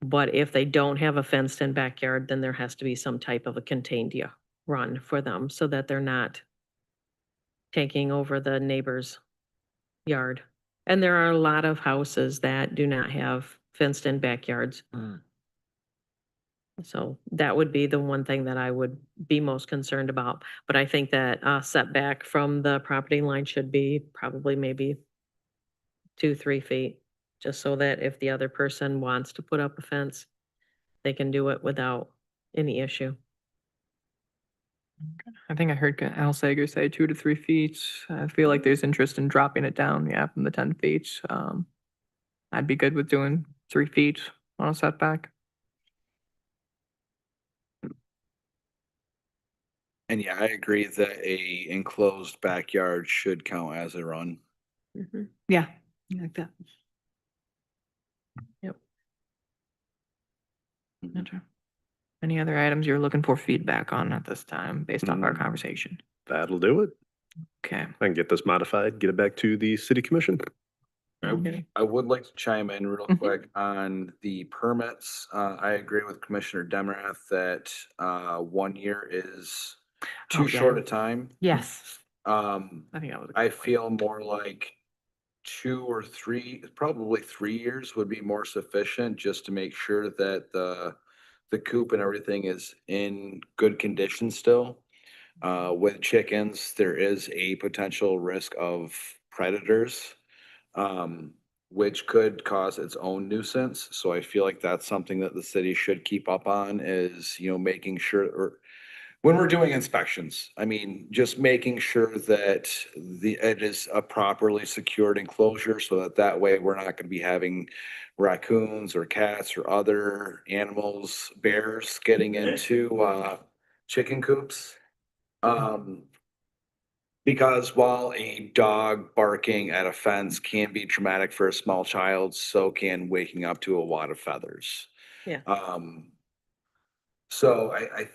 But if they don't have a fenced in backyard, then there has to be some type of a contained run for them so that they're not taking over the neighbor's yard. And there are a lot of houses that do not have fenced in backyards. So that would be the one thing that I would be most concerned about. But I think that setback from the property line should be probably maybe 2-3 feet, just so that if the other person wants to put up a fence, they can do it without any issue. I think I heard Al Sager say 2 to 3 feet. I feel like there's interest in dropping it down, from the 10 feet. I'd be good with doing 3 feet on a setback. And yeah, I agree that a enclosed backyard should count as a run. Yeah, I like that. Yep. Gotcha. Any other items you're looking for feedback on at this time based off our conversation? That'll do it. Okay. I can get this modified, get it back to the city commission. I would like to chime in real quick on the permits. I agree with Commissioner Demrath that 1 year is too short a time. Yes. I think I feel more like 2 or 3, probably 3 years would be more sufficient just to make sure that the coop and everything is in good condition still. With chickens, there is a potential risk of predators, which could cause its own nuisance. So I feel like that's something that the city should keep up on is, making sure, or when we're doing inspections, I mean, just making sure that it is a properly secured enclosure so that way we're not going to be having raccoons or cats or other animals, bears getting into chicken coops. Because while a dog barking at a fence can be traumatic for a small child, so can waking up to a wad of feathers. Yeah. So I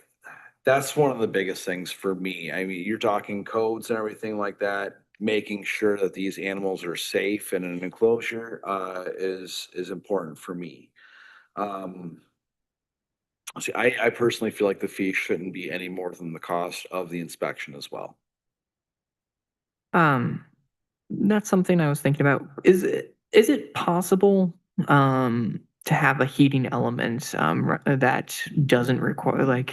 that's one of the biggest things for me. I mean, you're talking codes and everything like that, making sure that these animals are safe in an enclosure is important for me. See, I personally feel like the fee shouldn't be any more than the cost of the inspection as well. That's something I was thinking about. Is it possible to have a heating element that doesn't require,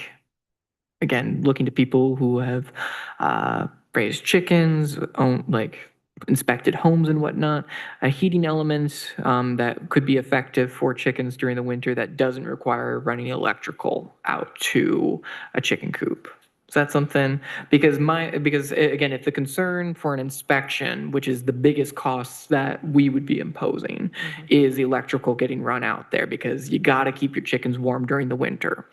again, looking to people who have raised chickens, inspected homes and whatnot, a heating element that could be effective for chickens during the winter that doesn't require running electrical out to a chicken coop? Is that something? Because again, if the concern for an inspection, which is the biggest costs that we would be imposing, is electrical getting run out there, because you got to keep your chickens warm during the winter.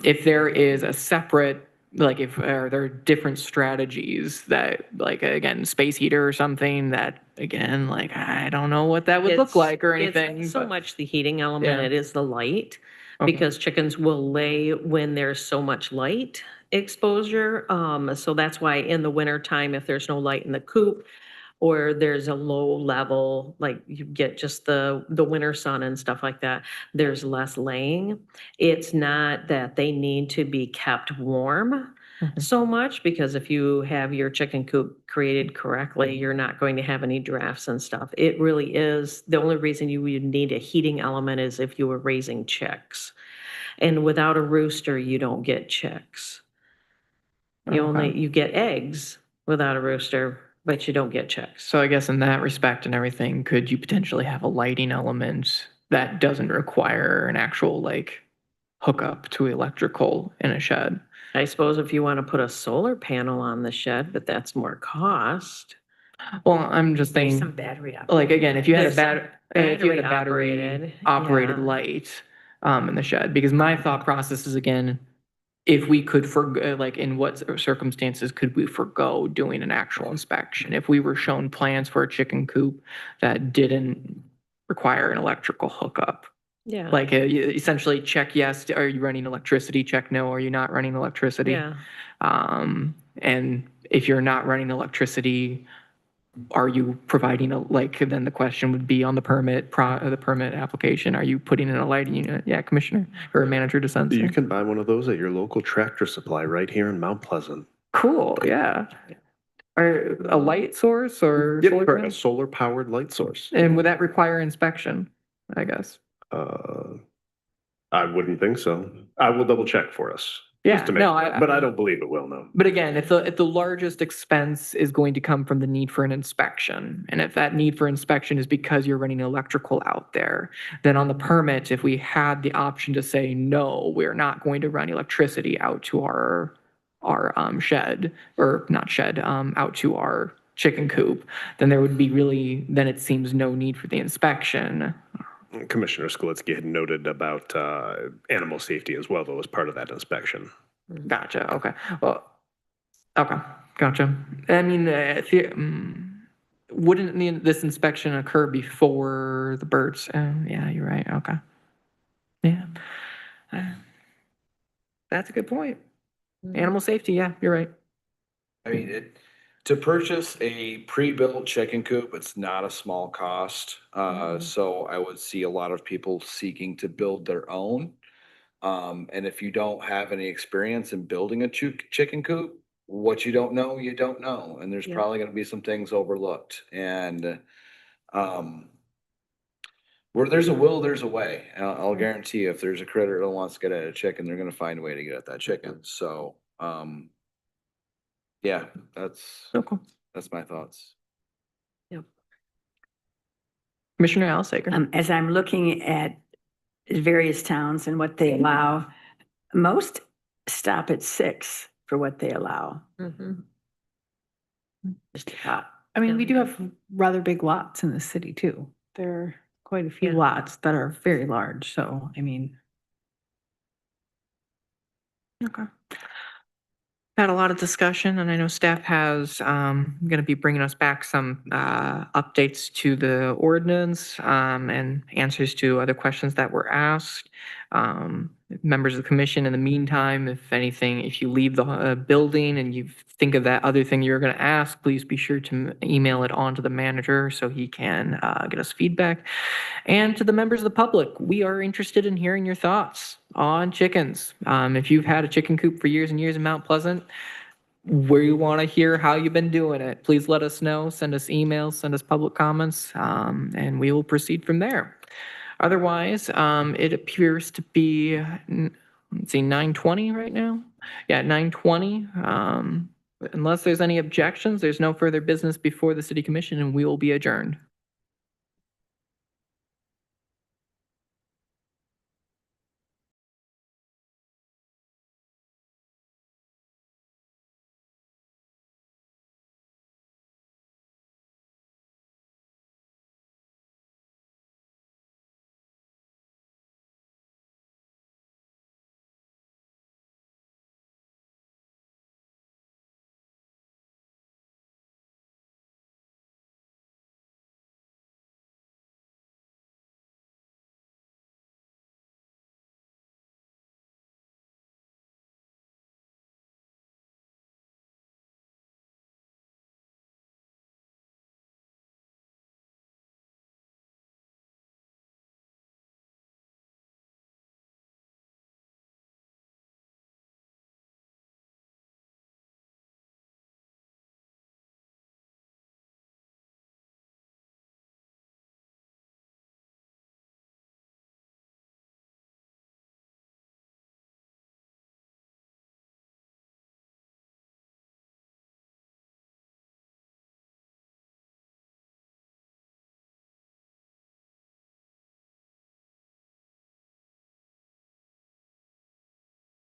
If there is a separate, are there different strategies that, again, space heater or something that, again, I don't know what that would look like or anything. It's so much the heating element, Yeah. it is the light, Okay. because chickens will lay when there's so much light exposure. So that's why in the winter time, if there's no light in the coop, or there's a low level, like you get just the winter sun and stuff like that, there's less laying. It's not that they need to be kept warm so much, because if you have your chicken coop created correctly, you're not going to have any drafts and stuff. It really is, the only reason you would need a heating element is if you were raising chicks. And without a rooster, you don't get chicks. You get eggs without a rooster, but you don't get chicks. So I guess in that respect and everything, could you potentially have a lighting element that doesn't require an actual like hookup to electrical in a shed? I suppose if you want to put a solar panel on the shed, but that's more cost. Well, I'm just There's some thinking, battery up. like, again, if you had a There's if you had a battery battery operated, operated yeah. light in the shed, because my thought process is again, if we could like in what circumstances could we forgo doing an actual inspection? If we were shown plans for a chicken coop that didn't require an electrical hookup, Yeah. like you essentially check yes, are you running electricity? Check no, are you not running electricity? Yeah. And if you're not running electricity, are you providing a, like, then the question would be on the permit, the permit application, are you putting in a lighting unit? Yeah, Commissioner or Manager DeSenza. You can buy one of those at your local Tractor Supply right here in Mount Pleasant. Cool, yeah. Or a light source or solar Yep, panel? a solar powered light source. And would that require inspection, I guess? I wouldn't think so. I will double check for us. Yeah, just to make no, sure, but I don't believe it will, no. But again, if the largest expense is going to come from the need for an inspection, and if that need for inspection is because you're running electrical out there, then on the permit, if we had the option to say, no, we're not going to run electricity out to our shed, or not shed, out to our chicken coop, then there would be really, then it seems no need for the inspection. Commissioner Skolitsky had noted about animal safety as well, though, as part of that inspection. Gotcha, okay. Well, okay, gotcha. I mean, wouldn't this inspection occur before the birds? Yeah, you're right, okay. Yeah. That's a good point. Animal safety, yeah, you're right. I mean, to purchase a pre-built chicken coop, it's not a small cost. So I would see a lot of people seeking to build their own. And if you don't have any experience in building a chicken coop, what you don't know, you don't know. And there's Yeah. probably gonna be some things overlooked. And where there's a will, there's a way. I'll guarantee you, if there's a critter that wants to get at a chicken, they're gonna find a way to get at that chicken. So, yeah, that's my thoughts. Commissioner Alsager. As I'm looking at various towns and what they allow, most stop at 6 for what they allow. Just a thought. I mean, we do have rather big lots in the city too. There are quite a few lots that are very large, so I mean. Okay. Had a lot of discussion, and I know staff has gonna be bringing us back some updates to the ordinance and answers to other questions that were asked. Members of the commission, in the meantime, if anything, if you leave the building and you think of that other thing you're gonna ask, please be sure to email it on to the manager so he can get us feedback. And to the members of the public, we are interested in hearing your thoughts on chickens. If you've had a chicken coop for years and years in Mount Pleasant, we want to hear how you've been doing it. Please let us know, send us emails, send us public comments, and we will proceed from there. Otherwise, it appears to be, let's see, 9:20 right now? Yeah, 9:20. Unless there's any objections, there's no further business before the city commission, and we will be adjourned.